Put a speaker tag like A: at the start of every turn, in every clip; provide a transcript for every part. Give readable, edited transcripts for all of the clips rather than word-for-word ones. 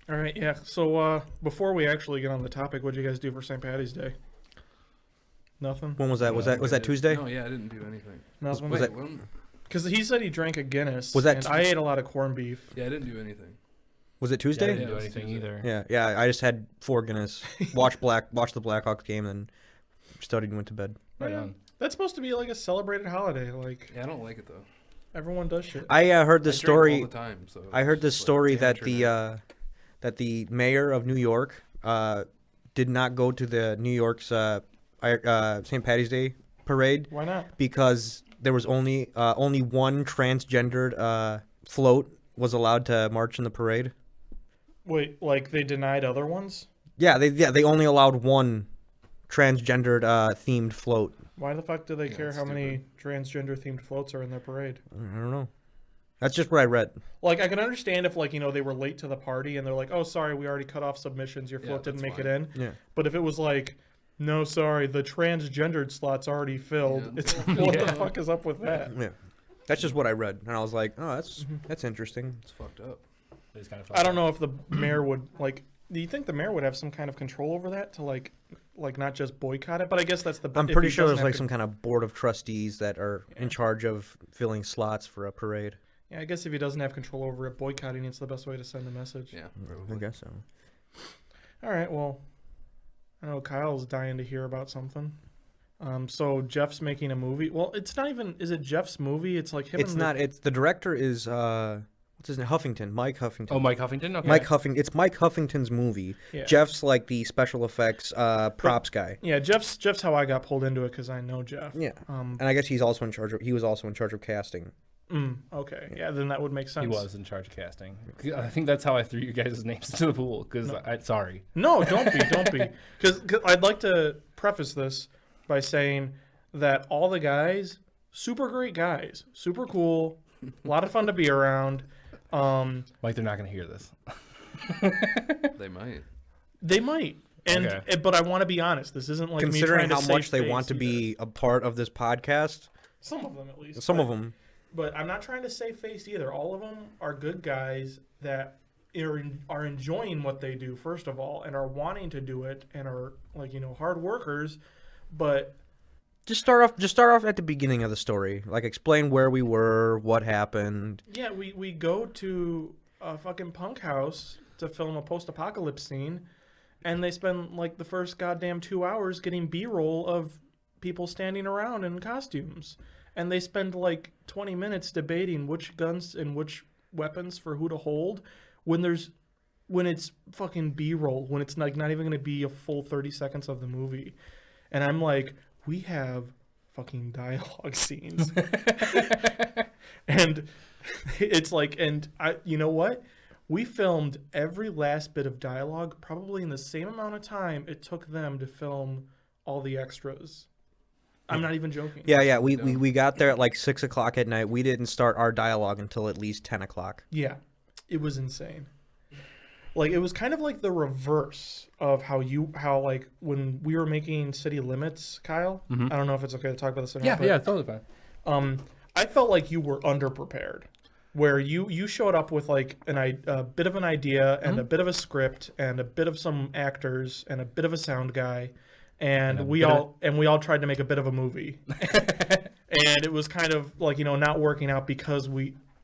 A: All right, yeah. So before we actually get on the topic, what did you guys do for St. Patty's Day? Nothing.
B: When was that? Was that Tuesday?
C: No, yeah, I didn't do anything.
A: Nothing.
B: Was that-
A: Because he said he drank a Guinness.
B: Was that
A: And I ate a lot of corned beef.
C: Yeah, I didn't do anything.
B: Was it
D: Yeah, I
B: Tuesday?
D: didn't
C: Yeah,
D: do
C: it was
D: anything
C: Tuesday.
D: either.
B: Yeah. I just had 4 Guinness. Watched the Blackhawks game, and studied and went to bed.
D: Right
A: Yeah.
D: on.
A: That's supposed to be like a celebrated holiday. Like
C: Yeah, I don't like it though.
A: everyone does shit.
B: I heard
C: I
B: this
C: drink
B: story.
C: all the time, so
B: I heard
C: it's
B: this
C: just like
B: story
C: it's
B: that
C: amateur night.
B: the mayor of New York did not go to the New York's St. Patty's Day parade
A: Why not?
B: because there was only one transgendered float was allowed to march in the parade.
A: Wait, like they denied other ones?
B: Yeah, they only allowed one transgendered themed float.
A: Why the fuck do they
C: Yeah,
A: care
C: it's
A: how many transgender themed floats are in their parade?
B: I don't know. That's just what I read.
A: Like I can understand if they were late to the party and they're like, "Oh, sorry, we already cut off submissions. Your
C: Yeah,
A: float didn't
C: that's
A: make it
C: fine.
A: in."
B: Yeah.
A: But if it was like, "No, sorry, the transgendered slot's already filled."
C: Yeah.
A: It's what
D: Yeah.
A: the fuck is up with that?
B: Yeah. That's just what I read, and I was like, "Oh, that's interesting."
C: It's fucked up.
D: It's kind of
A: I don't know if the mayor would like. Do you think the mayor would have some kind of control over that to like not just boycott it? But I guess that's the.
B: I'm
A: if
B: pretty
A: he
B: sure
A: doesn't
B: there's
A: have
B: like
A: to-
B: some kind of board of trustees that are
A: Yeah.
B: in charge of filling slots for a parade.
A: Yeah, I guess if he doesn't have control over it, boycotting it's the best way to send a message.
C: Yeah,
B: I
C: probably.
B: guess so.
A: All right, well, I know Kyle's dying to hear about something. So Jeff's making a movie. Well, it's not even. Is it Jeff's movie? It's like him.
B: It's
A: and
B: not. It's the director is what's his name? Huffington. Mike Huffington.
D: Oh, Mike Huffington? Okay.
B: Mike Huffington. It's Mike Huffington's movie.
A: Yeah.
B: Jeff's like the special effects props guy.
A: Yeah, Jeff's how I got pulled into it because I know Jeff.
B: Yeah.
A: Um.
B: And I guess he's also in charge of. He was also in charge of casting.
A: Okay. Yeah. Then that would make sense.
D: He was in charge of casting. I think that's how I threw you guys' names into the pool. Because sorry.
A: No, don't be. Because I'd like to preface this by saying that all the guys, super great guys, super cool, a lot of fun to be around.
D: Like, they're not going to hear this.
C: They might.
A: They might.
D: Okay.
A: But I want to be honest. This isn't like
B: Considering
A: me trying
B: how
A: to
B: much they
A: save
B: want to
A: face
B: be a part of this podcast,
A: some of them at least.
B: some of them.
A: But I'm not trying to save face either. All of them are good guys that are enjoying what they do, first of all, and are wanting to do it and are hard workers. But
B: Just start off at the beginning of the story. Like, explain where we were, what happened.
A: yeah, we go to a fucking punk house to film a post-apocalypse scene, and they spend like the first goddamn 2 hours getting B-roll of people standing around in costumes. And they spend like 20 minutes debating which guns and which weapons for who to hold when it's fucking B-roll, when it's like not even going to be a full 30 seconds of the movie. And I'm like, we have fucking dialogue scenes. And it's like, you know what? We filmed every last bit of dialogue probably in the same amount of time it took them to film all the extras. I'm not even joking.
B: Yeah. We got there at like 6 o'clock at night. We didn't start our dialogue until at least 10 o'clock.
A: Yeah, it was insane. Like, it was kind of like the reverse of how like when we were making City Limits, Kyle.
D: Mhm.
A: I don't know if it's okay to talk about this or not.
D: Yeah,
A: but,
D: yeah, totally fine.
A: I felt like you were underprepared, where you showed up with like a bit of an idea and a bit of a script and a bit of some actors and a bit of a sound guy, and we all tried to make a bit of a movie, and it was kind of like not working out because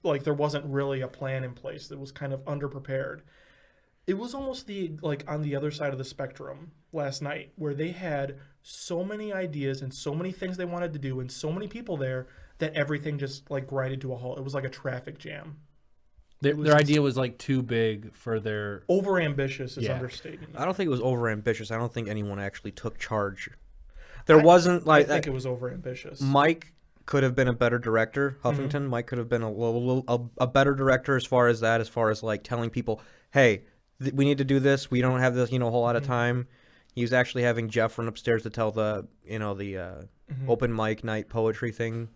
A: there wasn't really a plan in place. That was kind of underprepared. It was almost on the other side of the spectrum last night, where they had so many ideas and so many things they wanted to do and so many people there that everything just like grinded to a halt. It was like a traffic jam.
D: Their idea was like too big for their.
A: Overambitious is
D: Yeah.
A: understating it.
B: I don't think it was overambitious. I don't think anyone actually took charge. Wasn't
A: I
B: like
A: think it was overambitious.
B: Mike could have been a better director. Huffington Mike could have been a better director as far as like telling people, hey, we need to do this. We don't have this a whole lot of time. He was actually having Jeff run upstairs to tell the open mic night poetry thing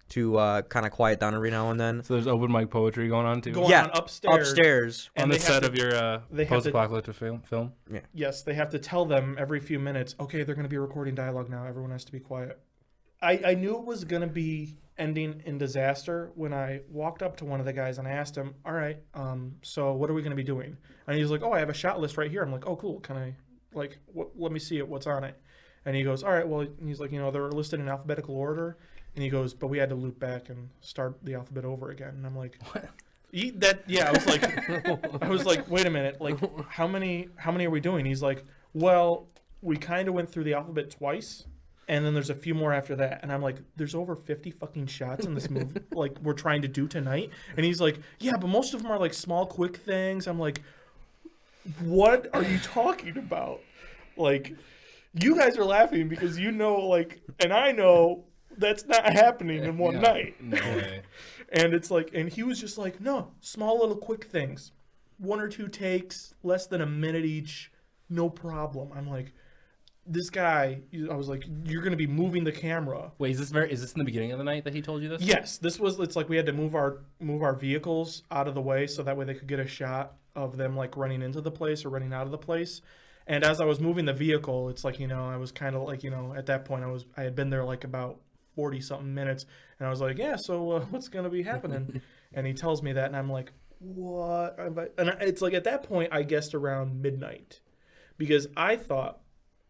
B: to kind of quiet down every now and then.
D: So there's open mic poetry going on too?
A: Going on upstairs.
D: On
A: And
D: the
A: they
D: set
A: have
D: of your
A: they have to-
D: post-apocalyptic film?
A: Yes, they have to tell them every few minutes, okay, they're going to be recording dialogue now. Everyone has to be quiet. I knew it was gonna be ending in disaster when I walked up to one of the guys and I asked him, "All right, so what are we gonna be doing?" And he's like, "Oh, I have a shot list right here." I'm like, "Oh, cool. Can I let me see it? What's on it?" And he goes, "All right, well," he's like, "they're listed in alphabetical order." And he goes, "But we had to loop back and start the alphabet over again." And I'm like, "What?" I was like, "Wait a minute. Like, how many are we doing?" He's like, "Well, we kind of went through the alphabet twice, and then there's a few more after that." And I'm like, "There's over 50 fucking shots in this movie, like we're trying to do tonight." And he's like, "Yeah, but most of them are like small, quick things." I'm like, "What are you talking about?" Like, you guys are laughing because like, and I know that's not happening in one night.
D: No way.
A: And it's like, and he was just like, "No, small little quick things, 1 or 2 takes, less than a minute each, no problem." I'm like, this guy, I was like, "You're going to be moving the camera."
D: Wait, is this in the beginning of the night that he told you this?
A: Yes, it's like we had to move our vehicles out of the way so that way they could get a shot of them like running into the place or running out of the place. And as I was moving the vehicle, it's like, I was kind of like, at that point I had been there like about 40 something minutes, and I was like, "Yeah, so what's going to be happening?" And he tells me that, and I'm like, "What?" And it's like at that point I guessed around midnight, because I thought,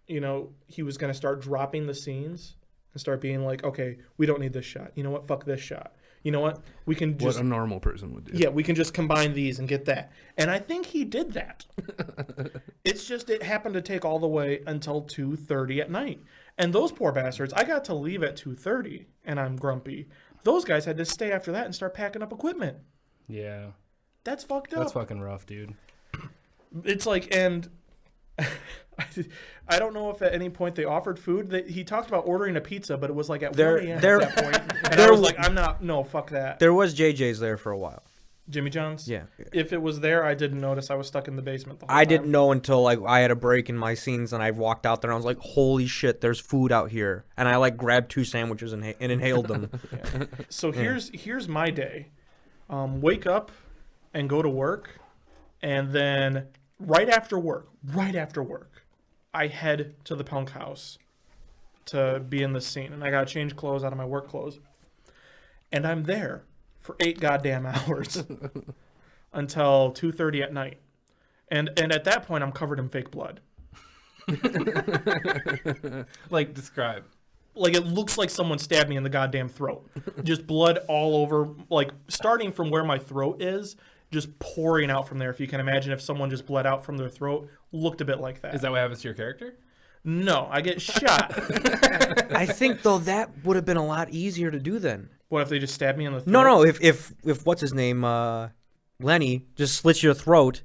A: he was going to start dropping the scenes and start being like, "Okay, we don't need this shot. You know what? Fuck this shot. You know what? We can just..."
C: What a normal person would do.
A: Yeah, we can just combine these and get that. And I think he did that. It's just it happened to take all the way until 2:30 at night. And those poor bastards, I got to leave at 2:30, and I'm grumpy. Those guys had to stay after that and start packing up equipment.
D: Yeah.
A: That's fucked up.
D: That's fucking rough, dude.
A: It's like, and I don't know if at any point they offered food. He talked about ordering a pizza, but it was like at 1 a.m. at that point. And I was like, no, fuck that.
B: There was JJ's there for a while.
A: Jimmy John's?
B: Yeah.
A: If it was there, I didn't notice. I was stuck in the basement the whole
B: I
A: time.
B: didn't know until like I had a break in my scenes and I walked out there and I was like, "Holy shit, there's food out here!" And I like grabbed 2 sandwiches and inhaled them.
A: Yeah. So here's my day. Wake up and go to work, and then right after work, I head to the punk house to be in the scene, and I gotta change clothes out of my work clothes, and I'm there for 8 goddamn hours until 2:30 at night, and at that point I'm covered in fake blood.
D: Like, describe.
A: Like, it looks like someone stabbed me in the goddamn throat. Just blood all over, like starting from where my throat is, just pouring out from there. If you can imagine, if someone just bled out from their throat, looked a bit like that.
D: Is that what happens to your character?
A: No, I get shot.
B: I think though that would have been a lot easier to do then.
A: What if they just stabbed me in the throat?
B: No, if what's his name, Lenny, just slits your throat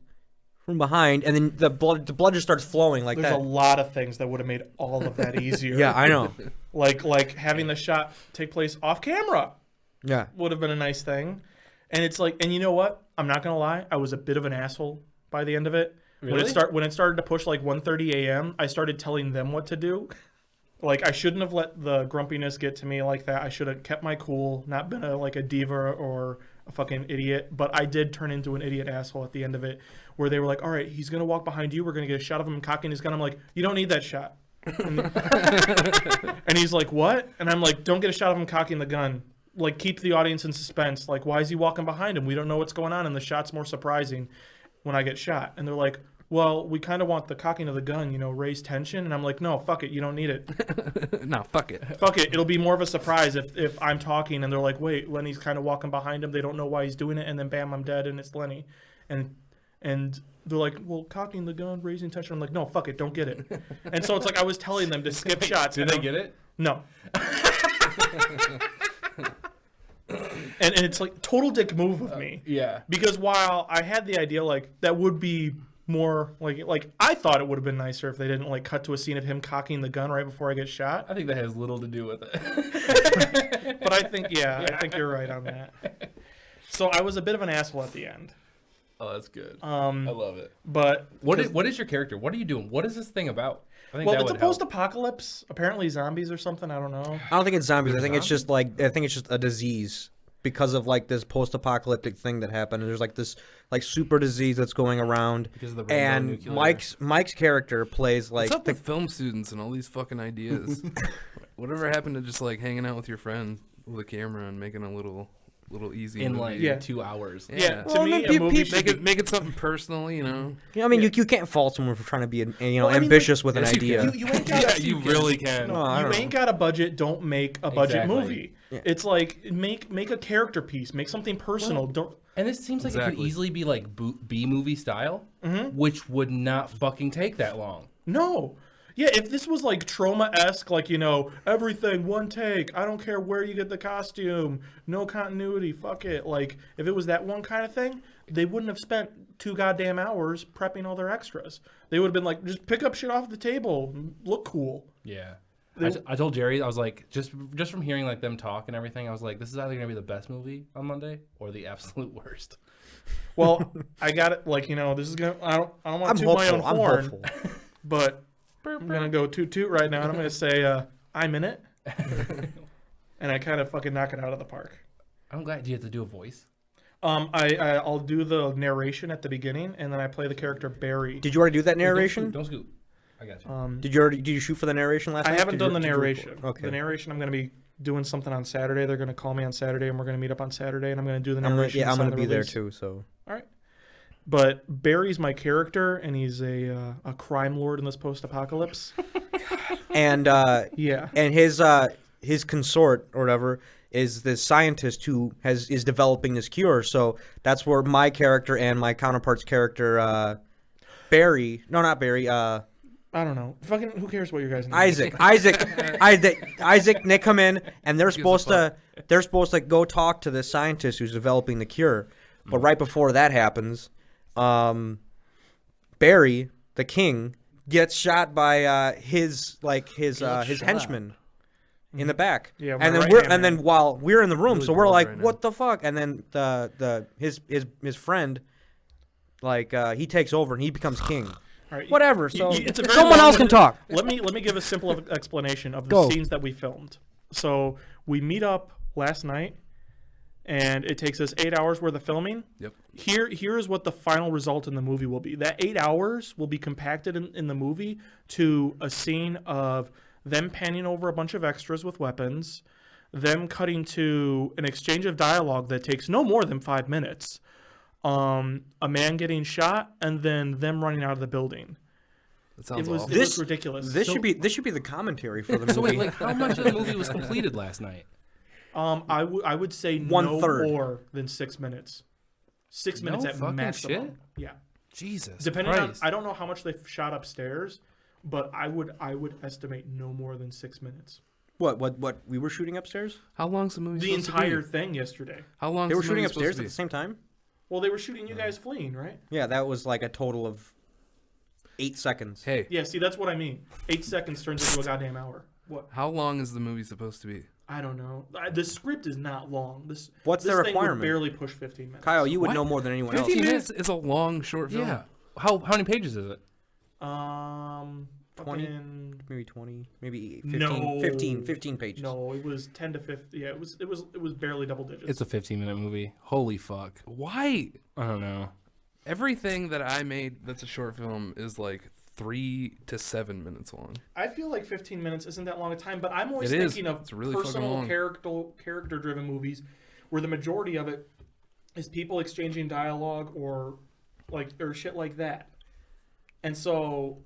B: from behind, and then the blood just starts flowing like
A: There's
B: that.
A: a lot of things that would have made all of that easier.
B: Yeah, I know.
A: Like having the shot take place off camera
B: Yeah.
A: would have been a nice thing. And it's like, and you know what? I'm not gonna lie, I was a bit of an asshole by the end of it.
D: Really?
A: When it started to push like 1:30 a.m., I started telling them what to do. Like, I shouldn't have let the grumpiness get to me like that. I should have kept my cool, not been a diva or a fucking idiot. But I did turn into an idiot asshole at the end of it, where they were like, "All right, he's gonna walk behind you. We're gonna get a shot of him cocking his gun." I'm like, "You don't need that shot." And he's like, "What?" And I'm like, "Don't get a shot of him cocking the gun. Like, keep the audience in suspense. Like, why is he walking behind him? We don't know what's going on, and the shot's more surprising when I get shot." And they're like, "Well, we kind of want the cocking of the gun, raise tension." And I'm like, "No, fuck it. You don't need it.
C: No, fuck it.
A: Fuck it. It'll be more of a surprise if I'm talking and they're like, wait, Lenny's kind of walking behind him. They don't know why he's doing it. And then bam, I'm dead and it's Lenny." And they're like, "Well, cocking the gun, raising tension." I'm like, "No, fuck it. Don't get it." And so it's like I was telling them to skip shots.
D: Did they get it?
A: No. And it's like total dick move of me.
D: Yeah.
A: Because while I had the idea like that would be more like I thought it would have been nicer if they didn't like cut to a scene of him cocking the gun right before I get shot.
D: I think that has little to do with it.
A: But I think I think you're right on that. So I was a bit of an asshole at the end.
D: Oh, that's good. I love it.
A: But
D: What is your character? What are you doing? What is this thing about? I think
A: well,
D: that
A: it's a
D: would help.
A: post-apocalypse. Apparently zombies or something. I don't know.
B: I don't think it's zombies. I think it's just a disease. because of like this post-apocalyptic thing that happened. And there's like this like super disease that's going around.
D: Because of the rainbow
B: And
D: nuclear.
B: Mike's character plays like
C: What's up with film students and all these fucking ideas? Whatever happened to just like hanging out with your friend with a camera and making a little easy
D: in
C: movie?
D: like
A: Yeah.
D: 2 hours.
A: Yeah, to
B: Well,
A: me,
B: then
A: a movie
B: pe-
A: should
C: Make it something
B: you
C: personal.
B: know, I mean, you can't fault someone for trying to be
A: Well, I mean,
B: ambitious with an
C: yes, you
B: idea.
C: can.
A: You ain't got
D: You really can.
A: No,
B: I
A: you
B: don't
A: ain't got a budget. Don't make a budget
D: Exactly.
A: movie.
B: Yeah.
A: It's like make a character piece. Make something personal. Don't.
D: And this seems like it
C: Exactly.
D: could easily be like B movie style, which would not fucking take that long.
A: No. Yeah, if this was like Trauma-esque, like, everything, one take, I don't care where you get the costume, no continuity, fuck it. Like, if it was that one kind of thing, they wouldn't have spent 2 goddamn hours prepping all their extras. They would have been like, just pick up shit off the table, look cool.
D: Yeah. I told Jerry, I was like, just from hearing like them talk and everything, I was like, this is either gonna be the best movie on Monday or the absolute worst.
A: Well, I got it, like, this is gonna, I don't want
B: I'm
A: to toot my own
B: hopeful. I'm
A: horn,
B: hopeful.
A: but I'm gonna go toot right now, and I'm gonna say, I'm in it, and I kind of fucking knock it out of the park.
D: I'm glad you had to do a voice.
A: I'll do the narration at the beginning, and then I play the character Barry.
B: Did you already do that narration?
D: Don't scoot. I got you.
B: Did you shoot for the narration last night?
A: I haven't
B: Did you-
A: done the
B: did you record?
A: narration.
B: Okay.
A: The narration, I'm going to be doing something on Saturday. They're going to call me on Saturday, and we're going to meet up on Saturday, and I'm going to do the
B: I'm
A: narration.
B: gonna
A: sign
B: be
A: the
B: there
A: release.
B: too. So
A: All right. But Barry's my character, and he's a crime lord in this post-apocalypse.
B: and
A: Yeah.
B: and his consort or whatever is this scientist who is developing this cure. So that's where my character and my counterpart's character Barry, no, not Barry,
A: I don't know. Fucking, who cares what your guys' name is?
B: Isaac, Nick come in, and they're
C: Gives a
B: supposed to go talk to this scientist who's developing the cure. But right before that happens, Barry, the king, gets shot by his henchman in the back.
A: Yeah, my
B: and then
A: right-hand man.
B: while we're in the room,
C: Really
B: so we're
C: bored
B: like,
C: right now.
B: what the fuck? And then his friend, he takes over and he becomes king.
A: All right.
B: Whatever. So
A: it's a very
B: someone else can
A: long-winded-
B: talk.
A: Let me give a simple explanation of the
B: Go.
A: scenes that we filmed. So we meet up last night, and it takes us 8 hours worth of filming.
C: Yep.
A: Here is what the final result in the movie will be. That 8 hours will be compacted in the movie to a scene of them panning over a bunch of extras with weapons, them cutting to an exchange of dialogue that takes no more than 5 minutes, a man getting shot, and then them running out of the building.
C: That sounds
A: It was
C: awful.
A: ridiculous.
B: This should be the commentary for the
D: So
B: movie.
D: wait, like how much of the movie was completed last night?
A: I would say no
B: 1/3.
A: more than 6 minutes. 6 minutes
D: No
A: at
D: fucking
A: maximum.
D: shit?
A: Yeah.
D: Jesus.
A: Depending on,
D: Christ.
A: I don't know how much they shot upstairs, but I would estimate no more than 6 minutes.
B: What we were shooting upstairs?
C: How long's the movie?
A: The
C: supposed
A: entire
C: to be?
A: thing yesterday.
C: How long?
B: They were shooting upstairs at the same time?
A: Well, they were shooting you guys fleeing, right?
B: Yeah, that was like a total of 8 seconds.
C: Hey,
A: Yeah. See, that's what I mean. 8 seconds turns into a goddamn hour. What?
C: how long is the movie supposed to be?
A: I don't know. The script is not long.
B: What's
A: this
B: the
A: thing would
B: requirement?
A: barely push 15 minutes.
B: Kyle, you would
C: What?
B: know more than anyone else.
C: 15 minutes is a long short film.
D: Yeah. How many pages is it?
B: 20?
A: Fucking-
B: Maybe 20, maybe 15,
A: No.
B: 15 pages.
A: No, it was 10 to 50. Yeah, it was barely double digits.
D: It's a 15-minute movie. Holy fuck.
C: Why?
D: I don't know.
C: Everything that I made that's a short film is like 3 to 7 minutes long.
A: I feel like 15 minutes isn't that long a time, but I'm always
C: It is.
A: thinking of
C: It's really fucking
A: personal
C: long.
A: character-driven movies where the majority of it is people exchanging dialogue or shit like that. And so,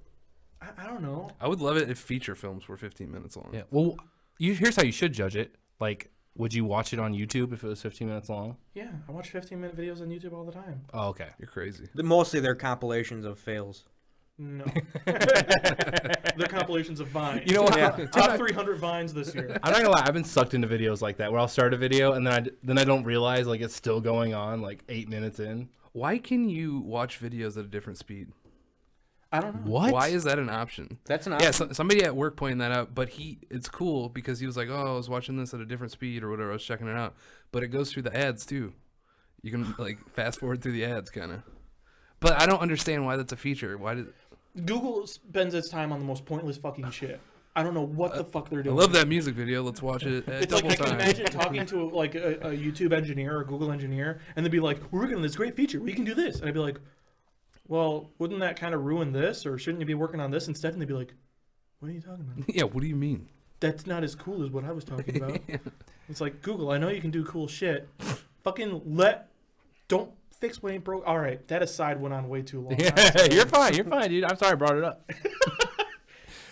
A: I don't know.
C: I would love it if feature films were 15 minutes long.
D: Yeah. Well, here's how you should judge it. Like, would you watch it on YouTube if it was 15 minutes long?
A: Yeah, I watch 15-minute videos on YouTube all the time.
D: Oh, okay.
C: You're crazy.
B: Mostly they're compilations of fails.
A: No. They're compilations of Vine.
D: You know what?
B: Yeah.
A: Top 300 Vines this year.
D: I'm not gonna lie. I've been sucked into videos like that where I'll start a video and then I don't realize like it's still going on like 8 minutes in.
C: Why can you watch videos at a different speed?
A: I don't know.
D: What?
C: Why is that an option?
B: That's an
C: Yeah,
B: option.
C: somebody at work pointed that out, but it's cool because he was like, "Oh, I was watching this at a different speed or whatever. I was checking it out." But it goes through the ads too. You can like fast forward through the ads, kind of. But I don't understand why that's a feature. Why did?
A: Google spends its time on the most pointless fucking shit. I don't know what the fuck they're
C: I
A: doing.
C: love that music video. Let's watch it at
A: It's like
C: double
A: I can
C: time.
A: imagine talking to like a YouTube engineer or a Google engineer, and they'd be like, "We're working on this great feature. We can do this," and I'd be like, "Well, wouldn't that kind of ruin this, or shouldn't you be working on this instead?" And they'd be like, "What are you talking about?
C: Yeah, what do you mean?
A: That's not as cool as what I was talking about." It's like, Google, I know you can do cool shit. Don't fix what ain't broke. All right, that aside went on way too long.
D: Yeah, you're fine. You're fine, dude. I'm sorry I brought it up.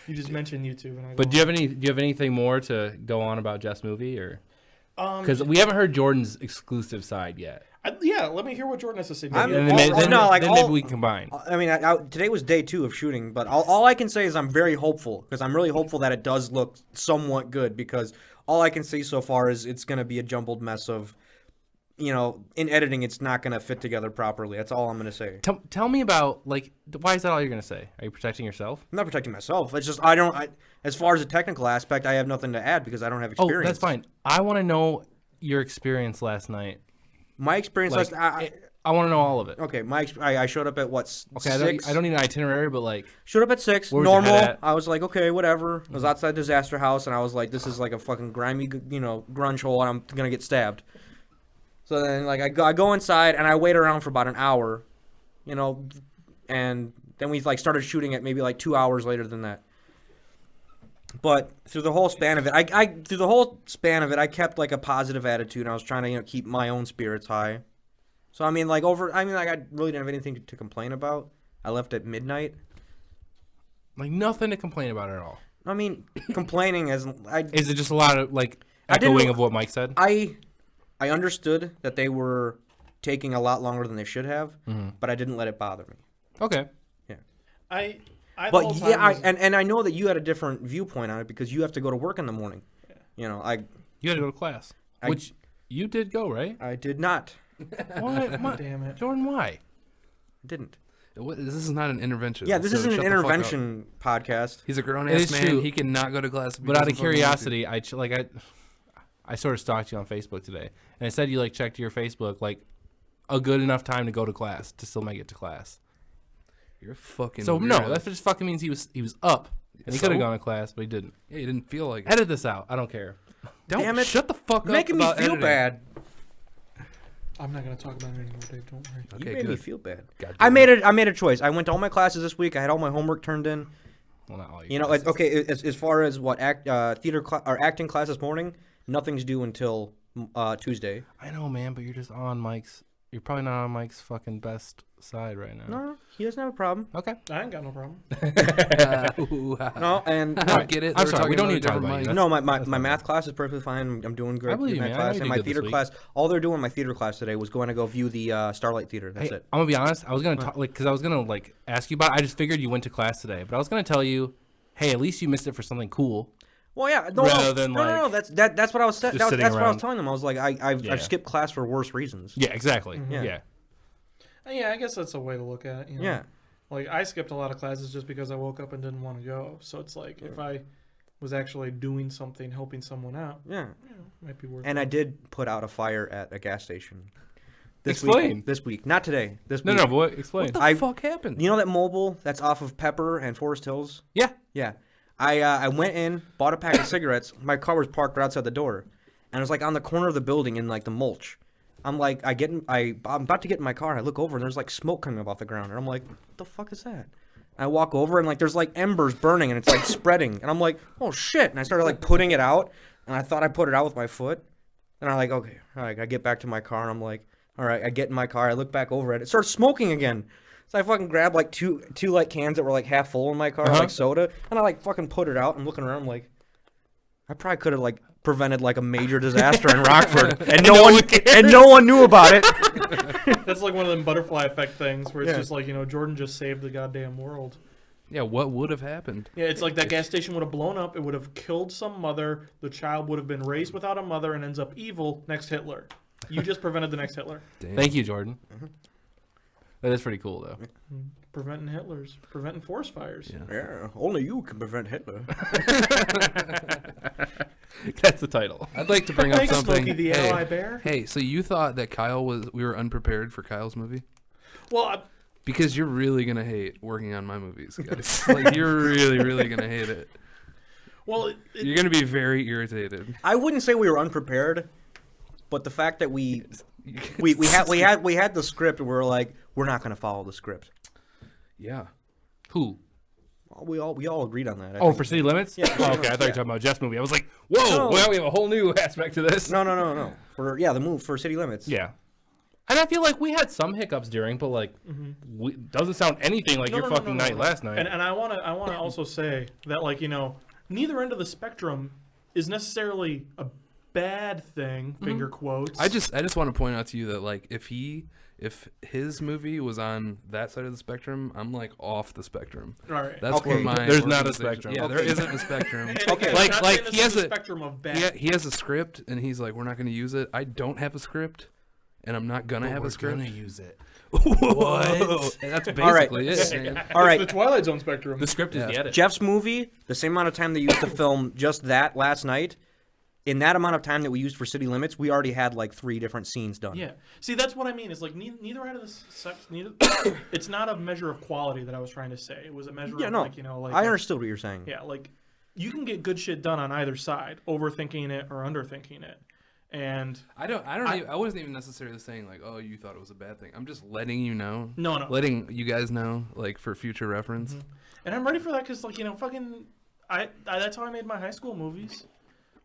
A: You just mentioned YouTube, and I.
D: But do you have anything more to go on about Jeff's movie, or because
A: Um,
D: we haven't heard Jordan's exclusive side yet?
A: yeah, let me hear what Jordan has to say.
B: I'm-
A: Maybe-
D: And then,
B: all- no, like,
D: then
B: all-
D: maybe we can combine.
B: I mean, today was day 2 of shooting, but all I can say is I'm very hopeful because I'm really hopeful that it does look somewhat good because all I can see so far is it's going to be a jumbled mess of, in editing, it's not going to fit together properly. That's all I'm going to say.
D: Tell me about, like, why is that all you're going to say? Are you protecting yourself?
B: I'm not protecting myself. It's just as far as the technical aspect, I have nothing to add because I don't have
D: Oh,
B: experience.
D: that's fine. I want to know your experience last night.
B: My experience
D: Like, I want to know all of it.
B: okay, I showed up at what,
D: Okay,
B: 6?
D: I don't need an itinerary, but like,
B: Showed up at 6,
D: Where was your head
B: normal.
D: at?
B: I was like, okay, whatever. I was outside Disaster House, and I was like, this is like a fucking grimy, grunge hole, and I'm gonna get stabbed. So then, like, I go inside, and I wait around for about an hour, and then we like started shooting it maybe like 2 hours later than that. But through the whole span of it, I kept like a positive attitude. And I was trying to keep my own spirits high. So I really didn't have anything to complain about. I left at midnight.
D: nothing to complain about at all.
B: I mean, complaining as
D: Is it just a lot of like
B: I didn't-
D: echoing of what Mike said?
B: I understood that they were taking a lot longer than they should have, but I didn't let it bother me.
D: Okay.
A: I the
B: But
A: whole time
B: yeah,
A: was-
B: and I know that you had a different viewpoint on it because you have to go to work in the morning.
D: You had to go to class,
B: I-
D: which you did go, right?
B: I did not.
D: Why?
A: damn it.
D: Jordan, why?
B: I didn't.
C: This is not an intervention.
B: Yeah, this
C: so
B: isn't an
C: shut the fuck up.
B: intervention podcast.
C: He's a grown
D: It
C: ass
D: is
C: man.
D: true.
C: He cannot go to class. if he
D: But out of
C: doesn't fucking want to.
D: curiosity, I sort of stalked you on Facebook today, and it said you checked your Facebook a good enough time to go to class to still make it to class.
C: You're a fucking.
D: So
C: weirdo.
D: no, that just fucking means he was up, and he could have
C: So?
D: gone to class, but he didn't.
C: Yeah, you didn't feel like it.
D: Edit this out. I don't care.
C: Don't
B: Damn it.
C: shut the fuck up.
B: Making me
C: about
B: feel
C: editing.
B: bad.
A: I'm not gonna talk about it anymore, Dave. Don't worry.
B: You
C: Okay,
B: made me
C: good.
B: feel bad.
C: God
B: I
C: damn
B: made a choice. I went to all my classes this week. I had all my homework turned in.
D: Well, not all your
B: You know,
D: classes.
B: okay. As far as what theater or acting class this morning, nothing's due until Tuesday.
D: I know, man, but you're just on Mike's. You're probably not on Mike's fucking best side right now.
B: No, he doesn't have a problem.
D: Okay.
A: I ain't got no problem.
B: No, and
C: I get it.
D: I'm
C: They were
D: sorry, we
C: talking
D: don't
C: about
D: need
C: a
D: to talk
C: different
D: about you.
C: mic.
B: no, my
D: That's
B: math class is perfectly fine. I'm doing great
D: I believe
B: in
D: you,
B: that
D: man. I know
B: class.
D: you
B: And
D: did
B: my
D: good this
B: theater
D: week.
B: class, all they're doing in my theater class today was going to go view the Starlight Theater. That's
D: Hey,
B: it.
D: I'm gonna be honest. I was gonna talk because I was gonna ask you about it. I just figured you went to class today, but I was gonna tell you, hey, at least you missed it for something cool.
B: Well, yeah, no,
D: Rather
B: no,
D: than,
B: no. That's what I was. That's what
D: sitting
B: I was
D: around.
B: telling them. I was like, I've
D: Yeah.
B: skipped class for worse reasons.
D: Yeah, exactly.
B: Yeah.
D: Yeah.
A: Yeah, I guess that's a way to look at it. You know?
B: Yeah.
A: Like, I skipped a lot of classes just because I woke up and didn't want to go. So it's like, if I was actually doing something, helping someone out,
B: Yeah.
A: might be worth
B: And
A: it.
B: I did put out a fire at a gas station.
D: Explain.
B: This week, not today. This
D: No,
B: week.
D: no, boy, explain.
C: What the
B: I-
C: fuck happened?
B: You know that mobile that's off of Pepper and Forest Hills?
D: Yeah.
B: Yeah. I went in, bought a pack of cigarettes. My car was parked right outside the door, and it was on the corner of the building in the mulch. I'm about to get in my car. And I look over and there's smoke coming up off the ground, and I'm like, what the fuck is that? And I walk over and there's embers burning and it's spreading, and I'm like, oh shit! And I started putting it out, and I thought I put it out with my foot, and I'm like, okay, all right. I get back to my car and I'm like, all right. I get in my car. I look back over at it. It starts smoking again. So I fucking grabbed two cans that were half full in my car, soda, and I fucking put it out. I'm looking around. I'm like, I probably could have prevented a major disaster in Rockford, and no one knew about it.
A: That's like one of them butterfly effect things where it's just Jordan just saved the goddamn world.
C: Yeah, what would have happened?
A: Yeah, it's like that gas station would have blown up. It would have killed some mother. The child would have been raised without a mother and ends up evil. Next Hitler. You just prevented the next Hitler.
C: Damn.
D: Thank you, Jordan. That is pretty cool, though.
A: Preventing Hitlers. Preventing forest fires.
C: Yeah.
B: Yeah, only you can prevent Hitler.
D: That's the title.
C: I'd like to bring up
A: Thanks,
C: something.
A: Smokey the ally bear.
C: Hey, so you thought that we were unprepared for Kyle's movie?
A: Well,
C: Because you're really gonna hate working on my movies, guys. You're really, really gonna hate it.
A: Well,
C: You're gonna be very irritated.
B: I wouldn't say we were unprepared, but the fact that we had the script and we're like, we're not going to follow the script.
C: Yeah.
D: Who?
B: We all agreed on that. I
D: Oh,
B: think.
D: for City Limits?
B: Yeah.
D: Oh, okay, I thought you were talking about Jeff's movie. I was like, whoa,
B: No.
D: well, we have a whole new aspect to this.
B: No. The move for City Limits.
D: Yeah. And I feel like we had some hiccups during, but like, doesn't sound anything like your fucking night last night.
A: And I wanna also say that, like, you know, neither end of the spectrum is necessarily a bad thing. Finger quotes.
C: I just want to point out to you that, like, if his movie was on that side of the spectrum, I'm like off the spectrum.
A: All right.
C: That's
B: Okay.
C: where my
D: There's not a
C: organization-
D: spectrum.
C: Yeah, there isn't a spectrum.
A: And
B: Okay.
A: again,
C: Like-
A: not
C: like
A: saying
C: he
A: this
C: has
A: is
C: a-
A: spectrum of bad.
C: He has a script, and he's like, we're not going to use it. I don't have a script, and I'm not gonna have a script.
D: use it.
C: What? And that's basically it. Man.
B: All right.
A: It's the Twilight Zone spectrum.
D: The script is the edit.
B: Jeff's movie, the same amount of time they used to film just that last night, in that amount of time that we used for City Limits, we already had like 3 different scenes done.
A: Yeah. See, that's what I mean. It's like neither end of the neither. It's not a measure of quality that I was trying to say. It was a measure
B: Yeah,
A: of
B: no.
A: like, you know, like
B: I understood what you're saying.
A: Yeah, like you can get good shit done on either side, overthinking it or underthinking it. And
C: I wasn't even necessarily saying like, oh, you thought it was a bad thing. I'm just letting you know.
A: No.
C: Letting you guys know, like, for future reference.
A: And I'm ready for that because, like, you know, fucking, I that's how I made my high school movies.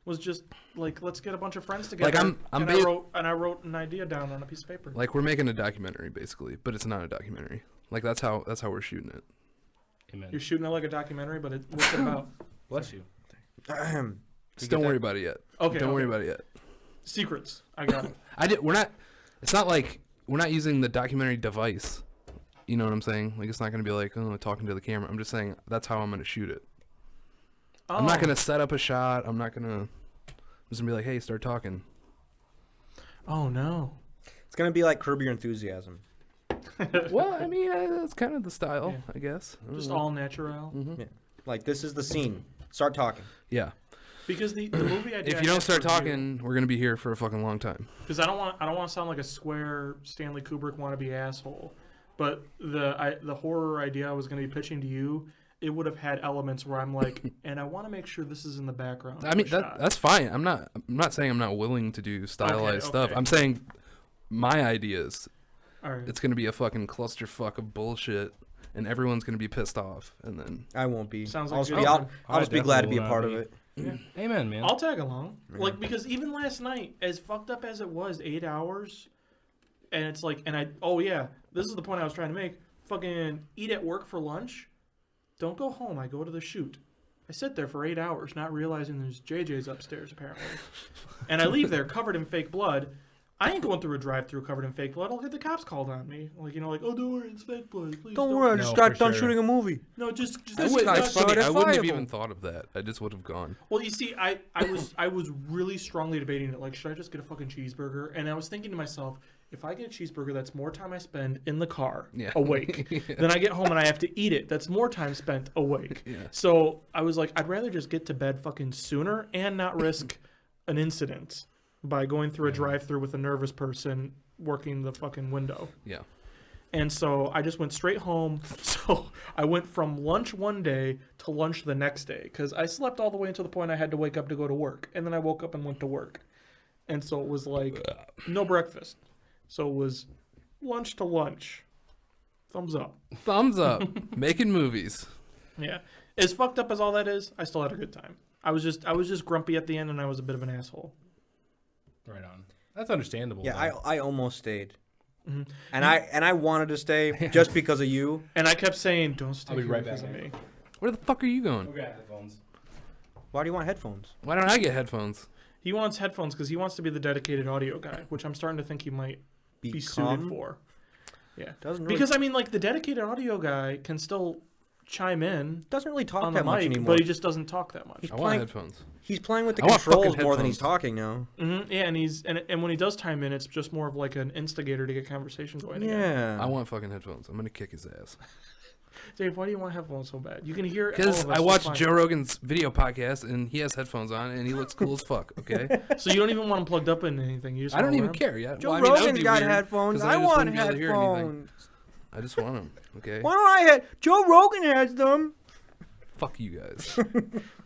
A: Was just like, let's get a bunch of friends together.
C: Like,
A: I wrote an idea down on a piece of paper.
C: Like, we're making a documentary basically, but it's not a documentary. Like, that's how we're shooting it.
D: Amen.
A: You're shooting it like a documentary, but what's it about?
D: Bless you.
C: Just don't worry about it yet.
A: Okay.
C: Don't worry about it yet.
A: Secrets. I got it.
C: We're not. It's not like we're not using the documentary device. You know what I'm saying? Like, it's not gonna be like, oh, talking to the camera. I'm just saying that's how I'm gonna shoot it. I'm not gonna set up a shot. I'm just gonna be like, hey, start talking.
A: Oh no.
B: It's going to be like Curb Your Enthusiasm.
C: Well, I mean, that's kind of the style,
A: Yeah.
C: I guess. I don't
A: Just
C: know.
A: all natural.
B: Yeah. Like, this is the scene. Start talking.
C: Yeah.
A: Because the movie idea.
C: If you don't start talking, we're gonna be here for a fucking long time.
A: Because I don't want to sound like a square Stanley Kubrick wannabe asshole, but the horror idea I was going to be pitching to you, it would have had elements where I'm like, and I want to make sure this is in the background.
C: I mean, that's fine. I'm not saying I'm not willing to do stylized stuff.
A: okay.
C: I'm saying my ideas.
A: All right.
C: It's gonna be a fucking clusterfuck of bullshit, and everyone's gonna be pissed off, and then
B: I won't be.
A: Sounds like
B: I'll just
A: good
B: be,
A: plan.
B: I'll just be glad to be a
D: definitely
B: part
D: will
B: of
D: not
B: it.
A: Yeah.
D: Amen, man.
A: I'll tag along. Like, because even last night, as fucked up as it was, 8 hours, and it's like, this is the point I was trying to make. Fucking eat at work for lunch. Don't go home. I go to the shoot. I sit there for 8 hours, not realizing there's JJ's upstairs, apparently. And I leave there covered in fake blood. I ain't going through a drive-through covered in fake blood. I'll get the cops called on me. Like, you know, like, oh, don't worry, it's fake blood. Please
B: Don't worry, I just got done shooting a movie.
A: No, just
C: I
B: This
C: wouldn't,
B: guy's
C: that's funny, I wouldn't have
B: certifiable.
C: even thought of that. I just would have gone.
A: Well, you see, I was really strongly debating it. Like, should I just get a fucking cheeseburger? And I was thinking to myself, if I get a cheeseburger, that's more time I spend in the car awake. Then I get home and I have to eat it. That's more time spent awake.
C: Yeah.
A: So I was like, I'd rather just get to bed fucking sooner and not risk an incident by going through a drive-through with a nervous person working the fucking window.
C: Yeah.
A: And so I just went straight home. So I went from lunch one day to lunch the next day because I slept all the way until the point I had to wake up to go to work. And then I woke up and went to work. And so it was like no breakfast. So it was lunch to lunch. Thumbs up.
C: Thumbs up. Making movies.
A: Yeah. As fucked up as all that is, I still had a good time. I was just grumpy at the end and I was a bit of an asshole.
D: Right on. That's understandable.
B: Yeah,
D: though.
B: I almost stayed. Mm-hmm. And I wanted to stay just because of you.
A: And I kept saying, don't stay
D: I'll be
A: here
D: right
A: because
D: back,
A: of
D: man.
A: me.
C: Where the fuck are you going?
D: We got headphones.
B: Why do you want headphones?
C: Why don't I get headphones?
A: He wants headphones because he wants to be the dedicated audio guy, which I'm starting to think he might be suited for. Yeah.
B: Doesn't really,
A: Because, I mean, like, the dedicated audio guy can still chime in
B: doesn't really talk
A: on the
B: that much
A: mic,
B: anymore.
A: but he just doesn't talk that much.
B: He's
C: I want
B: playing,
C: headphones.
B: he's playing with the
C: I want fucking
B: controls more than he's
C: headphones.
B: talking now.
A: Yeah, and when he does time in, it's just more of like an instigator to get conversation going again.
B: Yeah.
C: I want fucking headphones. I'm gonna kick his ass.
A: Dave, why do you want headphones so bad? You can hear all
C: Because
A: of us
C: I
A: just
C: watched
A: fine.
C: Joe Rogan's video podcast and he has headphones on and he looks cool as fuck. Okay.
A: So you don't even want them plugged up in anything. You just
C: I don't
A: want
C: even
A: them?
C: care. Yeah.
B: Joe
C: Well, I mean, that would
B: Rogan's
C: be
B: got
C: weird,
B: headphones.
C: 'cause
B: I
C: just
B: want
C: wouldn't be able to hear anything.
B: headphones.
C: I just want them. Okay.
B: Why don't I have... Joe Rogan has them.
C: Fuck you guys.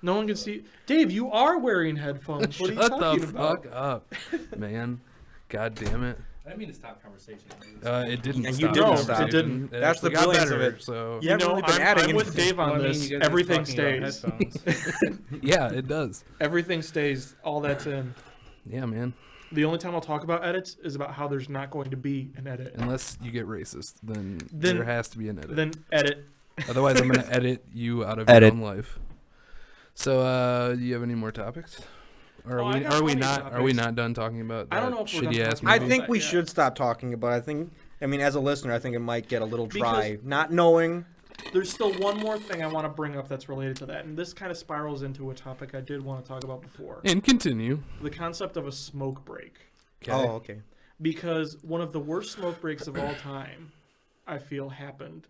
A: No one can see. Dave, you are wearing headphones. What are you
C: Shut
A: talking
C: the
A: about?
C: fuck up, man. God damn it.
D: I didn't mean to stop conversation.
C: It didn't
B: And
C: stop.
B: you didn't
A: No,
B: stop.
A: it didn't.
C: It
B: That's the
C: actually got
B: brilliance of
C: better,
B: it.
C: So
B: You haven't really been adding
A: I'm with
B: anything.
A: Dave on
D: Well, I mean,
A: this.
D: you guys are
A: Everything
D: talking about
A: stays.
D: headphones.
C: yeah, it does.
A: Everything stays. All that's in.
C: Yeah, man.
A: The only time I'll talk about edits is about how there's not going to be an edit.
C: Unless you get racist, then
A: Then-
C: there has to be an edit.
A: Then edit.
C: Otherwise, I'm gonna edit you out of
B: Edit.
C: your own life. So, do you have any more topics? Or
A: Oh, I got
C: are we
A: plenty of
C: not? Are we
A: topics.
C: not done talking about that
A: I don't know if we're done
C: shitty ass
A: talking
C: movie?
B: I
A: about
B: think
A: that
B: we
A: yet.
B: should stop talking about it. I mean, as a listener, I think it might get a little dry, not knowing.
A: There's still one more thing I want to bring up that's related to that, and this kind of spirals into a topic I did want to talk about before:
C: And continue.
A: the concept of a smoke break.
B: Oh, okay.
A: Because one of the worst smoke breaks of all time, I feel, happened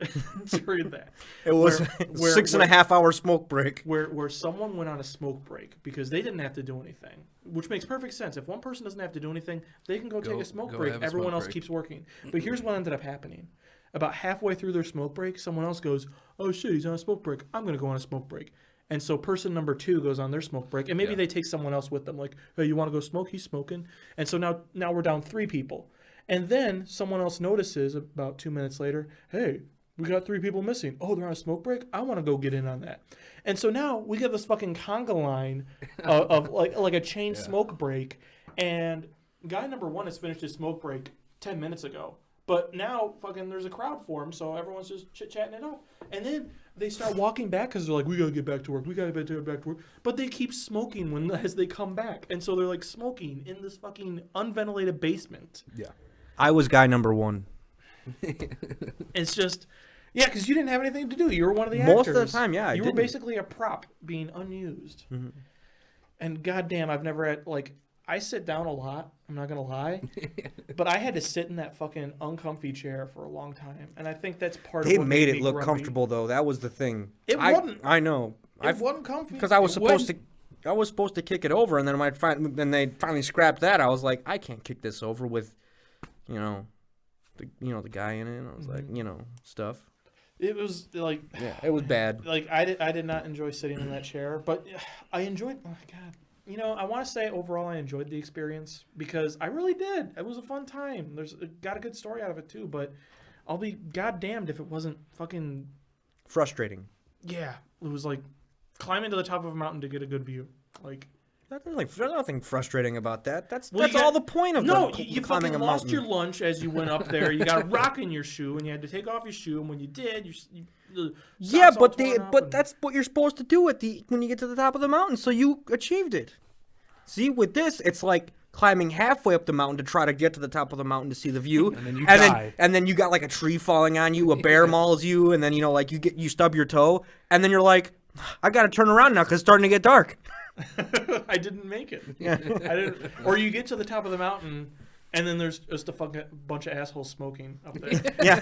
A: during that.
B: It was
A: Where-
B: 6.5 hour smoke break.
A: Where someone went on a smoke break because they didn't have to do anything, which makes perfect sense. If one person doesn't have to do anything, they can go take a smoke
C: go
A: break.
C: have a
A: Everyone
C: smoke
A: else
C: break.
A: keeps working. But here's what ended up happening. About halfway through their smoke break, someone else goes, "Oh shit, he's on a smoke break. I'm going to go on a smoke break." And so person number 2 goes on their smoke break, and maybe
C: Yeah.
A: they take someone else with them, like, "Hey, you want to go smoke?" He's smoking. And so now we're down 3 people. And then someone else notices about 2 minutes later, "Hey, we got 3 people missing. Oh, they're on a smoke break? I want to go get in on that." And so now we get this fucking conga line of like a chain smoke break. And guy number 1 has finished his smoke break 10 minutes ago. But now fucking there's a crowd formed, so everyone's just chit-chatting it up. And then they start walking back because they're like, "We got to get back to work. We got to get back to work." But they keep smoking as they come back. And so they're like smoking in this fucking unventilated basement.
C: Yeah.
B: I was guy number 1.
A: It's just, yeah, because you didn't have anything to do. You were one of the
B: Most
A: actors.
B: of the time, yeah, I
A: You were
B: didn't.
A: basically a prop being unused.
B: Mhm.
A: And goddamn, I've never had, like, I sit down a lot. I'm not going to lie. But I had to sit in that fucking uncomfy chair for a long time. And I think that's part
B: They
A: of what
B: made
A: made
B: it
A: me
B: look
A: grumpy.
B: comfortable, though. That was the thing.
A: It wasn't.
B: I know.
A: It wasn't comfy.
B: Because I was
A: It
B: supposed
A: wasn't.
B: to. I was supposed to kick it over, and then then they finally scrapped that. I was like, I can't kick this over with, the guy in it. I was like, stuff.
A: It was like,
B: Yeah, it was bad.
A: like I did not enjoy sitting in that chair, but I enjoyed. Oh God, I want to say overall I enjoyed the experience because I really did. It was a fun time. Got a good story out of it too, but I'll be goddamned if it wasn't fucking.
B: Frustrating.
A: Yeah, it was like climbing to the top of a mountain to get a good view. Like,
B: There's nothing frustrating about that. That's
A: Well, you
B: all
A: got-
B: the point of
A: no,
B: the,
A: you
B: climbing
A: fucking
B: a
A: lost
B: mountain.
A: your lunch as you went up there. You got a rock in your shoe, and you had to take off your shoe. And when you did, the
B: Yeah,
A: socks all
B: but
A: torn up
B: but
A: and-
B: that's what you're supposed to do when you get to the top of the mountain. So you achieved it. See, with this, it's like climbing halfway up the mountain to try to get to the top of the mountain to see the view,
C: And then you
D: die.
B: and then you got like a tree falling on you, a bear mauls you, and then you stub your toe, and then you're like, I gotta turn around now because it's starting to get dark.
A: I didn't make it. I didn't. Or you get to the top of the mountain, and then there's just a fucking bunch of assholes smoking up there.
B: Yeah.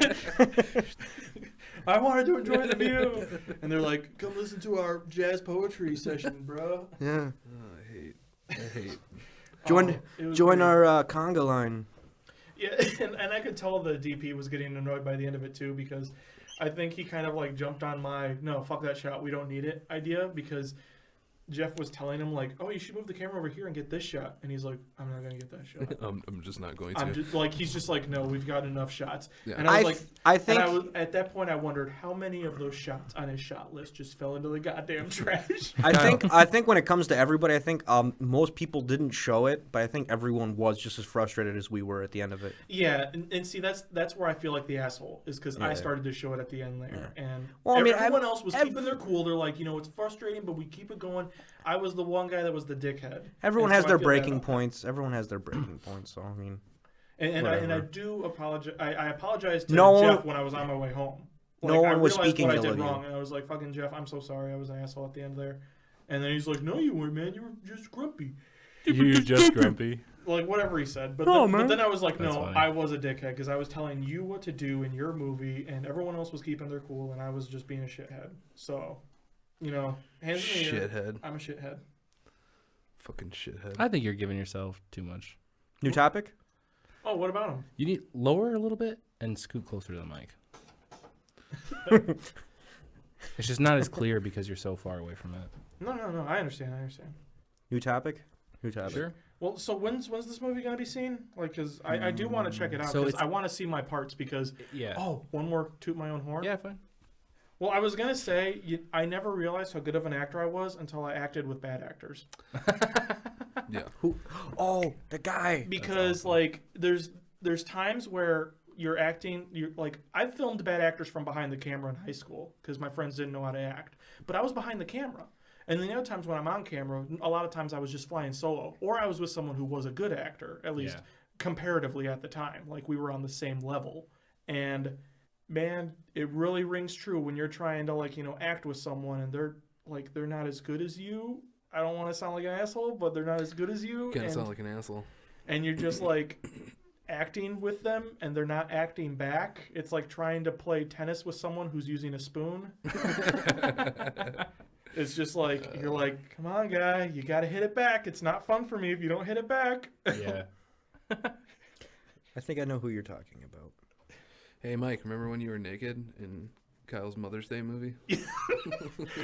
A: I wanted to enjoy the view, and they're like, "Come listen to our jazz poetry session, bro."
B: Yeah.
C: I hate.
B: Join
A: It was
B: join
A: weird.
B: our conga line.
A: Yeah, and I could tell the DP was getting annoyed by the end of it too because I think he kind of like jumped on my "no, fuck that shot, we don't need it" idea because Jeff was telling him like, "Oh, you should move the camera over here and get this shot," and he's like, "I'm not gonna get that shot."
C: I'm just not going to.
A: I'm just like he's just like, "No, we've got enough shots."
C: Yeah.
A: And I was like,
B: I think
A: and I was at that point I wondered how many of those shots on his shot list just fell into the goddamn trash.
B: I think when it comes to everybody, I think most people didn't show it, but I think everyone was just as frustrated as we were at the end of it.
A: Yeah, and see that's where I feel like the asshole is because I
B: Yeah.
A: started to show it at the end there, and
B: Well, I mean,
A: everyone else was keeping their cool. They're like, it's frustrating, but we keep it going. I was the one guy that was the dickhead.
B: Everyone
A: And
B: has
A: so I
B: their
A: feel bad
B: breaking
A: about that.
B: points. Everyone has their breaking points. So I mean,
A: And I
B: Whatever.
A: do apologize. I apologized to
B: No
A: Jeff
B: one-
A: when I was on my way home.
B: no one
A: I
B: was
A: realized
B: speaking
A: what I
B: ill
A: did
B: of you.
A: wrong, and I was like, "Fucking Jeff, I'm so sorry. I was an asshole at the end there." And then he's like, "No, you weren't, man. You were just grumpy."
D: You just grumpy.
A: Like whatever he said, but,
B: No,
A: then, but
B: man.
A: then I was like,
D: That's
A: no,
D: funny.
A: I was a dickhead because I was telling you what to do in your movie, and everyone else was keeping their cool, and I was just being a shithead. So, hands in the air.
C: Shithead.
A: I'm a shithead.
C: Fucking shithead.
D: I think you're giving yourself too much.
B: new topic.
A: Oh, what about him?
D: You need lower a little bit and scoot closer to the mic. It's just not as clear because you're so far away from it.
A: No. I understand.
B: New topic.
D: Sure.
A: Well, so when's this movie gonna be seen? Like, cause I do want to check it out.
D: So
A: Because
D: it's-
A: I want to see my parts. Because
D: Yeah.
A: oh, one more toot my own horn.
D: Yeah, fine.
A: Well, I was gonna say I never realized how good of an actor I was until I acted with bad actors.
C: Yeah.
B: Who? Oh, the guy.
A: Because like there's times where you're acting, I've filmed bad actors from behind the camera in high school because my friends didn't know how to act, but I was behind the camera. And then the other times when I'm on camera, a lot of times I was just flying solo, or I was with someone who was a good actor, at least comparatively at the time. Like we were on the same level. And man, it really rings true when you're trying to act with someone and they're not as good as you. I don't want to sound like an asshole, but they're not as good as you.
C: Kind of sound like an asshole.
A: And you're just acting with them and they're not acting back. It's like trying to play tennis with someone who's using a spoon. It's just you're like, come on, guy, you got to hit it back. It's not fun for me if you don't hit it back.
D: Yeah.
B: I think I know who you're talking about.
C: Hey, Mike, remember when you were naked in Kyle's Mother's Day movie?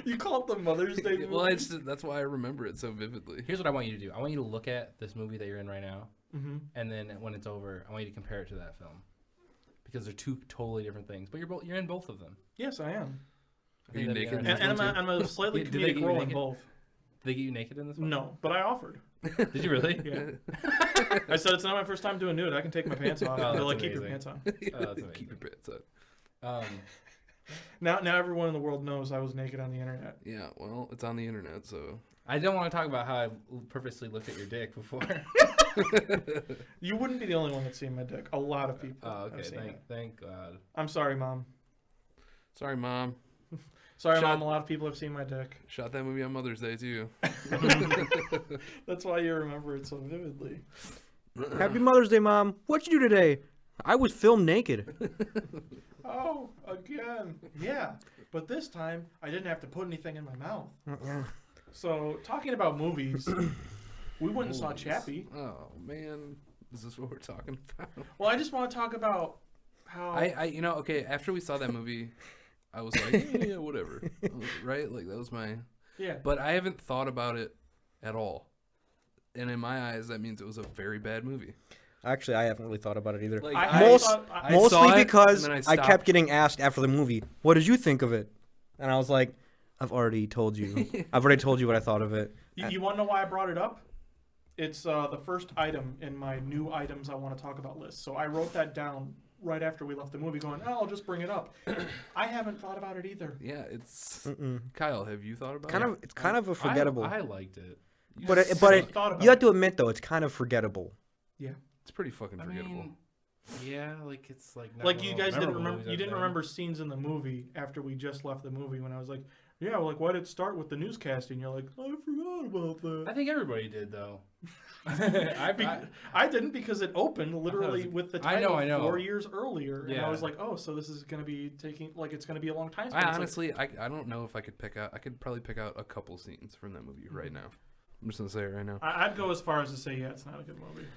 A: You call it the Mother's Day movie?
C: Well, that's why I remember it so vividly.
D: Here's what I want you to do. I want you to look at this movie that you're in right now,
A: Mm-hmm.
D: and then when it's over, I want you to compare it to that film, because they're two totally different things. But you're in both of them.
A: Yes, I am.
D: I
C: Are
D: think
C: you
D: that'd be
C: naked?
D: honest.
A: And I'm a slightly
D: Did they get
A: comedic
D: you
A: role in
D: naked?
A: both.
D: Did they get you naked in this one?
A: No, but I offered.
D: Did you really?
A: Yeah. I said it's not my first time doing nude. I can take my pants off.
D: Oh,
A: They're
D: that's
A: like, keep your
D: amazing.
A: pants on.
D: Oh, that's
C: Keep your
D: amazing.
C: pants on.
A: Now everyone in the world knows I was naked on the internet.
C: Yeah, well, it's on the internet, so.
D: I don't want to talk about how I purposely looked at your dick before.
A: You wouldn't be the only one that's seen my dick. A lot of people
D: Oh,
A: have
D: okay.
A: seen it.
D: Thank God.
A: I'm sorry, Mom.
C: Sorry, Mom.
A: Sorry,
C: Shut-
A: Mom. A lot of people have seen my dick.
C: Shot that movie on Mother's Day, too.
A: That's why you remember it so vividly.
B: Happy Mother's Day, Mom. What'd you do today? I was filmed naked.
A: Oh, again. Yeah, but this time I didn't have to put anything in my mouth. So, talking about movies, we went and saw
C: Movies.
A: Chappie.
C: Oh, man. Is this what we're talking about?
A: Well, I just want to talk about how...
C: Okay, after we saw that movie, I was like, yeah, whatever. Right? Like, that was my...
A: Yeah.
C: But I haven't thought about it at all. And in my eyes, that means it was a very bad movie.
B: Actually, I haven't really thought about it either.
C: Like,
A: I
B: Mostly
C: saw it,
B: because
C: and then
B: I
C: I
B: kept
C: stopped.
B: getting asked after the movie, "What did you think of it?" And I was like, "I've already told you. I've already told you what I thought of it."
A: You want to know why I brought it up? It's the first item in my new items I want to talk about list. So I wrote that down right after we left the movie going, oh, I'll just bring it up. I haven't thought about it either.
C: Yeah, it's...
B: Mm-mm.
C: Kyle, have you thought about
B: Kind
C: it?
B: of, it's kind of a forgettable.
D: I liked it.
B: but
A: haven't thought about
B: you have
A: it.
B: to admit though, it's kind of forgettable.
A: Yeah.
C: It's pretty fucking
D: I
C: forgettable.
D: mean, yeah, like it's like not
A: Like
D: one
A: you
D: of the
A: guys
D: most
A: didn't
D: memorable
A: remember
D: movies
A: you
D: I've
A: didn't
D: done.
A: remember scenes in the movie after we just left the movie when I was like, yeah, like why did it start with the newscasting? You're like, I forgot about that.
D: I think everybody did though.
A: I didn't because it opened literally
D: was-
A: with the
D: I
A: title
D: know.
A: 4 years earlier, and I
D: Yeah.
A: was like, oh, so this is gonna be taking it's gonna be a long time.
C: I
A: But it's like,
C: honestly, I don't know if I could pick out... I could probably pick out a couple scenes from that movie right now. I'm just going to say it right now.
A: I'd go as far as to say, yeah, it's not a good movie.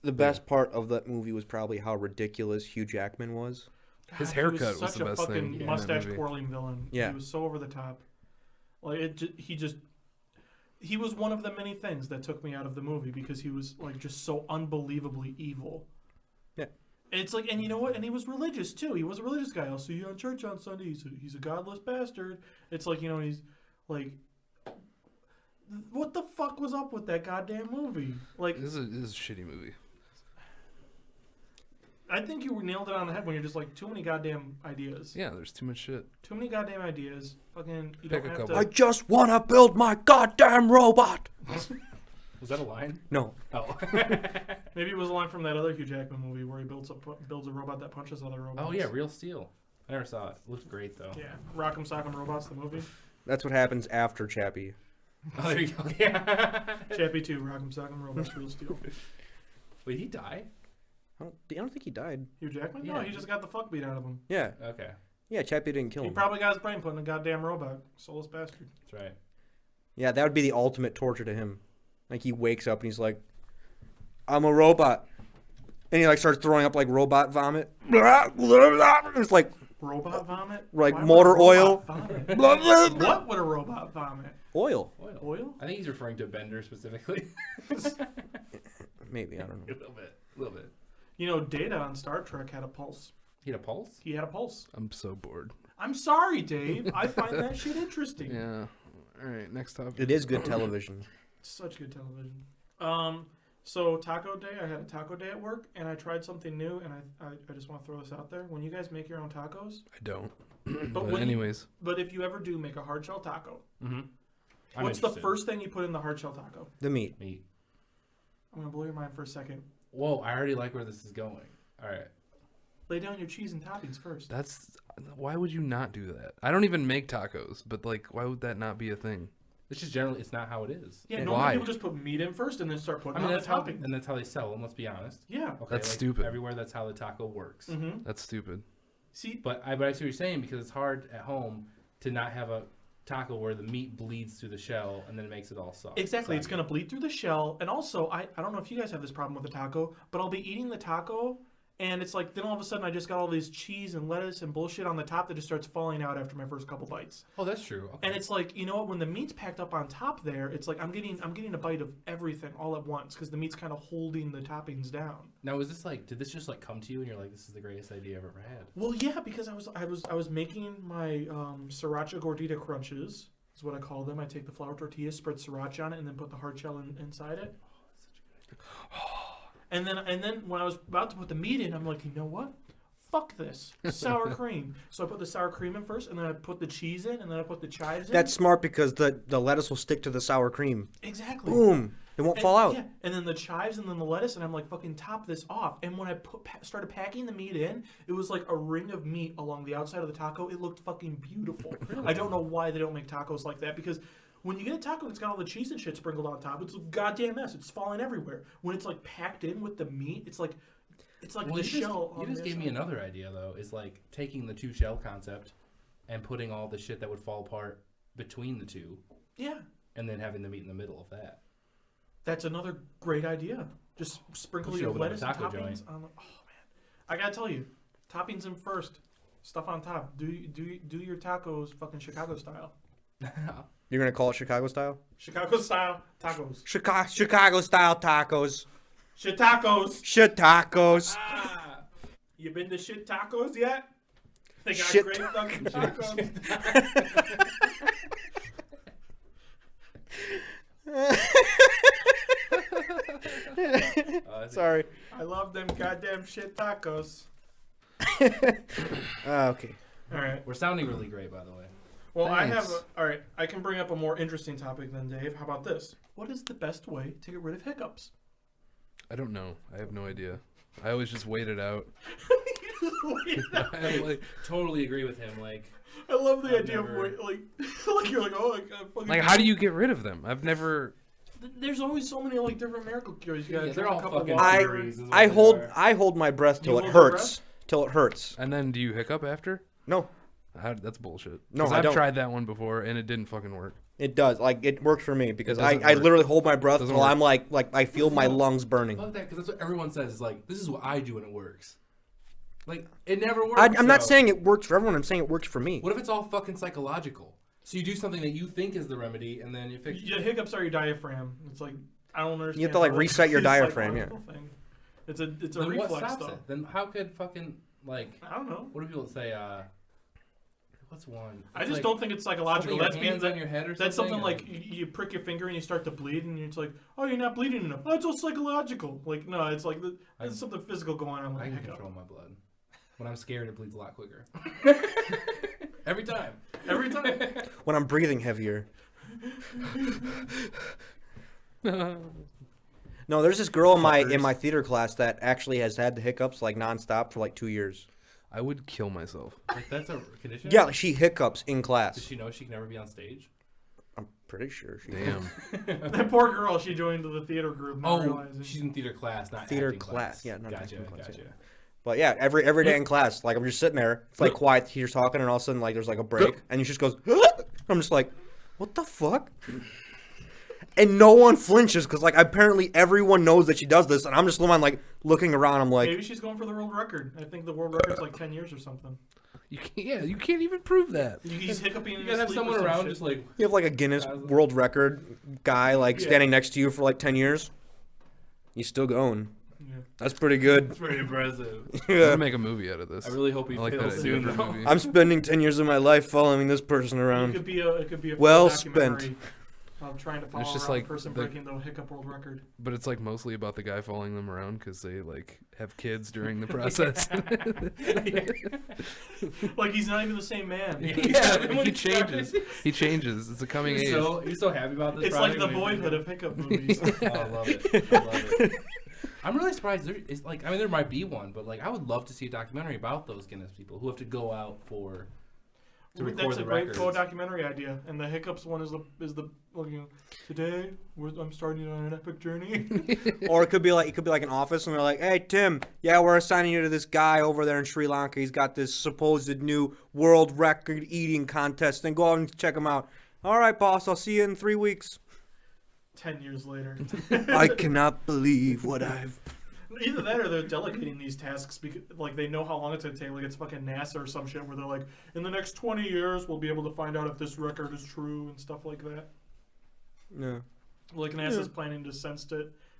B: The best part of that movie was probably how ridiculous Hugh Jackman was.
C: His
A: God,
C: haircut
A: he
C: was
A: such
C: the
A: a
C: best
A: fucking
C: thing in that
A: mustache
C: movie.
A: twirling villain.
B: Yeah.
A: He was so over the top. Like he was one of the many things that took me out of the movie because he was like just so unbelievably evil.
B: Yeah.
A: And it's like, and you know what? And he was religious too. He was a religious guy. I'll see you on church on Sunday. He's a godless bastard. It's like, he's like, what the fuck was up with that goddamn movie? Like,
C: This is a shitty movie.
A: I think you nailed it on the head when you're just like, too many goddamn ideas.
C: Yeah, there's too much shit.
A: Too many goddamn ideas. Fucking, you
C: Pick
A: don't
C: a
A: have
C: couple.
B: I
A: to.
B: just want to build my goddamn robot.
D: Was that a line?
B: No,
D: Oh.
A: Maybe it was a line from that other Hugh Jackman movie where he builds a robot that punches other robots.
D: Oh yeah, Real Steel. I never saw it. It looked great though.
A: Yeah, Rock'em Sock'em Robots, the movie.
B: that's what happens after Chappie.
D: Oh, there you go. Yeah.
A: Chappie 2, Rock'em Sock'em Robots, Real Steel.
D: Wait, he died?
B: I don't think he died.
A: Hugh Jackman? No,
D: Yeah.
A: he just got the fuck beat out of him.
B: Yeah,
D: Okay,
B: yeah. Chappie didn't kill
A: He
B: him.
A: probably got his brain put in a goddamn robot. Soulless bastard.
D: that's right.
B: Yeah, that would be the ultimate torture to him. Like he wakes up and he's like, "I'm a robot," and he like starts throwing up like robot vomit. It's like,
A: Robot vomit?
B: Like
A: Why would
B: motor
A: a
B: oil?
A: robot vomit? What would a robot vomit?
B: Oil.
A: Oil?
D: I think he's referring to Bender specifically.
B: Maybe, I don't know.
D: A little bit.
A: You know, Data on Star Trek had a pulse.
D: He had a pulse?
A: He had a pulse.
C: I'm so bored.
A: I'm sorry, Dave. I find that shit interesting.
C: Yeah. All right, next topic.
B: It is good television.
A: Such good television. So Taco Day, I had a taco day at work, and I tried something new, and I just want to throw this out there. When you guys make your own tacos,
C: I don't.
A: but
C: anyways.
A: but if you ever do make a hard shell taco,
D: Mm-hmm.
A: what's the first thing you put in the hard shell taco?
B: The meat.
A: I'm gonna blow your mind for a second.
D: Whoa, I already like where this is going. All right.
A: Lay down your cheese and toppings first.
C: Why would you not do that? I don't even make tacos, but like, why would that not be a thing?
D: It's just generally, it's not how it is.
A: Yeah,
C: Why?
A: normally people just put meat in first and then start putting on the topping.
D: And that's how they sell them, let's be honest.
A: Yeah.
D: Okay,
C: That's stupid.
D: Everywhere that's how the taco works.
A: Mm-hmm.
C: That's stupid.
A: See,
D: But I see what you're saying, because it's hard at home to not have a taco where the meat bleeds through the shell and then it makes it all soft.
A: exactly. It's going to bleed through the shell. And also, I don't know if you guys have this problem with the taco, but I'll be eating the taco, and it's like, then all of a sudden I just got all this cheese and lettuce and bullshit on the top that just starts falling out after my first couple bites.
D: Oh, that's true. Okay.
A: And it's like, you know what, when the meat's packed up on top there, it's like I'm getting a bite of everything all at once because the meat's kind of holding the toppings down.
D: Now, is this like, did this just like come to you and you're like, this is the greatest idea I've ever had?
A: Well, yeah, because I was making my sriracha gordita crunches, is what I call them. I take the flour tortillas, spread sriracha on it, and then put the hard shell inside it. And then when I was about to put the meat in, I'm like, you know what? Fuck this. Sour cream. So I put the sour cream in first, and then I put the cheese in, and then I put the chives in.
B: That's smart because the lettuce will stick to the sour cream.
A: Exactly.
B: Boom. It won't fall out.
A: Yeah, and then the chives and then the lettuce, and I'm like, fucking top this off. And when I started packing the meat in, it was like a ring of meat along the outside of the taco. It looked fucking beautiful. I don't know why they don't make tacos like that, because when you get a taco that's got all the cheese and shit sprinkled on top, it's a goddamn mess. It's falling everywhere. When it's like packed in with the meat, it's like the shell.
D: You just gave me another idea though. Is like taking the two shell concept and putting all the shit that would fall apart between the two.
A: Yeah.
D: And then having the meat in the middle of that.
A: That's another great idea. Just sprinkle your lettuce and toppings on. Oh man, I gotta tell you, toppings in first, stuff on top. Do your tacos fucking Chicago style.
B: You're going to call it Chicago style?
A: Chicago style tacos.
B: Chicago style tacos.
A: Shit tacos.
B: Shit tacos.
A: Ah, you been to shit tacos yet? They got
B: Shit
A: great fucking tacos.
B: Sorry.
A: I love them goddamn shit tacos.
B: Okay.
A: All right.
D: We're sounding really great, by the way.
A: Well,
C: Thanks.
A: all right. I can bring up a more interesting topic than Dave. How about this? What is the best way to get rid of hiccups?
C: I don't know. I have no idea. I always just wait it out.
D: I like totally agree with him. Like,
A: I love the
D: I've
A: idea
D: never-
A: of like you're like, oh, I fucking.
C: Like, how do you get rid of them? I've never.
A: There's always so many like different miracle cures. You gotta
D: Yeah,
A: drink
D: they're all
A: a couple
D: fucking
A: water.
D: theories, is what
B: I
D: they
B: hold
D: are.
B: my breath till
A: You
B: it
A: hold your
B: hurts. Till it hurts.
C: And then do you hiccup after?
B: No,
C: That's bullshit.
B: No,
C: 'Cause
B: I
C: I've
B: don't.
C: tried that one before and it didn't fucking work.
B: it does. Like it works for me because
C: It
B: I
C: doesn't work.
B: literally hold my breath
C: Doesn't
B: till
C: work.
B: I'm like I feel my lungs burning.
D: Fuck that, because that's what everyone says. Is like, this is what I do and it works. Like, it never works.
B: I'm not
D: though.
B: saying it works for everyone. I'm saying it works for me.
D: What if it's all fucking psychological? So you do something that you think is the remedy, and then you fix.
A: Your hiccups are your diaphragm. It's like I don't understand.
B: You have to, like,
A: how
B: reset your
A: it's
B: diaphragm, yeah.
A: psychological thing. It's a
D: Then what
A: reflex
D: stops
A: though.
D: it? Then how could fucking like?
A: I don't know.
D: What do people say? What's one?
A: I
D: It's
A: just
D: like
A: don't think it's psychological.
D: something
A: That's
D: your hands
A: being
D: on your head or something.
A: that's something
D: or
A: like you prick your finger and you start to bleed, and it's like, oh, you're not bleeding enough. Oh, it's all psychological. Like, no, it's like there's something physical going on with
D: I
A: a
D: can
A: hiccup.
D: control my blood. When I'm scared, it bleeds a lot quicker. Every time.
A: Every time.
B: When I'm breathing heavier. No, there's this girl in my theater class that actually has had the hiccups like nonstop for like 2 years.
C: I would kill myself.
D: Like, that's a condition.
B: Yeah, she hiccups in
D: Does
B: class.
D: she know she can never be on stage?
B: I'm pretty sure she.
C: Damn.
A: That poor girl. She joined the theater group. Not
D: Oh,
A: realizing.
D: she's in theater class, not
B: Theater
D: acting
B: class, yeah, not
D: Gotcha,
B: acting class,
D: gotcha.
B: yeah. But yeah, every day in class, like I'm just sitting there, it's like quiet, teacher's talking, and all of a sudden like there's like a break, and she just goes, I'm just like, what the fuck? And no one flinches because, like, apparently everyone knows that she does this, and I'm just like looking around. I'm like,
A: maybe she's going for the world record. I think the world record's like 10 years or something.
C: You can't even prove that.
A: He's hiccuping in
D: You
A: his
D: gotta have
A: sleep or
D: someone
A: some
D: around
A: shit.
D: just like.
B: you have like a Guinness World Record guy like standing next to you for like 10 years. He's still going.
A: Yeah.
B: That's pretty good.
D: It's pretty impressive.
C: I'm
B: Yeah.
C: gonna make a movie out of this.
D: I really hope he
C: I like
D: fails
C: that idea
D: soon.
C: for a
D: though.
C: movie.
B: I'm spending 10 years of my life following this person
A: It
B: around.
A: could be a
B: Well
A: full documentary
B: spent.
A: of trying to follow
C: It's just
A: around
C: like
A: the person
C: the-
A: breaking the hiccup world record.
C: But it's like mostly about the guy following them around because they like have kids during the process.
A: Like he's not even the same man.
D: Yeah, when
C: he
D: he
C: changes. He changes. It's a coming age.
D: He's so happy about this.
A: It's like
D: project
A: the
D: when he-
A: boyhood of hiccup movies.
D: Oh, I love it. I love it. I'm really surprised. It's like, I mean, there might be one, but like, I would love to see a documentary about those Guinness people who have to go out to record
A: That's a
D: the
A: great
D: records.
A: full documentary idea, and the hiccups one is the today I'm starting on an epic journey.
B: Or it could be like an office, and they're like, "Hey Tim, yeah, we're assigning you to this guy over there in Sri Lanka. He's got this supposed new world record eating contest. Then go out and check him out." All right, boss. I'll see you in 3 weeks.
A: 10 years later.
B: I cannot believe what I've.
A: Either that or they're delegating these tasks because like they know how long it's gonna take. Like it's fucking NASA or some shit where they're like, in the next 20 years we'll be able to find out if this record is true and stuff like that.
B: Yeah.
A: Like NASA's planning to send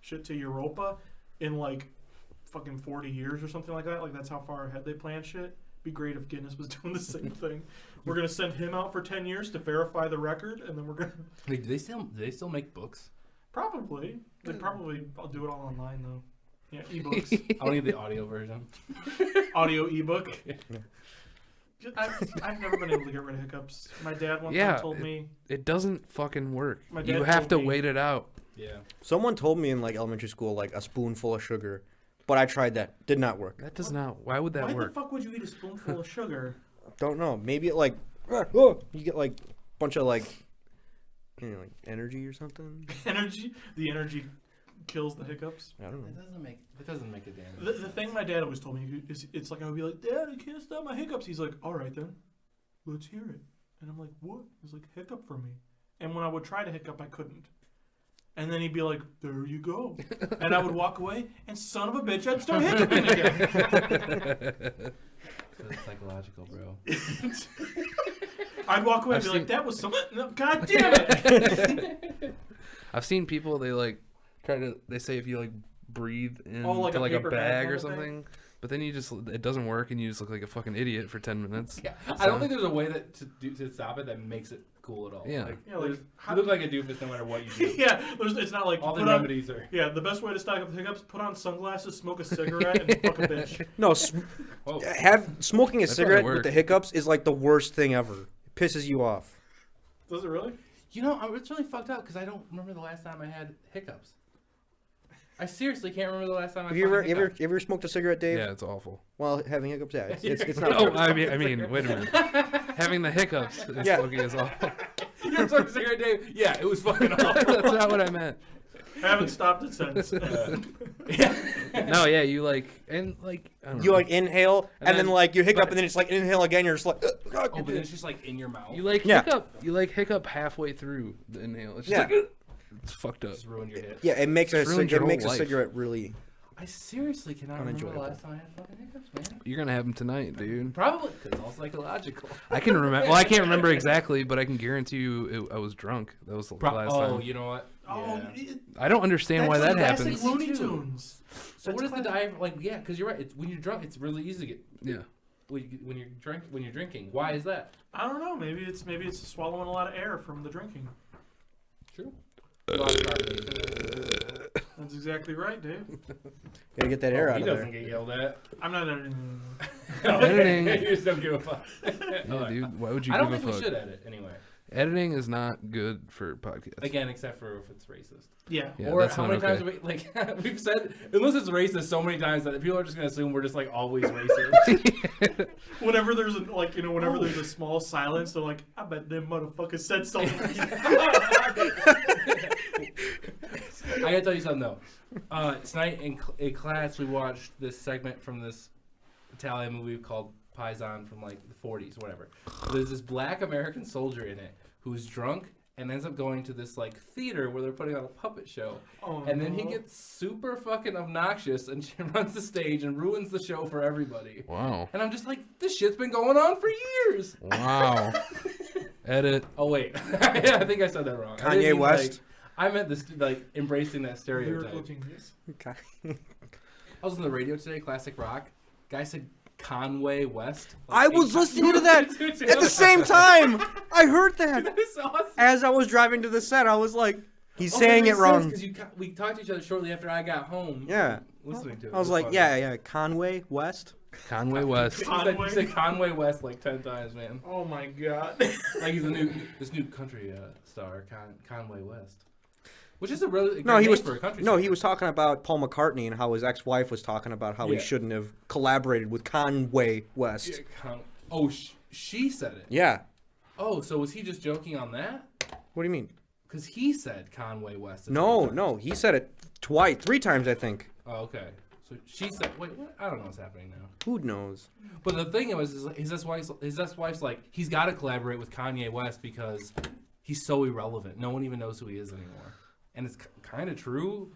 A: shit to Europa in like fucking 40 years or something like that. Like that's how far ahead they plan shit. Be great if Guinness was doing the same thing. We're gonna send him out for 10 years to verify the record, and then we're gonna
D: Like, do they still make books?
A: probably I'll do it all online though. Yeah, ebooks,
D: I don't need the audio version.
A: audio ebook. I've never been able to get rid of hiccups. My dad one time told me
C: It doesn't fucking work.
A: My dad
C: You have
A: told
C: to
A: me-
C: wait it out.
D: Yeah.
B: Someone told me in like elementary school like a spoonful of sugar, but I tried that. Did not work.
C: That does not. Why would that
A: why
C: work?
A: the fuck would you eat a spoonful of sugar?
B: Don't know. Maybe it like you get like a bunch of like like energy or something.
A: The energy kills the hiccups.
B: I don't know.
D: It doesn't make a damn.
A: The thing my dad always told me is it's like I would be like, Dad, I can't stop my hiccups. He's like, all right then, let's hear it. And I'm like, what? He's like, hiccup for me. And when I would try to hiccup, I couldn't. And then he'd be like, there you go. And I would walk away, and son of a bitch, I'd start hiccuping again.
D: It's psychological, bro.
A: I'd walk away and
C: I've
A: be like,
C: seen-
A: that was some. No, God damn it.
C: I've seen people. They like try to. They say if you like breathe into
A: like a
C: like a
A: paper bag
C: bag
A: kind
C: or
A: of thing?
C: something, but then it doesn't work, and you just look like a fucking idiot for 10 minutes.
D: Yeah. I don't think there's a way to stop it that makes it cool at all.
C: Yeah.
D: Like,
A: Yeah, like,
D: you look like a doofus no matter what you do.
A: Yeah, it's not like
D: All the
A: put on-
D: remedies are.
A: Yeah, the best way to stop hiccups: put on sunglasses, smoke a cigarette, and fuck a bitch.
B: No,
D: Whoa.
B: smoking a
C: That
B: cigarette
C: probably
B: with the
C: works.
B: hiccups is like the worst thing ever. It pisses you off.
A: Does it really?
D: You know, it's really fucked up because I don't remember the last time I had hiccups. I seriously can't remember the last time I
B: Have you
D: fucking
B: ever
D: hiccuped.
B: you ever smoked a cigarette, Dave?
C: Yeah, it's awful.
B: While having hiccups, yeah, it's not.
C: No,
B: good.
C: I mean, wait a minute. Having the hiccups and
B: Yeah.
C: smoking is awful.
D: You ever smoked a cigarette, Dave? Yeah, it was fucking awful.
C: That's not what I meant.
A: I haven't stopped it since.
C: No, yeah, you like and like I don't
B: You
C: know.
B: like inhale and, then
D: then-
B: like you hiccup
D: but-
B: and then it's like inhale again. You're just like,
D: Oh, but then it's just like in your mouth.
C: you like
B: Yeah.
C: hiccup halfway through the inhale. It's just
B: Yeah.
C: like it's fucked up.
D: just ruined your hit.
B: yeah, it makes
C: It's ruined your
B: it makes a
C: whole life.
B: cigarette really.
D: I seriously cannot remember the
B: Unenjoyable.
D: last time I had fucking hiccups, man.
C: You're gonna have them tonight, dude.
D: Probably because it's all psychological.
C: I can remember. Well, I can't remember exactly, but I can guarantee you, I was drunk. That was the last time.
D: You know what?
A: Oh,
D: Yeah.
C: I don't understand why
A: that's
C: that
A: classic
C: happens.
A: Looney Tunes.
D: So what is the diaphragm like? Yeah, because you're right. It's when you're drunk, it's really easy to get
C: Yeah.
D: when you're drinking. Why is that?
A: I don't know. Maybe it's swallowing a lot of air from the drinking.
D: True.
A: That's exactly right, Dave.
B: Gotta get that air out
D: he
B: of
D: doesn't
B: there.
D: get yelled at.
A: I'm not.
C: Editing.
D: You just don't give a fuck.
C: Yeah, dude. Why would you
D: I don't
C: give
D: think
C: a
D: we
C: fuck?
D: should edit anyway.
C: Editing is not good for podcasts.
D: Again, except for if it's racist.
A: Yeah.
C: Yeah,
D: or
C: that's
D: how
C: not
D: many times
C: okay.
D: have we like we've said unless it's racist so many times that people are just gonna assume we're just like always racist.
A: Whenever there's whenever there's a small silence, they're like, I bet them motherfuckers said something.
D: I gotta tell you something though. Tonight in class we watched this segment from this Italian movie called Paisan from like the 40s or whatever. There's this black American soldier in it who's drunk and ends up going to this like theater where they're putting on a puppet show.
A: Oh,
D: And then he
A: no.
D: gets super fucking obnoxious and runs the stage and ruins the show for everybody.
C: Wow.
D: And I'm just like, this shit's been going on for years.
C: Wow. Edit.
D: Oh wait, I think I said that wrong. I didn't
B: Kanye
D: mean,
B: West.
D: like, I meant this like embracing that
A: Lyrical
D: stereotype.
A: genius.
B: Okay.
D: I was on the radio today, classic rock. Guy said Conway West.
B: I was listening to that at the same time. I heard that.
D: That's awesome.
B: As I was driving to the set, I was like, he's
D: Oh,
B: saying
D: that
B: it
D: makes
B: wrong.
D: sense, 'cause we talked to each other shortly after I got home.
B: Yeah.
D: Listening to it.
B: I was
D: It
B: like,
D: funny.
B: yeah, Conway West.
C: Conway West.
D: You said Conway West like 10 times, man.
A: Oh my god.
D: Like he's this new country star, Conway West. Which is a really
B: No,
D: great
B: he
D: name
B: was
D: for a country
B: no,
D: star.
B: he was talking about Paul McCartney and how his ex-wife was talking about how he
D: Yeah.
B: shouldn't have collaborated with Conway West.
D: Yeah, oh, she said it.
B: Yeah.
D: Oh, so was he just joking on that?
B: What do you mean?
D: Because he said Conway West.
B: No, he said it twice, 3 times, I think.
D: Oh, okay. So she said, wait, what? I don't know what's happening now.
B: Who knows?
D: But the thing was, is his ex-wife's like, he's got to collaborate with Kanye West because he's so irrelevant. No one even knows who he is anymore. And it's kind of true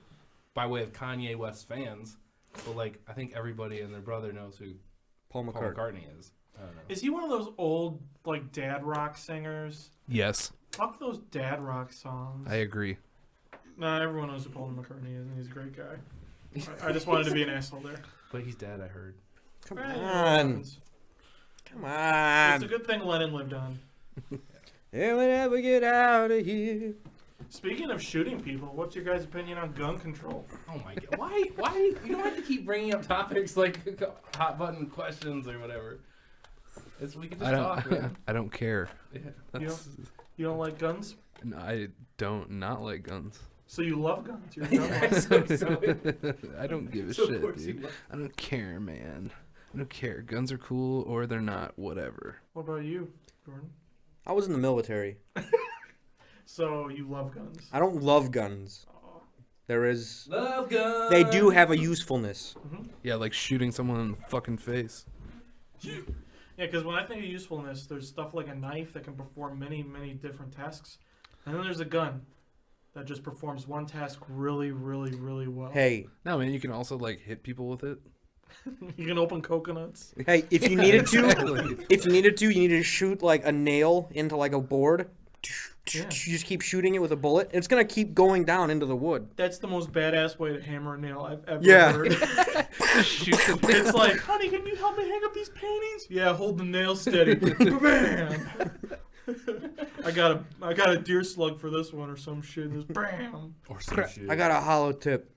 D: by way of Kanye West fans. But, like, I think everybody and their brother knows who
B: Paul
D: Paul
B: McCartney.
D: McCartney is. I don't know.
A: Is he one of those old, like, dad rock singers?
C: Yes,
A: Fuck those dad rock songs.
C: I agree.
A: Nah, everyone knows who Paul McCartney is, and he's a great guy. I just wanted to be an asshole there.
D: But he's dead, I heard.
B: Come
A: Eh, it
B: on.
A: happens.
B: Come
A: It's
B: on.
A: a good thing Lennon lived on.
B: Yeah, whenever we get out of here.
A: Speaking of shooting people, what's your guys' opinion on gun control?
D: Oh my god. Why you don't have to keep bringing up topics like hot button questions or whatever. We can just talk, man.
C: I don't care.
D: Yeah.
C: That's,
A: You don't like guns?
C: I don't not like guns.
A: So you love guns. You're a gun lover.
C: I don't give a
D: So of
C: shit,
D: course you
C: dude.
D: love-
C: I don't care, man. I don't care. Guns are cool or they're not. Whatever.
A: What about you, Jordan?
B: I was in the military.
A: So you love guns.
B: I don't love guns.
A: Aw.
B: There is.
D: Love guns.
B: They do have a usefulness.
C: Yeah, like shooting someone in the fucking face.
A: Yeah, because when I think of usefulness, there's stuff like a knife that can perform many, many different tasks. And then there's a gun that just performs one task really, really, really well.
B: Hey,
C: No, man, you can also like hit people with it.
A: You can open coconuts.
B: hey, if you needed to,
C: Exactly.
B: if you needed to, you needed to shoot like a nail into like a board.
A: Yeah.
B: You just keep shooting it with a bullet. It's gonna keep going down into the wood.
A: That's the most badass way to hammer a nail I've ever
B: Yeah.
A: heard.
C: Shoot the
A: It's like, honey, can you help me hang up these paintings? Yeah, hold the nail steady. Bam! I got a deer slug for this one or some shit. Just bam.
D: Or some shit.
B: I got a hollow tip.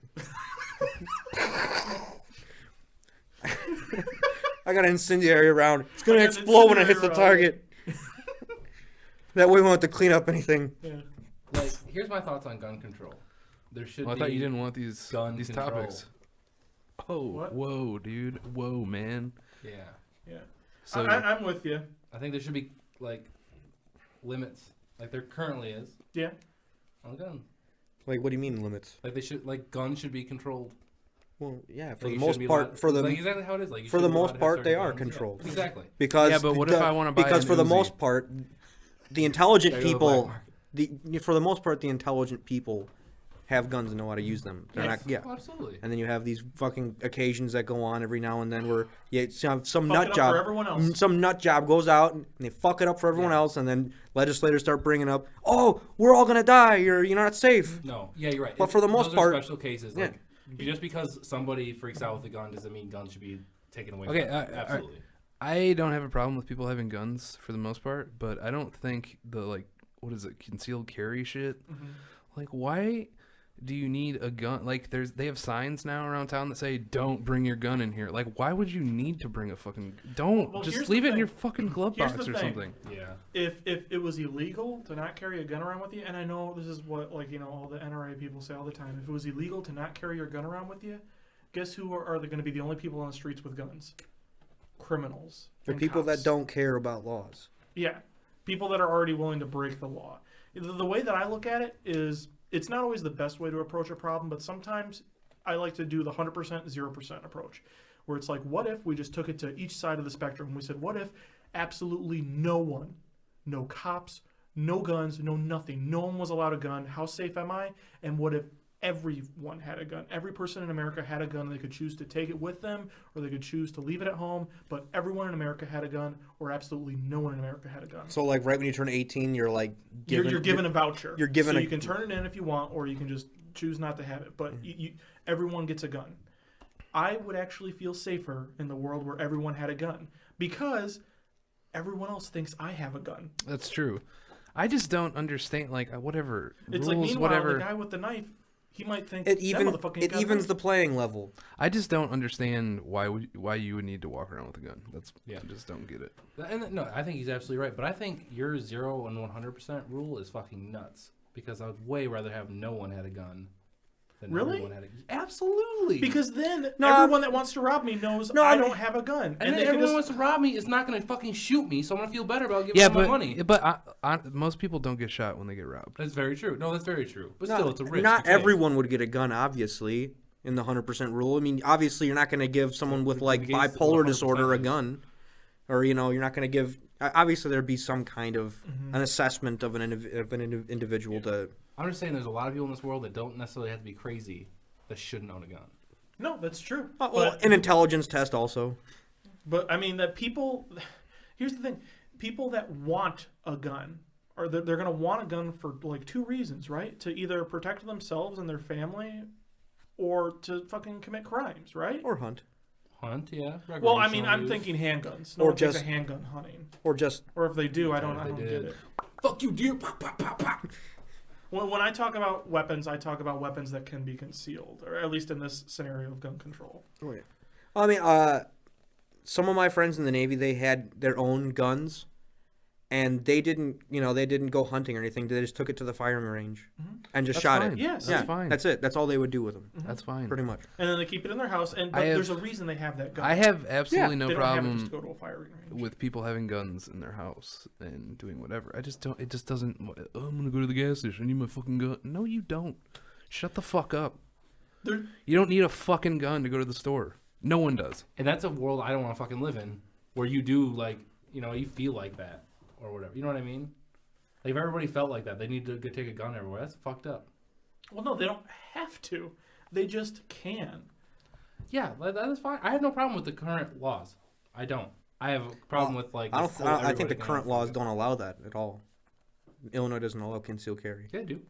B: I got an incendiary round. It's gonna
A: I got an
B: explode when it hits the
A: incendiary
B: target. That way we won't have to clean up anything.
A: Yeah.
D: Like, here's my thoughts on gun control. There should
C: Well, I
D: be.
C: thought you didn't want these
D: gun control.
C: topics. Oh,
A: What?
C: whoa, dude. Whoa, man.
D: Yeah.
A: Yeah.
C: So
A: I'm with you.
D: I think there should be like limits, like there currently is
A: Yeah.
D: on guns.
B: Like, what do you mean limits?
D: Like guns should be controlled.
B: Well, yeah, for
D: Like,
B: the
D: you
B: most
D: shouldn't be
B: part,
D: allowed-
B: for the
D: like exactly how it is. Like you
B: for the
D: shouldn't be allowed
B: most
D: to have
B: part, they
D: certain
B: are
D: guns. Yeah,
B: controlled.
D: exactly.
B: because
C: Yeah, but what if I wanna buy
B: because
C: an
B: for the
C: Uzi?
B: most part, the intelligent
D: Gotta go to the
B: people,
D: black
B: for the most part, the intelligent people have guns and know how to use them. They're
A: Yes.
B: not, yeah.
D: Oh, absolutely.
B: And then you have these fucking occasions that go on every now and then where some
A: Fuck
B: nut
A: it up
B: job,
A: for everyone else.
B: some nut job goes out and they fuck it up for everyone
D: Yeah.
B: else, and then legislators start bringing up, oh, we're all gonna die, you're not safe.
D: No, yeah, you're right.
B: But for the most
D: those
B: part-
D: are special cases.
B: yeah.
D: Like, just because somebody freaks out with a gun doesn't mean guns should be taken away.
C: Okay,
D: from them. Absolutely.
C: I don't have a problem with people having guns for the most part, but I don't think the like what is it, concealed carry shit.
A: Mm-hmm.
C: Like, why do you need a gun? Like, they have signs now around town that say "Don't bring your gun in here." Like, why would you need to bring a fucking? Don't
A: Well, here's
C: just
A: the
C: leave it in
A: thing.
C: your fucking glove
A: Here's
C: box
A: the
C: or
A: thing.
C: something.
D: Yeah.
A: If it was illegal to not carry a gun around with you, and I know this is what all the NRA people say all the time. If it was illegal to not carry your gun around with you, guess who are going to be the only people on the streets with guns? Criminals.
B: For
A: and
B: people
A: cops.
B: that don't care about laws.
A: Yeah, people that are already willing to break the law. The way that I look at it is, it's not always the best way to approach a problem, but sometimes I like to do the 100%, 0% approach, where it's like, what if we just took it to each side of the spectrum? We said, what if absolutely no one, no cops, no guns, no nothing. No one was allowed a gun. How safe am I? And what if everyone had a gun? Every person in America had a gun. They could choose to take it with them, or they could choose to leave it at home. But everyone in America had a gun, or absolutely no one in America had a gun.
B: So like right when you turn 18, you're like
A: You're given a voucher.
B: You're given
A: so
B: a,
A: you can turn it in if you want, or you can just choose not to have it. But everyone gets a gun. I would actually feel safer in the world where everyone had a gun because everyone else thinks I have a gun.
C: That's true. I just don't understand, like, whatever
A: It's
C: rules,
A: like, meanwhile,
C: whatever.
A: the guy with the knife, he might think
B: it
A: that motherfucker ain't got a
B: evens
A: knife.
B: the playing level.
C: I just don't understand why you would need to walk around with a gun. I just don't get it.
D: And no, I think he's absolutely right. But I think your 0 and 100% rule is fucking nuts. Because I would way rather have no one had a gun than
A: Really?
D: everyone had a gun. Absolutely.
A: Because then
B: No,
A: everyone that wants to rob me knows I don't have a gun.
D: and then
A: they can
D: everyone
A: just...
D: wants to rob me is not going to fucking shoot me, so I'm going to feel better about giving them my money.
C: But most people don't get shot when they get robbed.
D: That's very true. No, that's very true. But still, it's a risk.
B: Not
D: to take.
B: everyone would get a gun, obviously, in the 100% rule. I mean, obviously, you're not going to give someone with like
D: Against
B: bipolar
D: 100%
B: disorder a
D: is.
B: gun, or you're not going to give. Obviously, there'd be some kind of an assessment of an individual to.
D: I'm just saying there's a lot of people in this world that don't necessarily have to be crazy that shouldn't own a gun.
A: No, that's true.
B: Well, an intelligence test also.
A: But I mean that people. Here's the thing: people that want a gun, or they're going to want a gun for like two reasons, right? To either protect themselves and their family, or to fucking commit crimes, right?
B: Or hunt.
D: Hunt, yeah.
A: Well, I mean,
D: Recreational
A: I'm
D: use.
A: thinking handguns. No
B: Or
A: one takes
B: just-
A: a handgun hunting.
B: Or just.
A: Or if they do, I
D: if
A: don't
D: they
A: get
D: did.
A: it.
D: Fuck you, dear. Pop, pop, pop, pop.
A: When I talk about weapons, I talk about weapons that can be concealed, or at least in this scenario of gun control.
B: I mean, some of my friends in the Navy, they had their own guns, and they didn't go hunting or anything. They just took it to the firing range and just
C: That's
B: shot
C: fine.
B: it.
A: Yes.
C: That's
B: Yeah,
C: fine.
B: That's it. That's all they would do with them.
C: That's fine.
B: Pretty much.
A: And then they keep it in their house, but there's a reason they have that gun.
C: I have absolutely
A: they
C: no
A: don't have it just
C: problem
A: to go to a firing range.
C: with people having guns in their house and doing whatever. I just don't. It just doesn't. Oh, I'm gonna go to the gas station. I need my fucking gun. No, you don't. Shut the fuck up.
A: There-
C: You don't need a fucking gun to go to the store. No one does.
D: And that's a world I don't want to fucking live in, where you do like, you feel like that or whatever. You know what I mean? Like if everybody felt like that, they need to go take a gun everywhere. That's fucked up.
A: Well, no, they don't have to. They just can.
D: Yeah, that is fine. I have no problem with the current laws. I don't. I have a problem with like.
B: I
D: this
B: don't.
D: whole
B: I think the
D: everybody can
B: current
D: have
B: laws
D: it.
B: don't allow that at all. Illinois doesn't allow concealed carry.
D: Yeah, they do.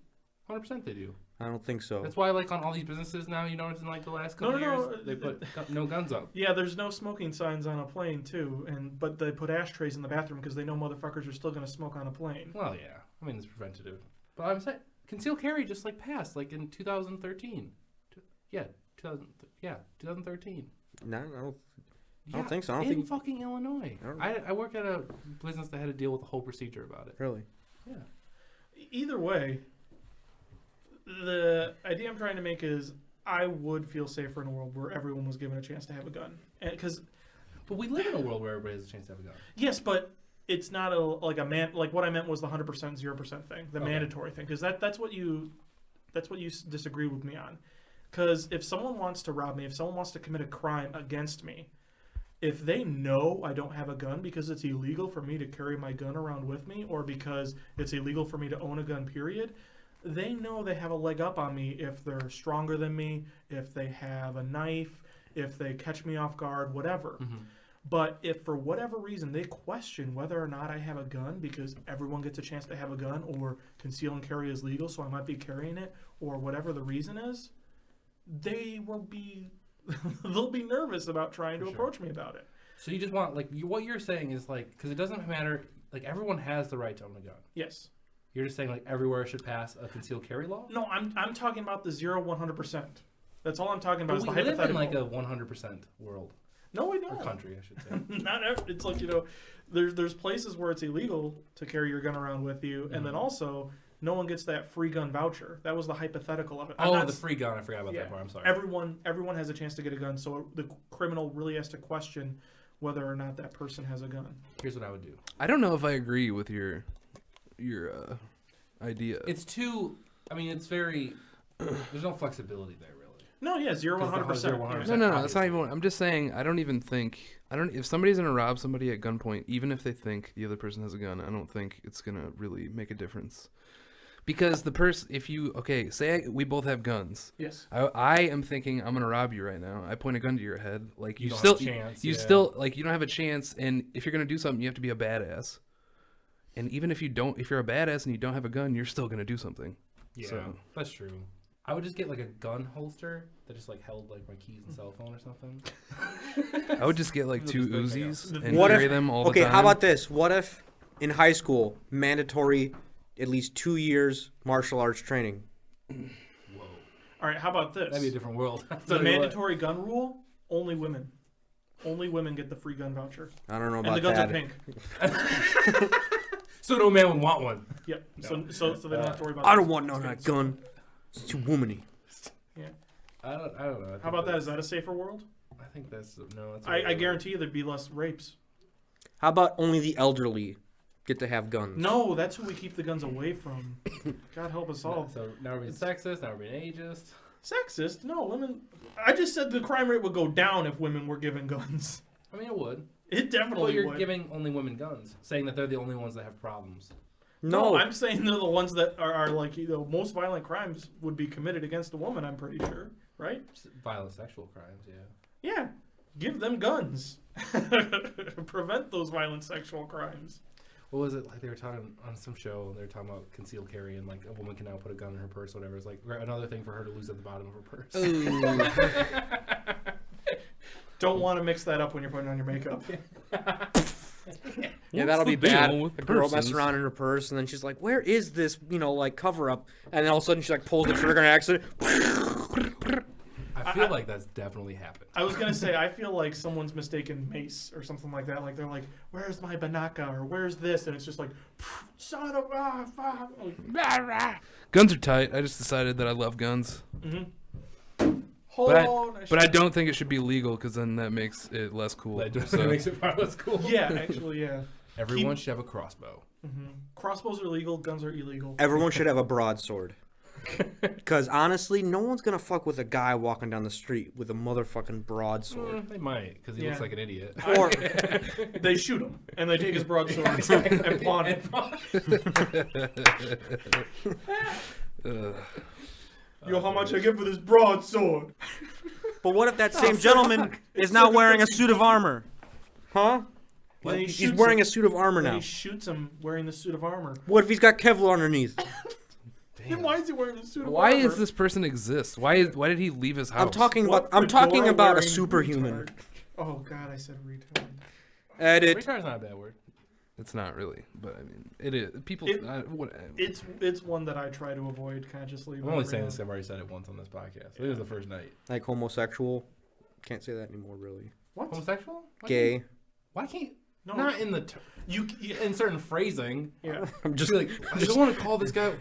D: 100% they do.
B: I don't think so.
D: That's why, like, on all these businesses now, you notice in like the last couple
A: No,
D: years, they put no guns up.
A: Yeah, there's no smoking signs on a plane too, but they put ashtrays in the bathroom because they know motherfuckers are still gonna smoke on a plane.
D: Well, yeah. I mean, it's preventative. But I'm saying concealed carry just like passed, like in 2013. 2013.
B: No, I don't think so. I don't
D: in
B: think
D: fucking Illinois. I work at a business that had to deal with the whole procedure about it.
B: really.
D: Yeah.
A: Either way, the idea I'm trying to make is I would feel safer in a world where everyone was given a chance to have a gun. Because
D: But we live in a world where everybody has a chance to have a gun.
A: yes, but it's not like what I meant was the 100% 0% thing, the
D: Okay.
A: mandatory thing. Because that's what you disagree with me on. Because if someone wants to rob me, if someone wants to commit a crime against me, if they know I don't have a gun because it's illegal for me to carry my gun around with me, or because it's illegal for me to own a gun, period, they know they have a leg up on me if they're stronger than me, if they have a knife, if they catch me off guard, whatever. But if for whatever reason they question whether or not I have a gun because everyone gets a chance to have a gun, or conceal and carry is legal, so I might be carrying it, or whatever the reason is, they will be they'll be nervous about trying to approach me about it.
D: So you just want, like, what you're saying is, like, because it doesn't matter, like, everyone has the right to own a gun.
A: Yes.
D: You're just saying, like, everywhere should pass a concealed carry law?
A: No, I'm talking about the 0-100%. That's all I'm talking about.
D: But
A: Is
D: we
A: the
D: live in,
A: hypothetical.
D: like, a 100% world.
A: No, we
D: Or
A: don't.
D: country, I should say.
A: Not every, it's like, there's places where it's illegal to carry your gun around with you, and then also no one gets that free gun voucher. That was the hypothetical of it. I'm
D: Oh,
A: not
D: the free gun. I forgot about that part. I'm sorry.
A: Everyone has a chance to get a gun, so the criminal really has to question whether or not that person has a gun.
D: Here's what I would do.
C: I don't know if I agree with your idea.
D: It's too. I mean, it's very. There's no flexibility there, really.
A: No, yeah, 0, 100%.
D: 100%.
C: No. That's not even. I'm just saying. I don't even think. I don't. If somebody's gonna rob somebody at gunpoint, even if they think the other person has a gun, I don't think it's gonna really make a difference. Because the person, if you say we both have guns.
A: Yes.
C: I am thinking I'm gonna rob you right now. I point a gun to your head. Like you
D: don't
C: still,
D: have a chance,
C: you
D: yeah.
C: still like you don't have a chance. And if you're gonna do something, you have to be a badass. And even if you're a badass and you don't have a gun, you're still gonna do something.
D: Yeah,
C: So.
D: that's true. I would just get like a gun holster that just like held like my keys and cell phone or something.
C: I would just get like 2 Uzis and
B: What
C: carry
B: if-
C: them all the
B: Okay,
C: time.
B: how about this? What if in high school, mandatory, at least 2 years martial arts training?
D: Whoa,
A: All right, how about this?
D: that'd be a different world.
A: The mandatory gun rule, only women. Only women get the free gun voucher.
B: I don't know
A: And
B: about
A: the guns
B: that.
A: are pink.
D: So no man would want one.
A: Yep. So they don't have to worry about
B: I don't want that gun. It's too womany.
A: Yeah.
D: I don't know.
A: How about that? Is that a safer world?
D: I think that's no. That's
A: I guarantee you there'd be less rapes.
B: How about only the elderly get to have guns?
A: No, that's who we keep the guns away from. God help us all.
D: So now we're being sexist. Now we're being ageist.
A: Sexist? No, women. I just said the crime rate would go down if women were given guns.
D: I mean, it would.
A: It
D: Well,
A: definitely
D: you're
A: would.
D: giving only women guns, saying that they're the only ones that have problems.
A: No, I'm saying they're the ones that are like, most violent crimes would be committed against a woman, I'm pretty sure. Right?
D: Violent sexual crimes, yeah.
A: Yeah. Give them guns. Prevent those violent sexual crimes.
D: What was it like they were talking on some show? They were talking about concealed carry and like a woman can now put a gun in her purse, or whatever. It's like another thing for her to lose at the bottom of her purse.
A: Don't want to mix that up when you're putting on your makeup.
B: Yeah, that'll be
C: the deal
B: bad.
C: with
B: A girl
C: purses?
B: messing around in her purse, and then she's like, "Where is this? Like cover up?" And then all of a sudden she like pulls the trigger in an accident.
D: I feel like that's definitely happened.
A: I was gonna say, I feel like someone's mistaken mace or something like that. Like they're like, "Where's my banaka?" or "Where's this?" And it's just like, "Son of a."
C: Guns are tight. I just decided that I love guns.
A: Hold on.
C: But I don't think it should be legal because then that makes it less cool.
D: That just
C: So-
D: makes it far less cool.
A: Yeah, actually, yeah.
D: Everyone should have a crossbow.
A: Crossbows are legal. Guns are illegal.
B: Everyone should have a broadsword. Because honestly, no one's gonna fuck with a guy walking down the street with a motherfucking broadsword.
D: They might, because he looks
A: Yeah.
D: like an idiot.
B: Or
A: They shoot him and they take his broadsword and pawn it. Yo, how much I get for this broadsword?
B: but what if that same gentleman is now wearing a suit of armor? Huh?
A: Then he
B: He's
A: shoots
B: wearing
A: him.
B: a suit of armor
A: Then
B: now.
A: he shoots him wearing the suit of armor.
B: What if he's got Kevlar underneath?
A: Then why is he wearing the suit of
C: Why
A: armor?
C: is this person exist? Why did he leave his house?
B: I'm talking
A: What
B: about a
A: fedora-wearing
B: superhuman.
A: retard? Oh God, I said retard.
B: Edit.
D: Retard's not a bad word.
C: It's not really, but I mean, it is. People. Whatever.
A: It's one that I try to avoid consciously.
D: I'm only saying this 'cause I've already said it once on this podcast. It was the first night.
B: Like homosexual. Can't say that anymore, really.
A: What?
D: Homosexual?
B: Gay.
D: Why can't...
A: No.
D: Not in the... you in certain phrasing.
A: Yeah.
B: I'm
D: Just
B: just
D: be like, I don't want to call this guy...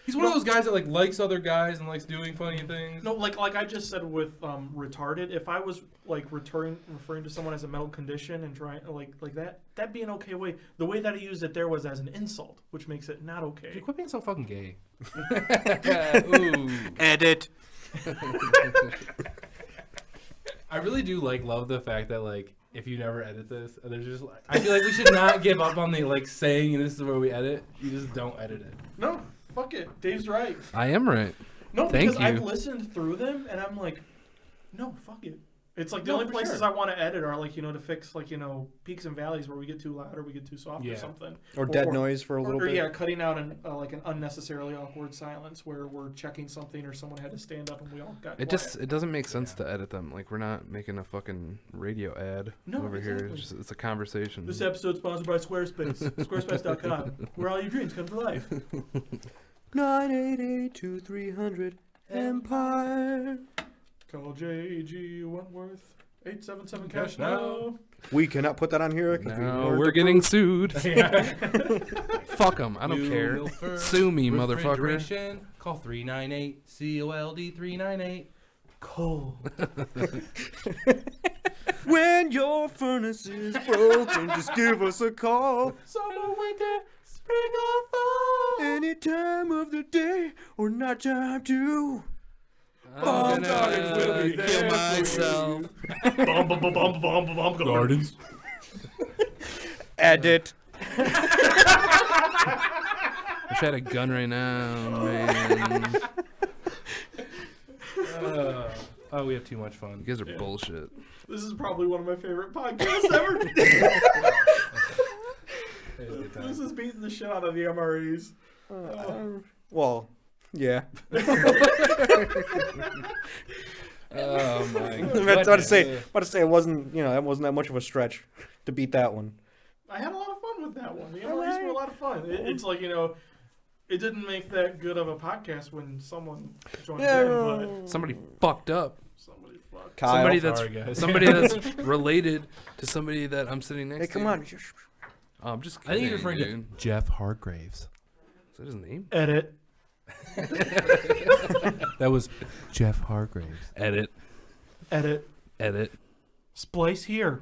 D: He's one of those guys that like likes other guys and likes doing funny things.
A: No, like I just said with retarded. If I was like referring to someone as a mental condition and trying like that, that'd be an okay way. The way that he used it there was as an insult, which makes it not okay.
D: Dude, quit being so fucking gay.
C: Ooh.
B: edit.
D: I really do love the fact that like if you never edit this, there's just like I feel like we should not give up on the like saying this is where we edit. You just don't edit it.
A: No, fuck it. Dave's right.
C: I am right.
A: No,
C: Thank
A: because I've
C: you.
A: listened through them and I'm like, no, fuck it. It's like the
D: No,
A: only
D: for
A: places
D: sure.
A: I want to edit are like to fix like peaks and valleys where we get too loud or we get too soft or
D: Yeah.
A: something.
B: Or dead noise for a little
A: Or
B: bit.
A: yeah, cutting out an unnecessarily awkward silence where we're checking something or someone had to stand up and we all got
C: It
A: quiet.
C: it doesn't make sense to edit them. Like we're not making a fucking radio ad
A: No,
C: over here.
A: exactly.
C: It's a conversation.
A: This episode's sponsored by Squarespace. Squarespace.com, where all your dreams come to life.
B: 988-2300 Empire.
A: Call J.G. Wentworth. 877 cash now.
B: We cannot put that on here. 'cause
C: No,
B: we
C: we're getting sued. Fuck them. I don't
D: New
C: care.
D: Milford
C: Sue me, motherfucker.
D: refrigeration. Call 398-COLD 398. Cold.
B: When your furnace is broken, just give us a call.
D: Summer, winter, spring or fall.
B: Any time of the day or night time too.
C: I'm gonna kill myself.
D: Gardens.
B: Edit.
C: I wish I had a gun right now, man.
D: Oh, we have too much fun.
C: You guys are bullshit.
A: This is probably one of my favorite podcasts ever. This is beating the shit out of the MREs.
B: Well, yeah.
C: Oh my
B: I
C: god.
B: was about to say it wasn't, that wasn't that much of a stretch to beat that one.
A: I had a lot of fun with that one. The MREs were a lot of fun. It's like, it didn't make that good of a podcast when someone joined in, but
C: Somebody fucked up.
A: somebody fucked.
B: Kyle.
C: Somebody that's related to somebody that I'm sitting next
B: Hey,
C: to.
B: come on.
C: Oh, I'm just
D: I
C: kidding.
D: think you're referring to
C: dude.
D: Jeff Hargraves.
C: Is that his name?
A: Edit.
D: That was Jeff Hargraves.
C: Edit.
A: Splice here.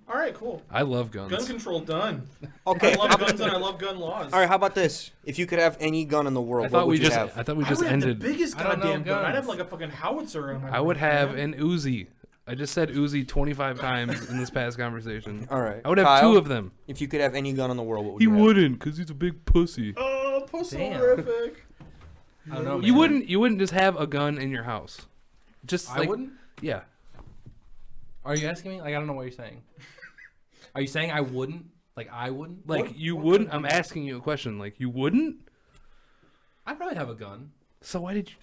A: All right, cool.
C: I love guns.
A: Gun control done.
B: Okay.
A: I love guns and I love gun laws.
B: All right, how about this? If you could have any gun in the world,
C: I thought
B: what
C: we
B: would you
C: just
B: have?
C: I thought we
A: I
C: just
A: would have
C: ended.
A: the biggest
D: I don't know
A: goddamn gun. I'd have
D: guns.
A: like a fucking howitzer on my
C: I would
A: roof,
C: have
A: man.
C: an Uzi. I just said Uzi 25 times in this past conversation.
B: All right.
C: I would have
B: Kyle,
C: two of them.
B: If you could have any gun in the world, what would
C: He
B: you have?
C: wouldn't, cause he's a big pussy.
A: Oh, pussorific.
D: I don't know,
C: You
D: man.
C: wouldn't just have a gun in your house. Just
D: I
C: like,
D: wouldn't?
C: Yeah.
D: Are you asking me? Like, I don't know what you're saying. Are you saying I wouldn't? Like, I wouldn't?
C: Like you wouldn't. I'm asking you a question. Like you wouldn't.
D: I'd probably have a gun.
C: So why did you?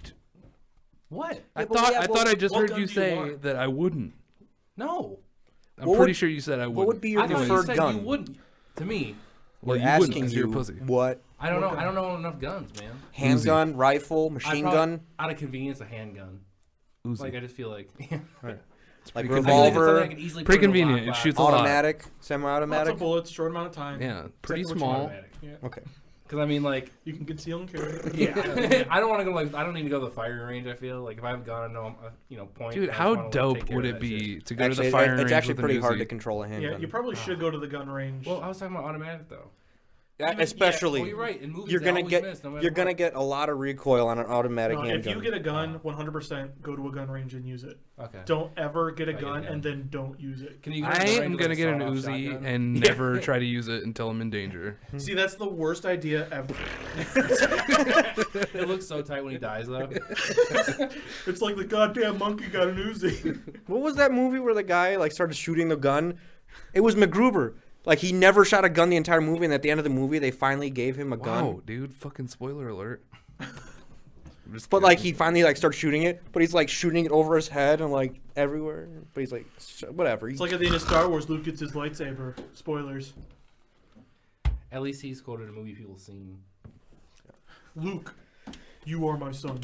D: What?
C: I
B: but
C: thought
B: yeah,
C: I
B: well,
C: thought I just
A: what
C: heard
A: gun
C: you
A: do you
C: say
A: want?
C: that I wouldn't.
D: No.
C: I'm
B: What
C: pretty
B: would-
C: sure you said I would.
B: What would be your
D: I thought you
B: preferred
D: said
B: gun?
D: you wouldn't. To me,
C: Well,
B: We're
C: you wouldn't
B: asking
C: 'cause you're
B: you
C: a pussy.
B: what
D: I don't know.
A: What
D: I don't know enough guns, man.
B: handgun, rifle,
D: I'd
B: machine
D: probably-
B: gun,
D: Out of convenience, a handgun.
C: Uzi.
D: Like, I just feel like...
B: like
C: pretty
D: I feel like it's something I
B: revolver,
D: could easily
C: Pretty
D: put in a
C: convenient. It
D: lockbox.
C: shoots a lot.
B: automatic,
A: Lots of
B: semi-automatic.
A: bullets, short amount of time.
C: Yeah, pretty
A: Exactly what you
C: small.
D: Automatic.
A: Yeah.
B: Okay.
D: Because, I mean, like...
A: You can conceal and carry.
D: Yeah. I don't want to go, like... I don't need to go to the firing range, I feel. Like, if I have a gun, I know I'm, point.
C: Dude,
D: I just
C: how
D: wanna, like,
C: dope
D: take care
C: would
D: of
C: it
D: that
C: be
D: shit.
C: to go
B: Actually,
C: to the firing range
B: it's actually
C: with
B: pretty
C: an
B: hard
C: Uzi?
B: to control a handgun.
A: Yeah, you probably should go to the gun range.
D: Well, I was talking about automatic, though.
B: Yeah,
D: Even-
B: especially
D: Yeah, well, you're right. In movies,
B: you're
D: they
B: gonna
D: always
B: get
D: miss, no matter
B: you're gonna
D: what.
B: get a lot of recoil on an automatic
A: No, if
B: handgun.
A: you get a gun, 100% go to a gun range and use it.
D: Okay.
A: Don't ever get a
D: I get a
A: gun
D: gun.
A: and then don't use it.
D: Can you go to
C: I
D: the
C: am
D: range
C: gonna
D: with
C: get
D: a
C: an
D: sawed-off
C: Uzi
D: shotgun?
C: and
A: Yeah.
C: never try to use it until I'm in danger.
A: See, that's the worst idea ever.
D: It looks so tight when he dies, though.
A: It's like the goddamn monkey got an Uzi.
B: What was that movie where the guy like started shooting the gun? It was MacGruber. Like he never shot a gun the entire movie, and at the end of the movie, they finally gave him a gun.
C: Wow, dude! Fucking spoiler alert. I'm just
B: But like
C: kidding.
B: he finally like starts shooting it, but he's like shooting it over his head and like everywhere. But he's like whatever.
A: It's like at the end of Star Wars, Luke gets his lightsaber. Spoilers.
D: At least he's quoted a movie people seen.
A: Luke, you are my son.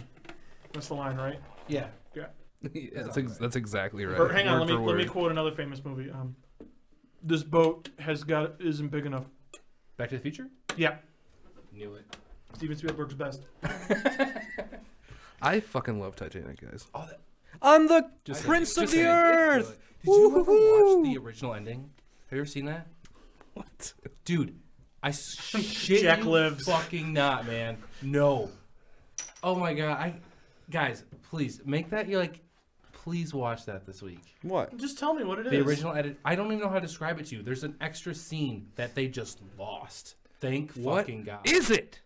A: That's the line, right?
D: Yeah.
A: Yeah.
C: Yeah, that's exactly right.
A: Or hang on,
C: Word
A: let
C: for
A: me
C: word.
A: quote another famous movie. This boat isn't big enough.
D: Back to the Future?
A: Yeah,
D: Knew it.
A: Steven Spielberg's best.
C: I fucking love Titanic, guys.
D: Oh, that,
B: I'm the
D: just
B: Prince
D: saying,
B: of
D: just
B: the
D: saying.
B: Earth.
D: Did you ever
B: Woo-hoo-hoo.
D: watch the original ending? Have you ever seen that?
C: What?
D: Dude, I shit
A: Jack
D: you
A: lives.
D: fucking not, man. No. Oh my god. Guys, please make that. Please watch that this week.
B: What?
A: Just tell me what it is.
D: The original edit. I don't even know how to describe it to you. There's an extra scene that they just lost. Thank
C: What
D: fucking god.
C: is it?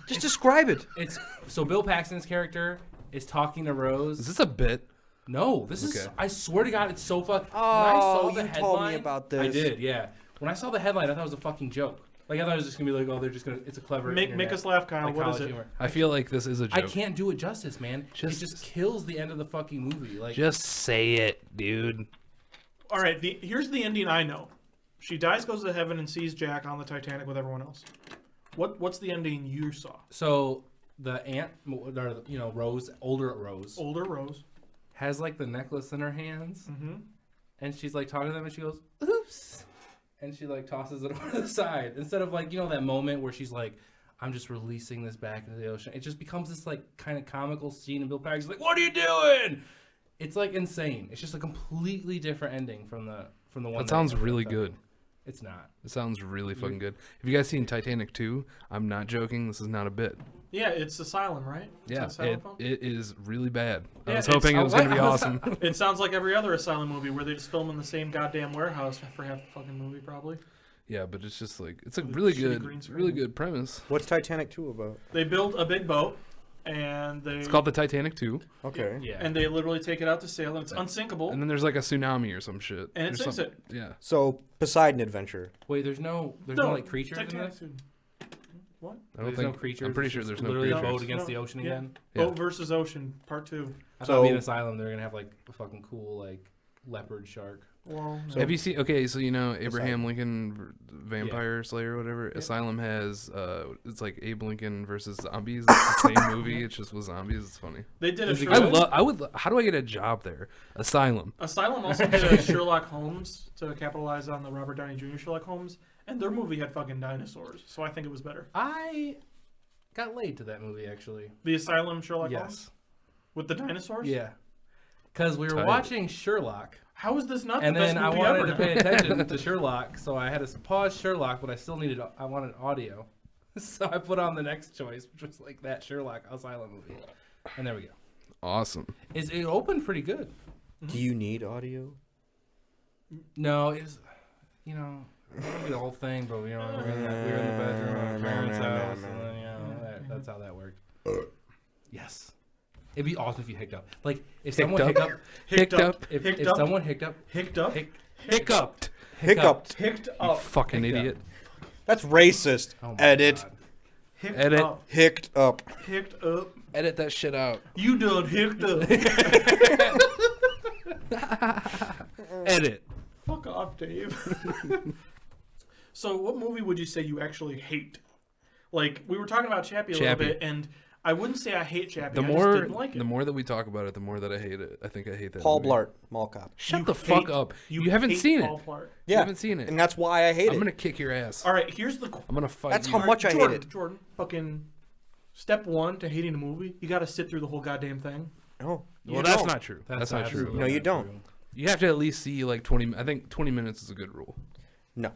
B: Just describe it.
D: It's so Bill Paxton's character is talking to Rose.
C: Is this a bit?
D: No, this is.
C: Okay.
D: I swear to God, it's so fucking.
B: Oh,
D: when I saw the
B: you
D: headline,
B: told me about
D: I
B: this.
D: did, yeah. When I saw the headline, I thought it was a fucking joke. Like I thought it was just gonna be like, oh, they're just gonna. It's a clever.
A: Make
D: internet,
A: us laugh, Kyle.
D: like
A: What is
D: college
A: it?
D: humor.
C: I feel like this is a
D: I
C: joke.
D: can't do it justice, man. It
C: Just-
D: just kills the end of the fucking movie. Like
C: Just say it, dude.
A: All right, here's the ending I know. She dies, goes to heaven, and sees Jack on the Titanic with everyone else. What's the ending you saw?
D: so. The aunt, or Rose, older Rose,
A: Older Rose.
D: has like the necklace in her hands,
A: Mm-hmm.
D: and she's like talking to them, and she goes, "Oops," and she like tosses it over to the side instead of like that moment where she's like, "I'm just releasing this back into the ocean." It just becomes this like kind of comical scene, and Bill Paxton's like, "What are you doing?" It's like insane. It's just a completely different ending from the one.
C: That sounds
D: you know,
C: really
D: that-
C: good.
D: It's not.
C: It sounds really fucking good. Have you guys seen Titanic 2? I'm not joking. This is not a bit.
A: Yeah, it's Asylum, right? It's an
C: Yeah,
A: Asylum film?
C: it is really bad. I
A: Yeah,
C: was hoping it was going to be awesome.
A: It sounds like every other Asylum movie where they just film in the same goddamn warehouse for half the fucking movie, probably.
C: Yeah, but it's just like it's a
A: With
C: really
A: shitty green
C: good,
A: screen.
C: really good premise.
B: What's Titanic 2 about?
A: They build a big boat, and they
C: It's called the Titanic 2,
B: Okay.
D: Yeah.
A: and they literally take it out to sail, and it's unsinkable,
C: and then there's like a tsunami or some shit.
A: and it
C: There's
A: sinks
C: some-
A: it.
C: Yeah.
B: So Poseidon Adventure.
D: Wait, there's no like creatures in
A: Titanic
D: this.
A: too. What?
C: I don't
D: There's
C: think.
D: no creatures.
C: I'm pretty
D: it's
C: sure
D: just
C: there's no
D: literally a
C: creatures.
D: boat against the ocean
A: Yeah.
D: again.
C: Yeah.
A: Boat versus Ocean, Part 2.
D: I
B: So-
D: thought being Asylum, they're gonna have like a fucking cool like leopard shark.
A: Well, no.
C: Have you seen? Okay, so you know Abraham Lincoln Vampire Slayer or whatever.
A: Yeah.
C: Asylum has it's like Abe Lincoln versus zombies. It's the same movie. It's just with zombies. It's funny.
A: They did a
D: Is it
C: I
A: Sherlock.
C: love. I would. How do I get a job there? Asylum.
A: Asylum also did a Sherlock Holmes to capitalize on the Robert Downey Jr. Sherlock Holmes, and their movie had fucking dinosaurs, so I think it was better.
D: I got laid to that movie actually.
A: The Asylum Sherlock Holmes
D: Yes.
A: with the dinosaurs.
D: Yeah. Because we were
C: Tight.
D: watching Sherlock,
A: How is this not
D: and
A: the best
D: then I
A: movie
D: wanted
A: ever?
D: to pay attention to Sherlock, so I had to pause Sherlock, but I still needed. I wanted audio, so I put on the next choice, which was like that Sherlock Asylum movie, and there we go.
C: Awesome.
D: It opened pretty good.
B: Do you need audio?
D: No, it's you know the whole thing, but you know we were in the bedroom at my parents' house, and then, you know that's how that worked. Yes, it'd be awesome if you hiccuped. Like if someone
C: Hiccuped?
A: Hicked up.
C: Hiccuped.
D: if
A: Hicced
D: if
A: up.
D: someone hiccuped,
A: Hicked up.
C: Hiccuped.
B: Hiccuped.
A: Hicked
C: You
A: up.
C: fucking
D: Hiccuped.
C: idiot.
B: That's racist.
D: oh my
B: Edit.
D: God.
A: Hicked
C: Edit.
A: up.
B: Hicked up.
A: Hicked up.
C: Edit that shit out.
A: You done hicked up.
C: Edit.
A: Fuck off, Dave. So, what movie would you say you actually hate? Like, we were talking about Chappie a little
C: Chappie.
A: bit, and I wouldn't say I hate Chappie.
C: The
A: I
C: more,
A: just didn't like it.
C: the more that we talk about it, the more that I hate it. I think I hate that.
B: Paul
C: movie.
B: Blart, Mall Cop.
C: Shut
A: You
C: the fuck
A: hate-
C: up. You haven't
A: hate
C: seen
A: Paul
C: it.
A: Blart.
C: You haven't seen it.
B: And that's why I hate
C: I'm
B: it.
C: gonna kick your ass.
A: All right, here's the.
C: I'm gonna fight
B: That's
C: you.
B: how much I hate
A: Jordan,
B: it.
A: Jordan, fucking step one to hating a movie, you got to sit through the whole goddamn thing.
B: No.
C: Well,
B: you
C: that's
B: don't.
C: not true. That's not true.
D: absolutely
B: No, you
D: not
B: don't.
D: true.
C: You have to at least see like 20. I think 20 minutes is a good rule.
B: No.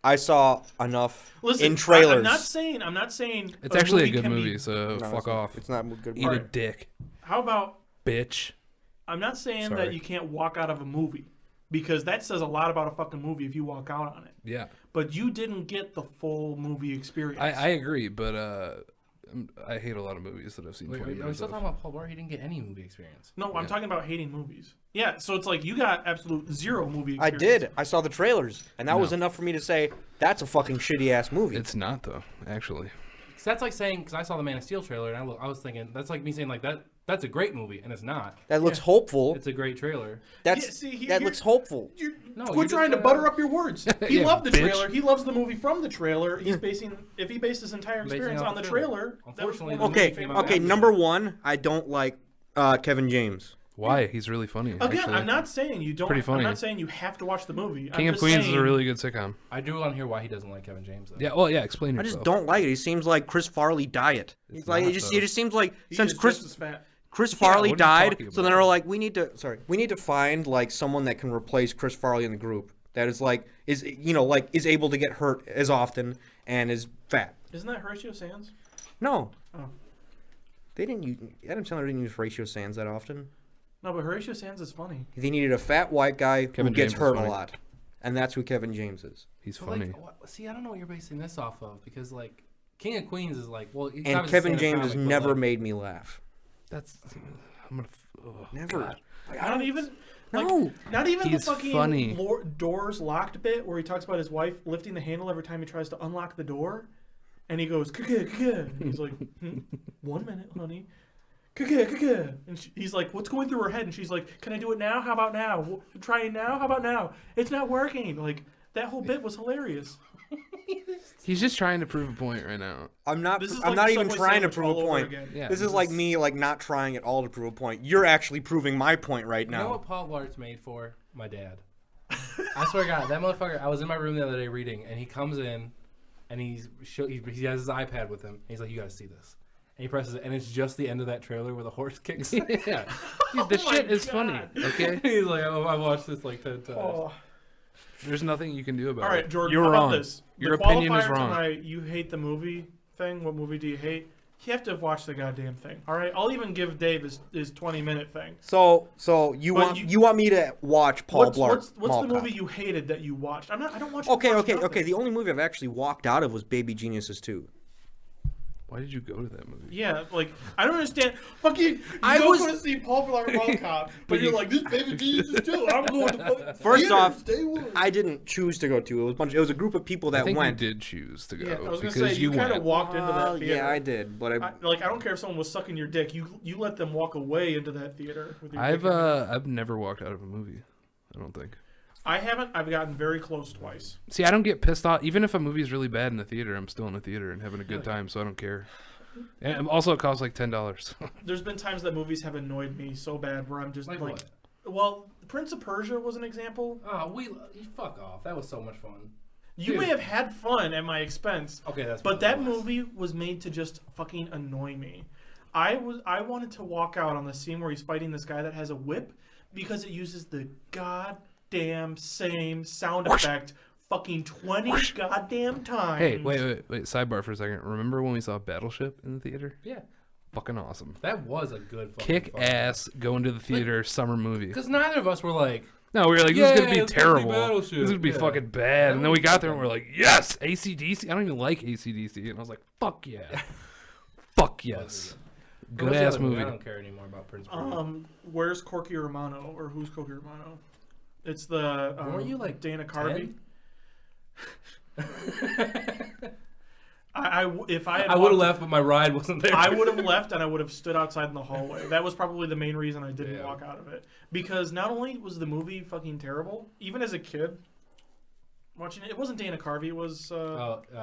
B: I saw enough
A: Listen,
B: in trailers.
A: I'm not saying.
C: It's actually a
A: movie
C: good
A: can be-
C: movie, so
B: No,
C: fuck
B: it's not.
C: off.
B: It's not a good.
C: Eat a dick,
A: How about?
C: bitch.
A: I'm not saying
C: Sorry.
A: that you can't walk out of a movie, because that says a lot about a fucking movie if you walk out on it.
C: Yeah,
A: But you didn't get the full movie experience.
C: I agree, but I hate a lot of movies that I've seen.
D: Wait,
C: 20
D: are we
C: minutes
D: still
C: of.
D: talking about Paul Blart? He didn't get any movie experience.
A: No, I'm
C: Yeah.
A: talking about hating movies. Yeah, so it's like you got absolute zero movie
B: I
A: experience.
B: did. I saw the trailers, and that was
C: No.
B: enough for me to say that's a fucking shitty ass movie.
C: It's not though, actually.
D: So that's like saying, because I saw the Man of Steel trailer, and I was thinking, that's like me saying like that's a great movie, and it's not.
B: that looks hopeful.
D: It's a great trailer.
B: That's
A: Yeah, see,
B: that
A: here-
B: looks hopeful.
A: You,
D: No,
A: quit
D: you're just,
A: trying to butter up your words. He
C: Yeah,
A: loved the
C: bitch.
A: trailer. He loves the movie from the trailer. He's basing if he based his entire
D: Basing
A: experience
D: off
A: on the
D: the
A: trailer.
D: trailer.
A: that was
D: Unfortunately,
A: one of
D: the
A: the-
D: movie
B: Okay,
D: came out
B: okay.
D: after.
B: Number one, I don't like Kevin James.
C: Why? He's really funny.
A: Again,
C: actually.
A: I'm not saying you don't.
C: Pretty funny.
A: I'm not saying you have to watch the movie.
C: King
A: I'm
C: of
A: just
C: Queens is
A: saying,
C: a really good sitcom.
D: I do want to hear why he doesn't like Kevin James. Though.
C: Yeah. Well, yeah. Explain
B: I
C: yourself.
B: just don't like it. He seems like Chris Farley diet.
C: It's
B: He's like
C: not,
B: it just
C: though.
B: seems like
A: He
B: since
A: is
B: Chris
A: just as fat.
B: Chris
C: Yeah,
B: Farley
C: what are you
B: died,
C: talking
B: so then
C: about?
B: they're like, we need to find like someone that can replace Chris Farley in the group that is like is able to get hurt as often and is fat.
A: Isn't that Horatio Sands?
B: No.
A: Oh.
B: They didn't use Adam Sandler didn't use Horatio Sands that often.
A: No, but Horatio Sands is funny.
B: They needed a fat white guy
C: Kevin
B: who gets
C: James is
B: hurt a
C: funny.
B: lot. And that's who Kevin James is.
C: He's
D: But,
C: funny.
D: like, see, I don't know what you're basing this off of because like King of Queens is like he's
B: And
D: obviously
B: Kevin
D: stand-up
B: James has
D: comic, but,
B: never
D: like,
B: made me laugh.
C: That's. I'm gonna. Oh,
B: Never.
C: God.
A: Not even. Like,
B: No.
A: Not even
C: He's
A: the fucking
C: funny.
A: doors locked bit where he talks about his wife lifting the handle every time he tries to unlock the door, and he goes "Kaka, kaka," and he's like, 1 minute, honey. "Kaka, kaka." And he's like, what's going through her head? And she's like, can I do it now? How about now? Try it now? How about now? It's not working. Like, that whole bit was hilarious.
C: He's just trying to prove a point right now.
B: I'm not
A: This is
B: I'm
A: like
B: not
A: the
B: even
A: Subway
B: trying to
A: sandwich
B: prove a
A: all over
B: point.
A: again.
C: Yeah.
B: This is like me like not trying at all to prove a point. You're actually proving my point right
D: You know
B: now.
D: what Paul Blart's made for? My dad. I swear to God, that motherfucker. I was in my room the other day reading, and he comes in, and he has his iPad with him. And he's like, "You got to see this," and he presses it, and it's just the end of that trailer where the horse kicks.
C: Yeah. Dude, the
A: Oh my
C: shit is
A: God.
C: funny. Okay.
D: He's like, "Oh, I watched this like 10 times."
A: Oh.
C: There's nothing you can do about it.
A: All right, Jordan,
C: You're
A: how
C: wrong.
A: about this?
C: Your
A: The
C: opinion is
A: qualifier to
C: wrong.
A: my you hate the movie thing. What movie do you hate? You have to have watched the goddamn thing. All right, I'll even give Dave his 20-minute thing.
B: So you want me to watch Paul Blart?
A: What's the movie you hated that you watched? I don't watch.
B: Okay. The only movie I've actually walked out of was Baby Geniuses 2.
C: Why did you go to that movie?
A: Yeah, like I don't understand. Fucking, I was going to see Paul Blart Mall Cop, but you're like, this Baby Geniuses 2. I'm going to.
B: First off, I didn't choose to go to. It was a group of people that
C: I think
B: went.
C: You did choose to go.
A: Yeah, I was
C: because
A: gonna say you kind of walked into that theater.
B: Yeah, I did, but
A: I don't care if someone was sucking your dick. You let them walk away into that theater. With your
C: I've never walked out of a movie. I don't think.
A: I haven't. I've gotten very close twice.
C: See, I don't get pissed off. Even if a movie's really bad in the theater, I'm still in the theater and having a good time, so I don't care. And also, it costs like $10.
A: There's been times that movies have annoyed me so bad where I'm just like
D: what?
A: Well, Prince of Persia was an example.
D: Oh, you fuck off. That was so much fun.
A: You may have had fun at my expense.
D: Okay,
A: but that movie was made to just fucking annoy me. I wanted to walk out on the scene where he's fighting this guy that has a whip because it uses the goddamn same sound effect fucking 20 goddamn times.
C: Hey, wait. Sidebar for a second. Remember when we saw Battleship in the theater?
D: Yeah.
C: Fucking awesome.
D: That was a good fucking
C: Kick ass, going to the theater, summer movie.
D: Because neither of us were like,
C: no, we were like, this is going to be terrible.
D: Battleship.
C: This is going to be fucking bad. And then we got there and we're like, yes, AC/DC. I don't even like AC/DC. And I was like, fuck yeah. Fuck yes. Good ass movie.
D: I don't care anymore about Prince of Persia.
A: Where's Corky Romano? Or who's Corky Romano? It's the
D: weren't you like
A: Dana Carvey?
D: 10?
A: If I
D: would have left, but my ride wasn't there.
A: I would have left and I would have stood outside in the hallway. That was probably the main reason I didn't walk out of it. Because not only was the movie fucking terrible, even as a kid watching it wasn't Dana Carvey, it was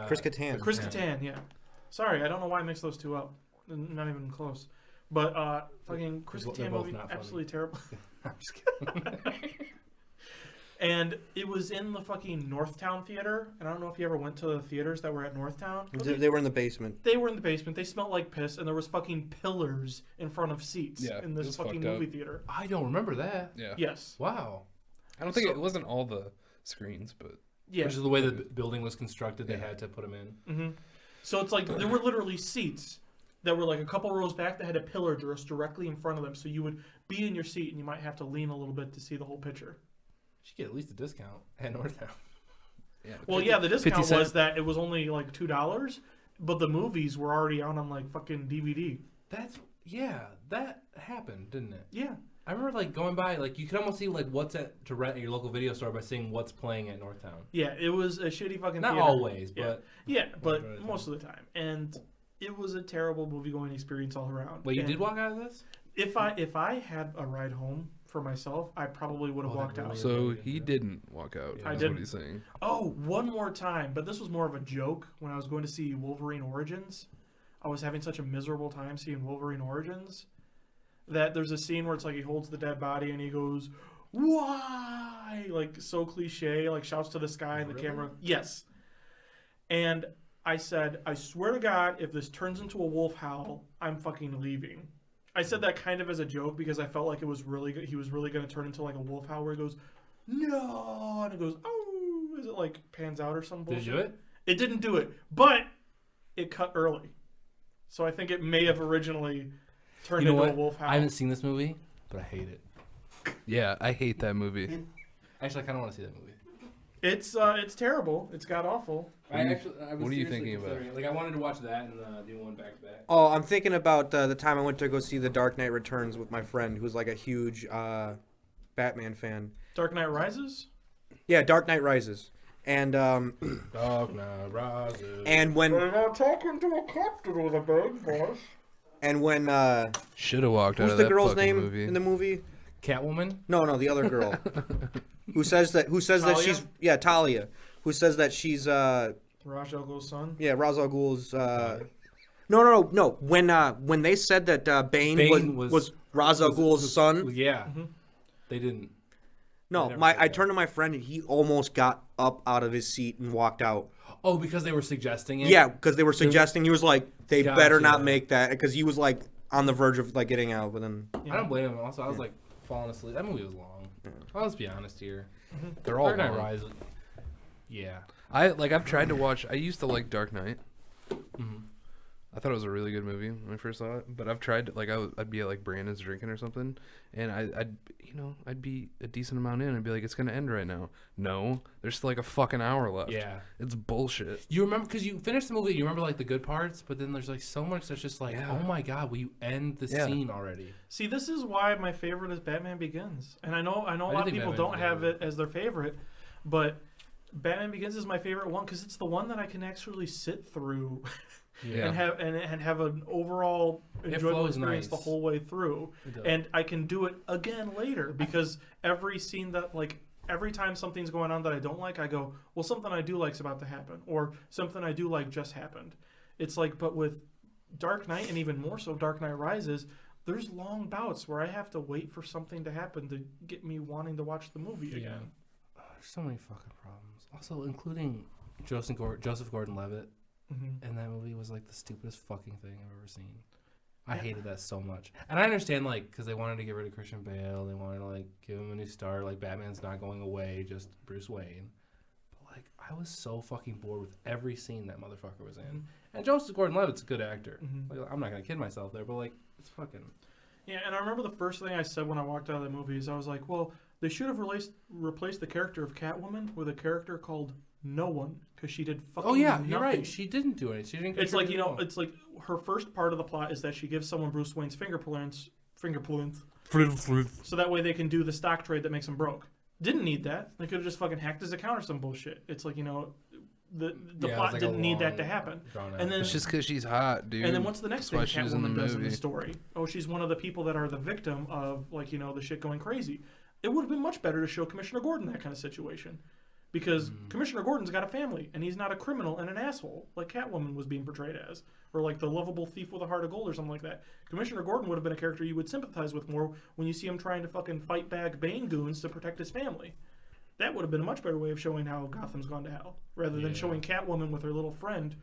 B: Chris Kattan.
A: Chris Kattan, yeah. Sorry, I don't know why I mixed those two up. Not even close. But fucking Chris Kattan movie, absolutely terrible. I'm just kidding. And it was in the fucking Northtown Theater. And I don't know if you ever went to the theaters that were at Northtown.
B: They were in the basement.
A: They were in the basement. They smelled like piss. And there was fucking pillars in front of seats in this fucking movie theater.
D: I don't remember that.
C: Yeah.
A: Yes.
D: Wow.
C: I don't think it wasn't all the screens, but...
A: Yeah.
D: Which is the way the building was constructed. They had to put them in.
A: Mm-hmm. So it's like there were literally seats that were like a couple rows back that had a pillar just directly in front of them. So you would be in your seat and you might have to lean a little bit to see the whole picture.
D: You should get at least a discount at Northtown.
A: Yeah, well, the discount was that it was only like $2, but the movies were already out on like fucking DVD.
D: That happened, didn't it?
A: Yeah.
D: I remember like going by, like you could almost see like what's to rent at your local video store by seeing what's playing at Northtown.
A: Yeah, it was a shitty fucking
D: Not
A: theater.
D: always, but
A: but most of the time. And it was a terrible movie going experience all around.
D: Wait, you did walk out of this?
A: If I had a ride home for myself, I probably would have walked out.
C: So he didn't walk out.
A: I
C: That's
A: didn't.
C: what he's saying.
A: Oh, one more time, but this was more of a joke. When I was going to see Wolverine Origins, I was having such a miserable time seeing Wolverine Origins that there's a scene where it's like he holds the dead body and he goes, "Why?" Like so cliche, like shouts to the sky and the camera. Yes. And I said, I swear to God, if this turns into a wolf howl, I'm fucking leaving. I said that kind of as a joke because I felt like it was really good. He was really going to turn into like a wolf howl where he goes, "No," and it goes, "Oh," as it like pans out or some bullshit.
D: Did you do it?
A: It didn't do it, but it cut early. So I think it may have originally turned into a wolf howl.
D: I haven't seen this movie, but I hate it.
C: Yeah, I hate that movie.
D: Actually, I kind of want to see that movie.
A: It's terrible. It's god awful.
D: I was
C: what are you thinking about?
D: Like I wanted to watch that and the new one back to back.
B: Oh, I'm thinking about the time I went to go see The Dark Knight Returns with my friend, who's like a huge Batman fan.
A: Dark Knight Rises?
B: Yeah, Dark Knight Rises. And
D: Dark Knight Rises.
B: and when
A: We're not talking to a captain with a big voice.
B: and when
C: Should have walked out
B: who's
C: of
B: the
C: that
B: girl's
C: fucking
B: name
C: movie.
B: in the movie?
D: Catwoman?
B: No, the other girl. who says that
A: Talia?
B: she's Talia. Who says that she's
A: Ra's al Ghul's son?
B: yeah, Ra's al Ghul's No. When they said that Bane was Ra's al Ghul's son.
D: Yeah. They didn't.
B: No, I turned to my friend and he almost got up out of his seat and walked out.
D: Oh, because they were suggesting it?
B: Yeah, because they were suggesting. He was like, they better not
D: Gotcha.
B: make that, because he was like on the verge of like getting out, but then
D: I don't blame him. Also, I was like falling asleep. That movie was long. Let's be honest here.
C: They're all
D: Dark Knight
C: long.
D: Rises. Yeah.
C: I've tried to watch. I used to like Dark Knight. I thought it was a really good movie when I first saw it, but I've tried like I'd be at like Brandon's drinking or something, and I'd be a decent amount in and be like, it's gonna end right now. No, there's still like a fucking hour left.
D: Yeah,
C: it's bullshit.
D: you remember because you finished the movie, you remember like the good parts, but then there's like so much that's just like, oh my god, will you end the scene already?
A: See, this is why my favorite is Batman Begins, and I know a lot of people
D: Batman
A: don't have
D: Begins.
A: it as their favorite, but Batman Begins is my favorite one because it's the one that I can actually sit through.
C: Yeah.
A: and have an overall enjoyable
D: flows
A: experience
D: nice.
A: the whole way through,
D: It does.
A: and I can do it again later because every scene that like every time something's going on that I don't like, I go, well, something I do like's about to happen, or something I do like just happened. It's like, but with Dark Knight and even more so Dark Knight Rises, there's long bouts where I have to wait for something to happen to get me wanting to watch the movie again.
D: There's so many fucking problems. Also, including Joseph Gordon-Levitt.
A: Mm-hmm.
D: And that movie was like the stupidest fucking thing I've ever seen. I hated that so much. And I understand, like, because they wanted to get rid of Christian Bale. They wanted to, like, give him a new star. Like, Batman's not going away, just Bruce Wayne. But, like, I was so fucking bored with every scene that motherfucker was in. And Joseph Gordon-Levitt's a good actor.
A: Mm-hmm.
D: Like, I'm not going to kid myself there, but, like, it's fucking...
A: Yeah, and I remember the first thing I said when I walked out of the movie is I was like, well, they should have replaced the character of Catwoman with a character called No One, because she did fucking
D: Oh, yeah,
A: nothing.
D: you're right. She didn't do it. She didn't
A: It's like,
D: contribute at all.
A: it's like her first part of the plot is that she gives someone Bruce Wayne's fingerprints, so that way they can do the stock trade that makes him broke. Didn't need that. They could have just fucking hacked his account or some bullshit. It's like, the
D: Yeah, it
A: plot
D: was like a
A: didn't need that to
D: long,
A: happen.
D: drawn out
A: And then
C: It's just because she's hot, dude.
A: and then what's the next thing
C: That's why she was in the
A: Catwoman does in the
C: movie.
A: story? Oh, she's one of the people that are the victim of, like, the shit going crazy. It would have been much better to show Commissioner Gordon that kind of situation. Because Commissioner Gordon's got a family, and he's not a criminal and an asshole, like Catwoman was being portrayed as. Or like the lovable thief with a heart of gold or something like that. Commissioner Gordon would have been a character you would sympathize with more when you see him trying to fucking fight back Bane goons to protect his family. That would have been a much better way of showing how Gotham's gone to hell, rather than showing Catwoman with her little friend.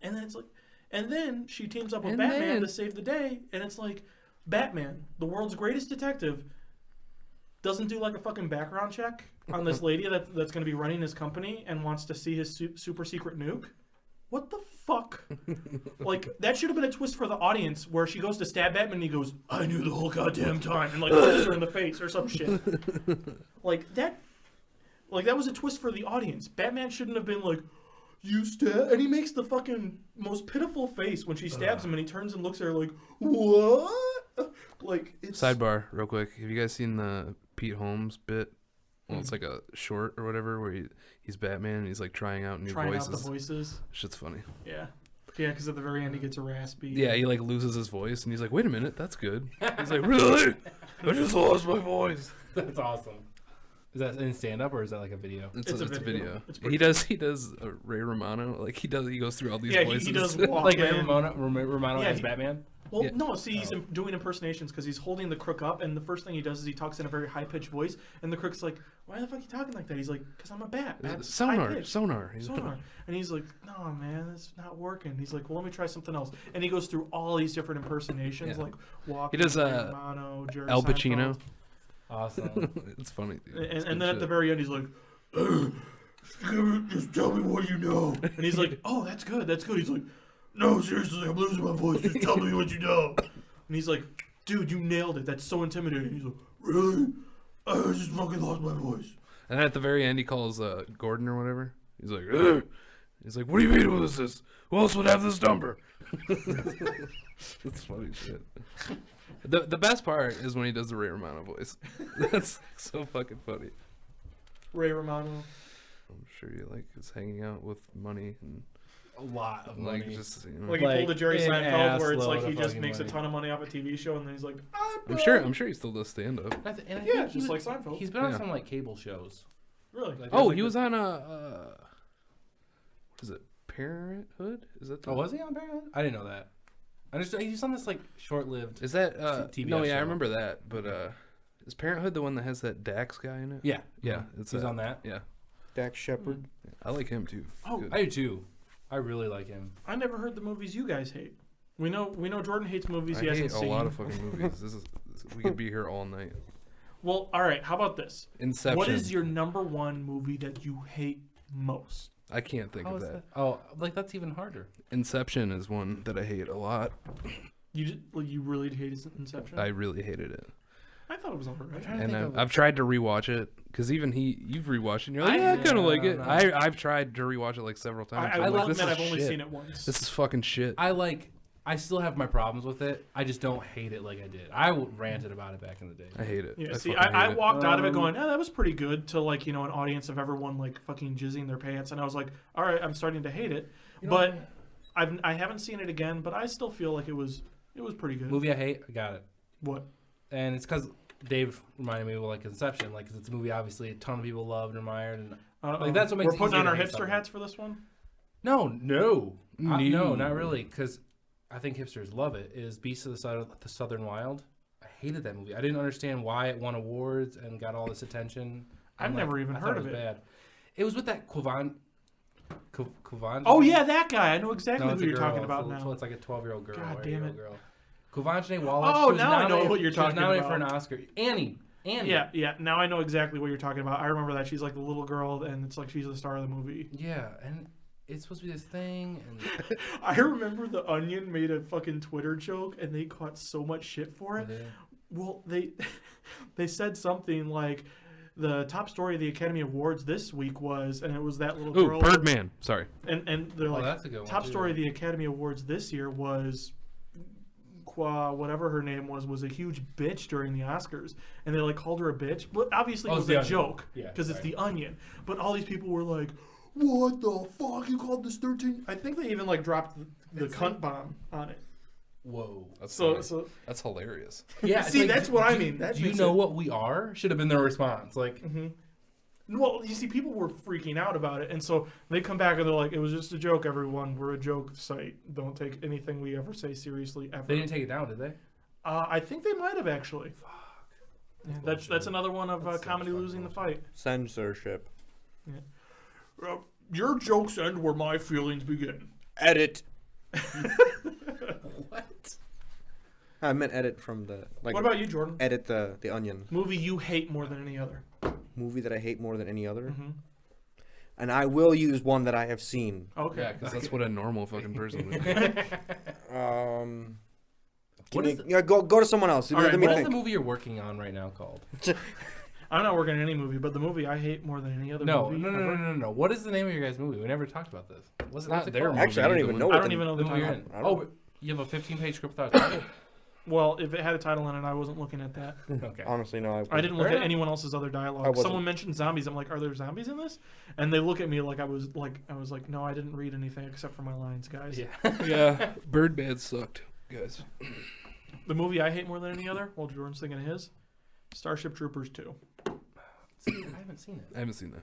A: And then it's like, and then she teams up with Batman to save the day, and it's like, Batman, the world's greatest detective, doesn't do like a fucking background check on this lady that's going to be running his company and wants to see his super secret nuke. What the fuck? Like, that should have been a twist for the audience where she goes to stab Batman and he goes, I knew the whole goddamn time, and like punches her in the face or some shit. That was a twist for the audience. Batman shouldn't have been like, you stab, and he makes the fucking most pitiful face when she stabs him, and he turns and looks at her like, what? Like, it's
C: Sidebar, real quick. Have you guys seen the Pete Holmes bit? Well, it's like a short or whatever where he's Batman and he's like trying out new
A: trying
C: voices.
A: out the voices.
C: Shit's funny.
A: Yeah, because at the very end he gets a raspy.
C: Yeah, he like loses his voice and he's like, wait a minute, that's good. He's like, really? I just lost my voice.
D: That's awesome. Is that in stand-up or is that like a video?
C: It's a video.
A: It's
C: He does Ray Romano. Like he goes through all these
A: Yeah,
C: voices.
A: he does walk.
D: Like
A: man.
D: Romano
A: Yeah,
D: as
A: he-
D: Batman?
A: Well,
C: Yeah.
A: no, see, he's doing impersonations because he's holding the crook up, and the first thing he does is he talks in a very high-pitched voice, and the crook's like, why the fuck are you talking like that? He's like, because I'm a bat. That's high-pitched."
C: Sonar.
A: Sonar. And he's like, no, man, that's not working. He's like, well, let me try something else. And he goes through all these different impersonations,
C: Yeah.
A: like walking,
C: He does,
A: Romano, Jerry
C: Al Pacino.
A: Seinfeld.
D: Awesome.
C: It's funny. Dude. It's
A: And
C: good
A: then at the
C: shit.
A: very end, he's like, just tell me what you know. And he's like, oh, that's good. He's like, no, seriously, I'm losing my voice. Just tell me what you know. And he's like, dude, you nailed it. That's so intimidating. He's like, really? I just fucking lost my voice.
C: And at the very end, he calls Gordon or whatever. He's like, ugh. He's like, what do you mean what is this? Who else would have this number? That's funny shit. The best part is when he does the Ray Romano voice. That's so fucking funny.
A: Ray Romano.
C: I'm sure he is hanging out with money and
D: A lot of money.
C: like just
A: Like he pulled a Jerry
D: an
A: Seinfeld where it's
D: ass
A: like
D: load
A: he
D: of
A: just
D: fucking
A: makes a
D: money.
A: ton of money off a TV show, and then he's like,
C: I'm sure he still does stand up.
D: And I
A: Yeah,
D: think he
A: just
D: was-
A: like Seinfeld.
D: He's been on
C: Yeah.
D: some like cable shows.
A: Really?
D: Like,
C: Oh,
D: there's,
C: he
D: like,
C: was on what is it? Parenthood? Is that the
D: Oh, was he on Parenthood? I didn't know that. I just he's on this like short-lived.
C: Is that
D: TBS
C: no, yeah, I
D: show.
C: remember that, but is Parenthood the one that has that Dax guy in it?
D: Yeah,
C: Yeah, it's
D: he's
C: that.
D: on that.
C: Yeah.
B: Dax Shepard.
C: I like him too.
A: Oh,
C: Good.
D: I do too. I really like him.
A: I never heard the movies you guys hate. We know Jordan hates movies
C: I
A: he
C: hate
A: hasn't
C: a
A: seen.
C: lot of fucking movies. We could be here all night.
A: Well, all right. How about this?
C: Inception.
A: What is your number one movie that you hate most?
C: I can't think
D: How
C: of
D: is
C: that.
D: Oh, like that's even harder.
C: Inception is one that I hate a lot.
A: You really hated Inception?
C: I really hated it.
A: I thought it was alright.
C: And I've tried to rewatch it because even you've rewatched it. And you're like, I kind of like it.
D: no.
C: I've tried to rewatch it like several times.
A: I
C: I'm
A: will
C: like,
A: admit
C: this
A: I've
C: is
A: only
C: shit.
A: seen it once.
C: This is fucking shit.
D: I still have my problems with it. I just don't hate it like I did. I ranted about it back in the day.
C: I hate it.
A: Yeah,
C: fucking
A: I
C: hate it.
A: walked out of it going, that was pretty good, to like, an audience of everyone like fucking jizzing their pants, and I was like, all right, I'm starting to hate it, but I haven't seen it again, but I still feel like it was pretty good.
D: Movie I hate, I got it.
A: What?
D: And it's because Dave reminded me of like Inception, like 'cause it's a movie obviously a ton of people loved and admired, and like that's what makes
A: We're putting on our
D: easier to hate
A: hipster
D: something.
A: hats for this one.
D: No, no,
C: No.
D: not really, because I think hipsters love it. Is Beasts of the Southern Wild? I hated that movie. I didn't understand why it won awards and got all this attention.
A: I've never even
D: I thought
A: heard of
D: was
A: it.
D: Bad. It was with that Quavan.
A: Oh yeah, that guy. I know exactly
D: No, it's
A: who
D: a
A: you're
D: girl.
A: talking about
D: it's,
A: now.
D: It's like a 12-year-old girl.
A: God
D: or
A: damn
D: 8-year-old
A: it.
D: Girl. Quvenzhané Wallis.
A: Oh,
D: she was
A: now I know
D: nominated-
A: what you're talking
D: She was nominated
A: about.
D: for an Oscar. Annie.
A: Yeah. Now I know exactly what you're talking about. I remember that she's like the little girl, and it's like she's the star of the movie.
D: Yeah, and it's supposed to be this thing, and
A: I remember The Onion made a fucking Twitter joke, and they caught so much shit for it. Well, they said something like the top story of the Academy Awards this week was, and it was that little
C: Ooh,
A: girl.
C: Birdman. Sorry.
A: And they're like,
D: that's a good one,
A: top
D: too.
A: story of the Academy Awards this year was whatever her name was a huge bitch during the Oscars, and they like called her a bitch, but obviously it was
D: The
A: a
D: Onion.
A: joke
D: Yeah,
A: because it's
D: right.
A: The Onion. But all these people were like, "What the fuck? You called this 13?" I think they even like dropped the cunt bomb on it.
D: whoa.
C: That's
A: So
C: funny.
A: so
C: That's hilarious.
D: Yeah,
A: See, that's what I mean. That
D: Do you
A: makes
D: know
A: it-
D: what we are? Should have been their response. Like,
A: well, you see, people were freaking out about it, and so they come back and they're like, "It was just a joke, everyone. We're a joke site. Don't take anything we ever say seriously ever."
D: they didn't take it down, did they?
A: I think they might have actually. Yeah, that's another one of
D: That's so
A: comedy
D: fucking
A: losing the fight.
B: Censorship.
A: Your jokes end where my feelings begin.
B: Edit.
D: What?
B: I meant edit from the like.
A: What about you, Jordan?
B: edit the Onion
A: Movie you hate more than any other.
B: movie that I hate more than any other?
A: Mhm.
B: And I will use one that I have seen.
A: Okay.
D: Yeah,
C: Because that's what a normal fucking person would do.
D: What is
B: Yeah, go to someone else.
A: All right,
B: Let me
D: What is
B: think.
D: the movie you're working on right now called?
A: I'm not working on any movie, but the movie I hate more than any other
D: No,
A: movie.
D: no, no,
A: ever.
D: no, no, no. What is the name of your guys' movie? We never talked about this. What's
C: not
D: it
C: their
D: called?
C: movie.
B: Actually, I don't even know.
A: I
B: What
A: don't
B: the-
A: even know the
D: The movie you're
A: title.
D: in.
B: I don't
D: Oh,
B: know.
D: but you have a 15-page script without a title.
A: Well, if it had a title in it, I wasn't looking at that.
D: Okay.
B: Honestly, no.
A: I didn't look
D: Fair
A: at
D: enough.
A: anyone else's other dialogue.
B: wasn't.
A: Someone mentioned zombies. I'm like, are there zombies in this? And they look at me like I was like, no, I didn't read anything except for my lines, guys.
D: Yeah.
C: Yeah. Birdman sucked, guys.
A: The movie I hate more than any other, while Jordan's thinking of his, Starship Troopers 2.
D: See, I haven't seen it.
C: I haven't seen that.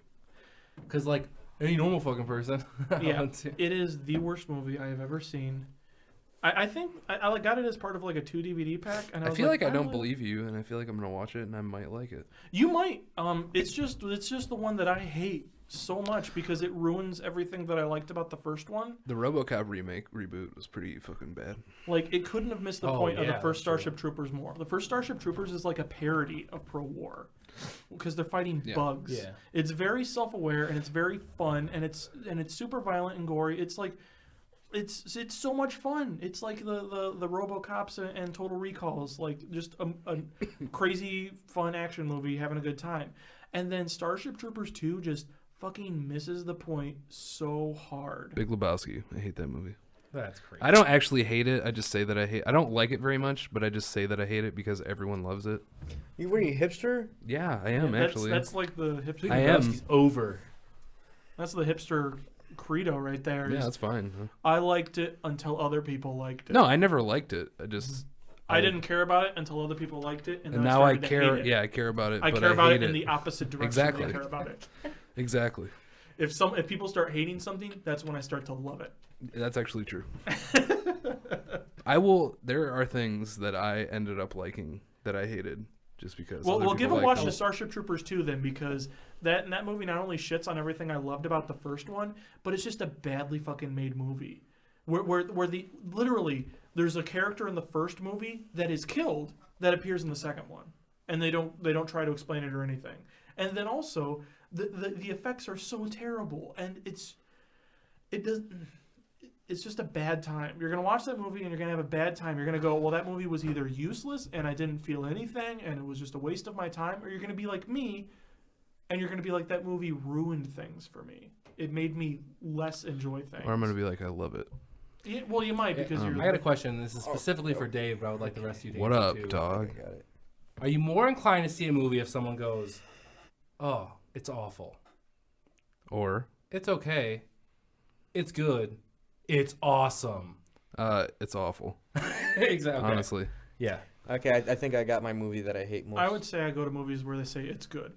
D: Because, like, any normal fucking person. I
A: Yeah,
D: haven't seen-
A: it is the worst movie I have ever seen. I think I like got it as part of like a 2 DVD pack, and I
C: I
A: was
C: feel like I don't
A: really-
C: believe you, and I feel like I'm gonna watch it, and I might like it.
A: You might. It's just the one that I hate so much because it ruins everything that I liked about the first one.
C: The RoboCop reboot was pretty fucking bad.
A: Like it couldn't have missed the
D: Oh,
A: point of
D: yeah,
A: the first
D: that's true.
A: Starship Troopers more. The first Starship Troopers is like a parody of pro-war because they're fighting
C: Yeah.
A: bugs.
D: Yeah.
A: It's very self-aware and it's very fun and it's super violent and gory. It's like it's so much fun. It's like the RoboCops and Total Recalls, like just a crazy fun action movie having a good time. And then Starship Troopers 2 just fucking misses the point so hard.
C: Big Lebowski. I hate that movie.
D: That's crazy.
C: I don't actually hate it. I just say that I hate. I don't like it very much, but I just say that I hate it because everyone loves it.
B: You were a hipster?
C: Yeah, I am actually.
A: That's like the hipster.
C: I am.
D: Lebowski's over.
A: That's the hipster credo right there.
C: Yeah,
A: is,
C: that's fine.
A: I liked it until other people liked it.
C: No, I never liked it. I just.
A: I didn't care about it until other people liked it,
C: And
A: then
C: now I
A: started to
C: care.
A: hate it.
C: Yeah, I care about it.
A: I
C: but
A: care about
C: hate
A: it in the opposite direction.
C: Exactly.
A: I care about it.
C: Exactly.
A: If people start hating something, that's when I start to love it.
C: That's actually true. I will. There are things that I ended up liking that I hated just because.
A: Well,
C: other
A: we'll give
C: people
A: a watch
C: liked
A: to
C: them.
A: Starship Troopers 2 then, because that movie not only shits on everything I loved about the first one, but it's just a badly fucking made movie. Where literally there's a character in the first movie that is killed that appears in the second one, and they don't try to explain it or anything. And then also the effects are so terrible, and it's it does. It's just a bad time. You're gonna watch that movie and you're gonna have a bad time. You're gonna go, well, that movie was either useless and I didn't feel anything and it was just a waste of my time, or you're gonna be like me, and you're gonna be like, that movie ruined things for me. It made me less enjoy things.
C: Or I'm gonna be like, I love it.
A: Yeah, well, you might because you're.
D: I got a question. This is specifically for Dave, but I would like the rest of you to
C: What
D: answer
C: up,
D: too.
C: dog?
B: I got it.
D: Are you more inclined to see a movie if someone goes, "Oh, it's awful,"
C: Or
D: "It's okay," "It's good," "It's awesome"?
C: it's awful.
D: Exactly. Okay.
C: Honestly.
D: Yeah.
B: Okay, I think I got my movie that I hate most.
A: I would say I go to movies where they say it's good,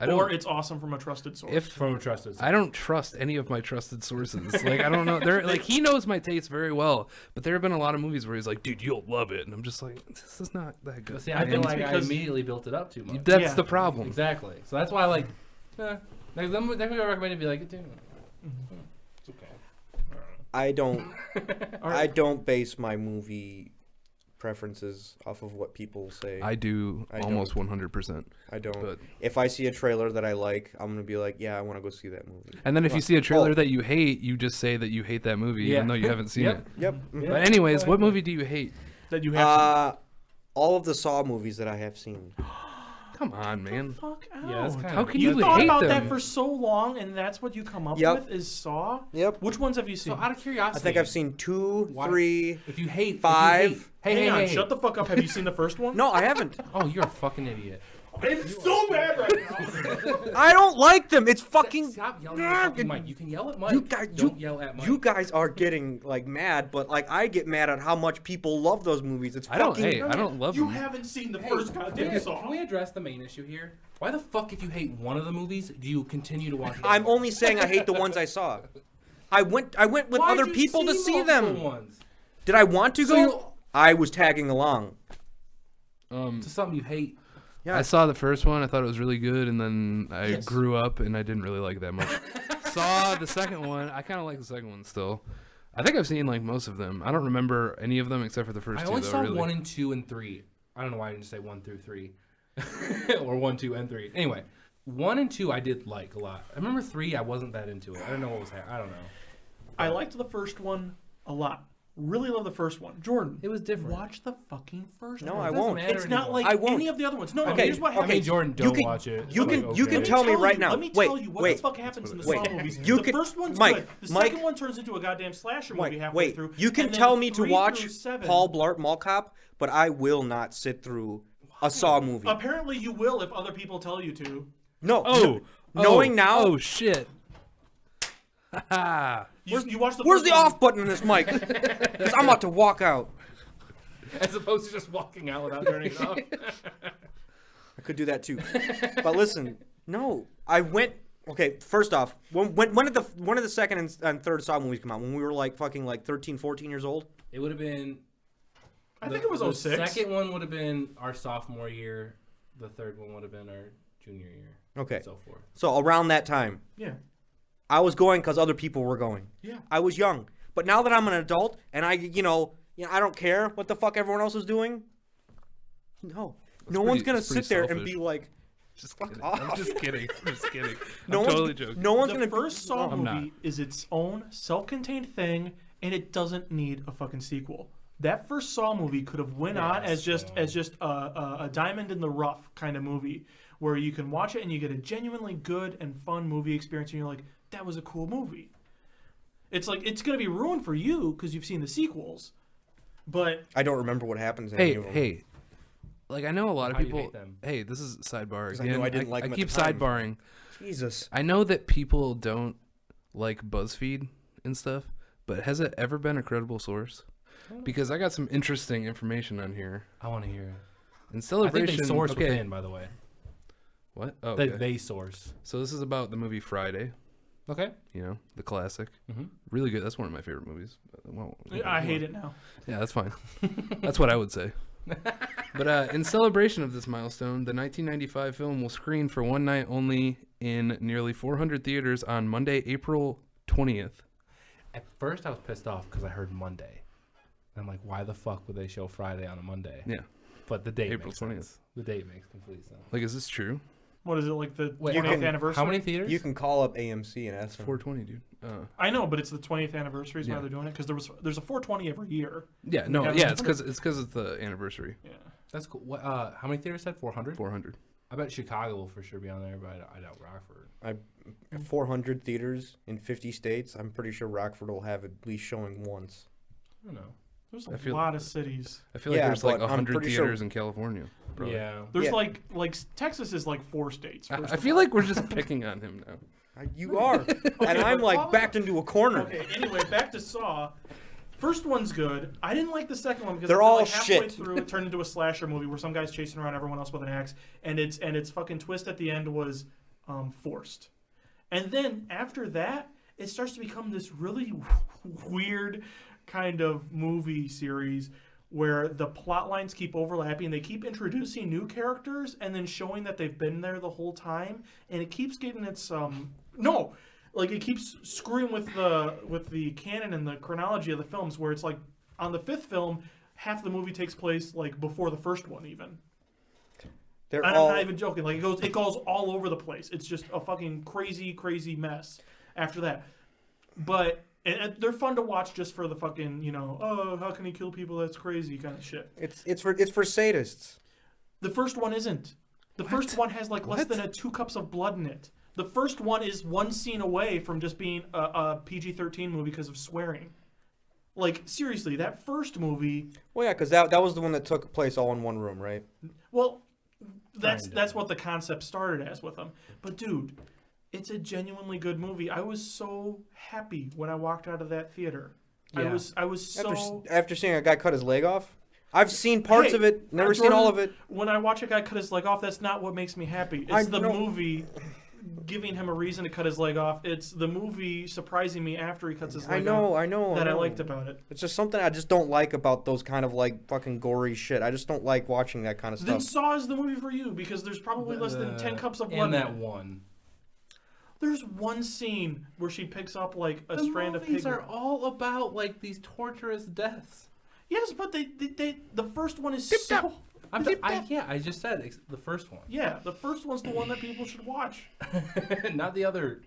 C: I
A: or
C: don't.
A: it's awesome from a trusted source.
C: If
D: From a trusted source.
C: I don't trust any of my trusted sources. Like I don't know. They're like he knows my taste very well, but there have been a lot of movies where he's like, "Dude, you'll love it," and I'm just like, "This is not that good."
D: But see,
A: I
D: I
A: think
D: feel
A: it's
D: like I
A: because-
D: immediately built it up too much.
C: That's
A: Yeah.
C: the problem.
D: Exactly. So that's why, like, that movie I recommend to be like, dude, it's okay.
B: I don't.
A: All
B: I
A: right.
B: don't base my movie preferences off of what people say.
C: I do
B: I
C: almost 100%.
B: I don't.
C: But
B: If I see a trailer that I like, I'm gonna be like, yeah, I want to go see that movie.
C: and then if you see a trailer
B: Oh.
C: that you hate, you just say that you hate that movie,
D: Yeah.
C: even though you haven't seen
D: Yep.
C: it.
B: Yep.
D: Yeah.
C: But anyways, what movie do you hate?
A: that you have.
B: All of the Saw movies that I have seen.
C: Come on, man.
A: Fuck out.
D: Yeah, that's kind
C: How
D: of.
C: can
A: You
C: you
A: thought
C: hate
A: about
C: them?
A: that for so long, and that's what you come up
B: Yep.
A: with is Saw.
B: Yep.
A: Which ones have you seen?
D: So out of curiosity,
B: I think I've seen 2,
D: Why-
B: 3.
D: If you hate
B: 5.
A: Hang on, shut the fuck up. Have you seen the first one?
B: No, I haven't.
D: Oh, you're a fucking idiot.
A: I'm so mad right now.
B: I don't like them. It's fucking.
D: Stop yelling at fucking Mike. You can yell at Mike.
B: You guys,
D: Don't yell at Mike.
B: you guys are getting like mad, but like I get mad at how much people love those movies. It's
C: I don't.
B: fucking.
C: Hey, I don't love
A: You
C: them.
A: haven't seen the
D: Hey,
A: first
D: can
A: goddamn
D: we-
A: Saw.
D: Can we address the main issue here? Why the fuck, if you hate one of the movies, do you continue to watch it?
B: I'm only saying I hate the ones I saw. I went with
D: Why'd
B: other
D: you
B: people to see
D: multiple
B: them.
D: Ones?
B: Did I want to
D: So
B: go?
D: you-
B: I was tagging along.
D: To something you hate.
B: Yeah.
C: I saw the first one. I thought it was really good, and then I
A: Yes.
C: grew up and I didn't really like it that much. Saw the second one. I kind of like the second one still. I think I've seen like most of them. I don't remember any of them except for the first
D: I
C: two.
D: only
C: Though,
D: saw
C: really.
D: 1 and 2 and 3. I don't know why I didn't say 1 through 3. Or 1, 2, and 3. Anyway, 1 and 2 I did like a lot. I remember 3 I wasn't that into it. I don't know what was happening. I don't know.
A: I liked the first one a lot. Really love the first one. Jordan,
D: It was different.
A: watch the fucking first
B: No,
A: one.
B: I
D: It doesn't
B: won't.
D: matter
A: It's not
D: anymore.
A: like
B: I won't.
A: any of the other ones. No, no.
B: Okay,
A: Here's what
D: I
A: happens.
D: mean, Jordan,
B: You
D: don't
B: can-
D: watch it.
B: you
D: I'm
B: can-
D: like,
B: you
D: okay.
B: can tell me right now.
A: Let me
B: Wait,
A: tell you what
B: wait.
A: the fuck happens in the
B: Wait.
A: Saw movies.
B: You
A: the
B: can-
A: first one's
B: Mike,
A: good. The
B: Mike-
A: second one turns into a goddamn slasher movie halfway
B: Wait,
A: through.
B: you can
A: and then
B: tell me to
A: 3
B: watch
A: through 7
B: Paul Blart Mall Cop, but I will not sit through a Saw movie.
A: Apparently, you will if other people tell you to.
B: No.
C: Oh,
B: knowing now.
C: Oh shit. Haha.
A: You watch the
B: Where's
A: first
B: the
A: one.
B: off button in this mic? 'Cause I'm about to walk out.
D: As opposed to just walking out without turning it off.
B: I could do that too. But listen, no, I went. Okay, first off, when did the second and third Saw movies come out? When we were like fucking like 13, 14 years old?
D: It would have been.
A: I think it was 06.
D: The second one would have been our sophomore year. The third one would have been our junior year.
B: Okay.
D: And so forth.
B: So around that time,
A: Yeah.
B: I was going because other people were going.
A: Yeah.
B: I was young. But now that I'm an adult and I I don't care what the fuck everyone else is doing. No. No one's going to
C: that's pretty
B: sit there and
C: selfish.
B: be like,
C: Just
B: Fuck
C: kidding.
B: off.
C: I'm just kidding. I'm just kidding.
B: no
C: I'm
B: one's,
C: totally joking.
B: no one's
A: The
B: going to
A: first Saw
C: I'm
A: movie
C: not.
A: is its own self-contained thing, and it doesn't need a fucking sequel. That first Saw movie could have went on as just a diamond in the rough kind of movie, where you can watch it and you get a genuinely good and fun movie experience, and you're like, that was a cool movie. It's like it's gonna be ruined for you because you've seen the sequels, but
B: I don't remember what happens in any of them.
C: Hey. Like I know a lot of
D: How you
C: people.
D: hate them.
C: Hey, this is sidebar
B: 'Cause I
C: again.
B: knew I didn't like 'em
C: I
B: at
C: keep
B: the time.
C: sidebarring.
B: Jesus.
C: I know that people don't like BuzzFeed and stuff, but has it ever been a credible source? Because I got some interesting information on here.
D: I want to hear it.
C: In
D: I
C: celebration,
D: think they source
C: okay.
D: within, by the way.
C: What? Oh,
D: They,
C: okay.
D: they source.
C: So this is about the movie Friday.
D: Okay.
C: You know, the classic.
D: Mm-hmm.
C: Really good. That's one of my favorite movies.
A: I hate it now.
C: Yeah, that's fine. That's what I would say. But in celebration of this milestone, the 1995 film will screen for one night only in nearly 400 theaters on Monday, April 20th.
D: At first, I was pissed off because I heard Monday. And I'm like, why the fuck would they show Friday on a Monday?
C: Yeah.
D: But the date
C: April
D: makes
C: 20th.
D: sense. The date makes complete sense.
C: Like, is this true?
A: What is it, like the
D: Wait,
A: 20th anniversary?
D: How many theaters?
B: You can call up AMC and ask them.
C: 420, dude.
A: I know, but it's the 20th anniversary is why
C: Yeah.
A: they're doing it, because there's a 420 every year.
C: Yeah,
A: We
C: no,
A: have
C: yeah,
A: a
C: it's because it's the anniversary.
A: Yeah.
D: That's cool. What, how many theaters said? 400?
C: 400.
D: I bet Chicago will for sure be on there, but I doubt Rockford.
B: 400 theaters in 50 states. I'm pretty sure Rockford will have at least showing once.
D: I don't know.
A: There's
C: I
A: a
C: feel-
A: lot of cities.
C: I feel like
B: Yeah,
C: there's like
B: but I'm
C: 100
B: pretty sure-
C: theaters in California. Probably.
D: Yeah.
A: There's
B: Yeah.
A: like Texas is like 4 states.
C: I feel like we're just picking on him now.
B: You are. And I'm like backed into a corner.
A: Okay, anyway, back to Saw. First one's good. I didn't like the second one because
B: They're
A: I feel
B: all
A: like halfway
B: shit.
A: through it turned into a slasher movie where some guy's chasing around everyone else with an axe, and its fucking twist at the end was forced. And then after that, it starts to become this really weird kind of movie series where the plot lines keep overlapping. They keep introducing new characters and then showing that they've been there the whole time, and it keeps getting its it keeps screwing with the canon and the chronology of the films, where it's like on the 5th film, half the movie takes place like before the first one even.
B: They're
A: I'm
B: all
A: not even joking. Like it goes all over the place. It's just a fucking crazy mess after that. But and they're fun to watch just for the fucking, how can he kill people? That's crazy kind of shit.
B: it's for sadists.
A: The first one isn't. The first one has like less
C: What?
A: than 2 cups of blood in it. The first one is one scene away from just being a PG-13 movie because of swearing. Like, seriously, that first movie...
B: Well, yeah, because that was the one that took place all in one room, right?
A: Well, that's
D: Kinda.
A: what the concept started as with them. But, dude, it's a genuinely good movie. I was so happy when I walked out of that theater.
D: Yeah.
A: I was so...
B: After seeing a guy cut his leg off? I've seen parts
A: Hey,
B: of it, never seen all of it.
A: When I watch a guy cut his leg off, that's not what makes me happy. It's the movie giving him a reason to cut his leg off. It's the movie surprising me after he cuts his leg off.
B: I know.
A: That I liked about it.
B: It's just something I just don't like about those kind of like fucking gory shit. I just don't like watching that kind of
A: Then
B: stuff.
A: Saw is the movie for you because there's probably less than 10 cups of blood
D: And
A: in
D: that
A: it.
D: one.
A: There's one scene where she picks up like a
D: The
A: strand of
D: movies
A: pigment.
D: are all about like these torturous deaths.
A: Yes, but they the first one is
B: Tip-top.
A: so...
D: I just said the first one.
A: Yeah, the first one's the one that people should watch.
D: Not the other.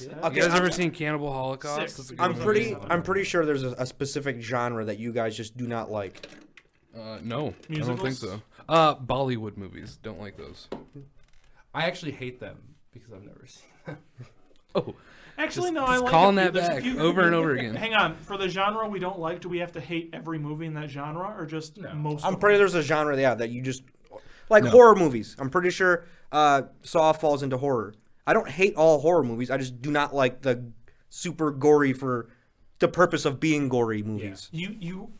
B: Okay,
C: You guys
B: I'm-
C: ever seen Cannibal Holocaust?
A: 6.
C: That's a good
B: I'm
C: movie.
B: pretty sure there's a specific genre that you guys just do not like.
C: No, I don't think
A: Musicals?
C: so. Bollywood movies. Don't like those.
D: I actually hate them because I've never seen them.
C: Oh,
A: Actually,
C: Just-
A: no,
C: just
A: I like
C: calling
A: it.
C: that
A: There's a
C: back
A: few-
C: over and over again.
A: Hang on, for the genre we don't like, do we have to hate every movie in that genre, or just
D: No.
A: most?
B: I'm
A: of
B: pretty
A: them?
B: there's a genre that you just like
C: No.
B: horror movies. I'm pretty sure Saw falls into horror. I don't hate all horror movies. I just do not like the super gory for the purpose of being gory movies.
A: You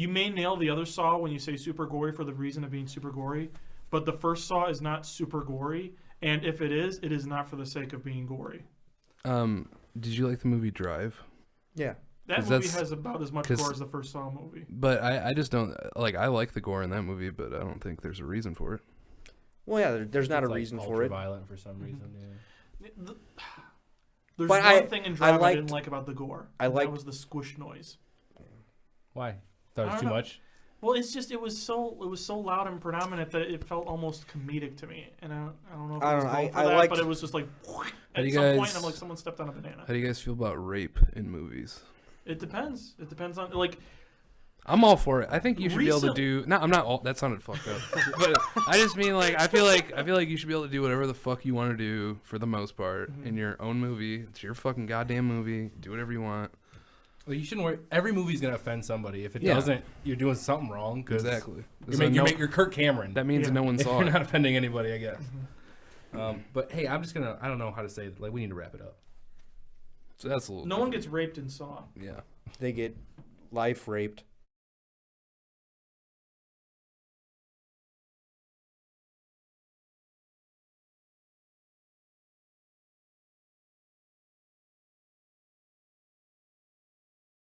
A: may nail the other Saw when you say super gory for the reason of being super gory, but the first Saw is not super gory, and if it is not for the sake of being gory.
C: Did you like the movie Drive?
B: Yeah.
A: That
C: 'Cause
A: movie
C: that's-
A: has about as much
C: 'cause-
A: gore as the first Saw movie.
C: But I just don't like. I like the gore in that movie, but I don't think there's a reason for it.
B: Well, yeah, there's not a
D: It's, like,
B: reason for it.
D: Violent for some reason. Yeah.
A: There's
B: But
A: one
B: I-
A: thing in
B: I
A: Drive I
B: liked-
A: didn't like about the gore.
B: I
A: and
B: liked-
A: that was the squish noise.
D: Why? Thought it
A: I
D: was
A: don't
D: too
A: know.
D: much.
A: Well, it's just it was so loud and predominant that it felt almost comedic to me, and I don't know if
B: I
A: it was
B: don't know,
A: going for
B: I
A: that,
B: liked-
A: but it was just like at
C: do you
A: some point
C: guys-
A: I'm like someone stepped on a banana.
C: How do you guys feel about rape in movies?
A: It depends. It depends on like
C: I'm all for it. I think you should be able to
A: Recent-
C: do. No, I'm not all. That sounded fucked up. But I just mean like I feel like you should be able to do whatever the fuck you want to do for the most part in your own movie. It's your fucking goddamn movie. Do whatever you want.
D: Well, you shouldn't worry. Every movie's gonna offend somebody. If it
C: Yeah.
D: doesn't, you're doing something wrong. 'Cause
C: Exactly.
D: You're Kirk Cameron.
C: That means
A: Yeah.
C: no one
D: If
C: saw
D: you're
C: it.
D: not offending anybody, I guess. But hey, I'm just gonna. I don't know how to say it. Like, we need to wrap it up.
C: So that's a little.
A: no one
C: different.
A: gets raped in Saw.
C: Yeah.
B: They get life raped.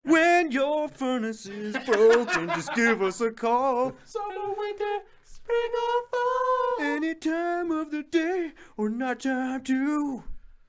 B: When your furnace is broken, just give us a call.
A: Summer, winter, spring or fall.
B: Any time of the day or night time too.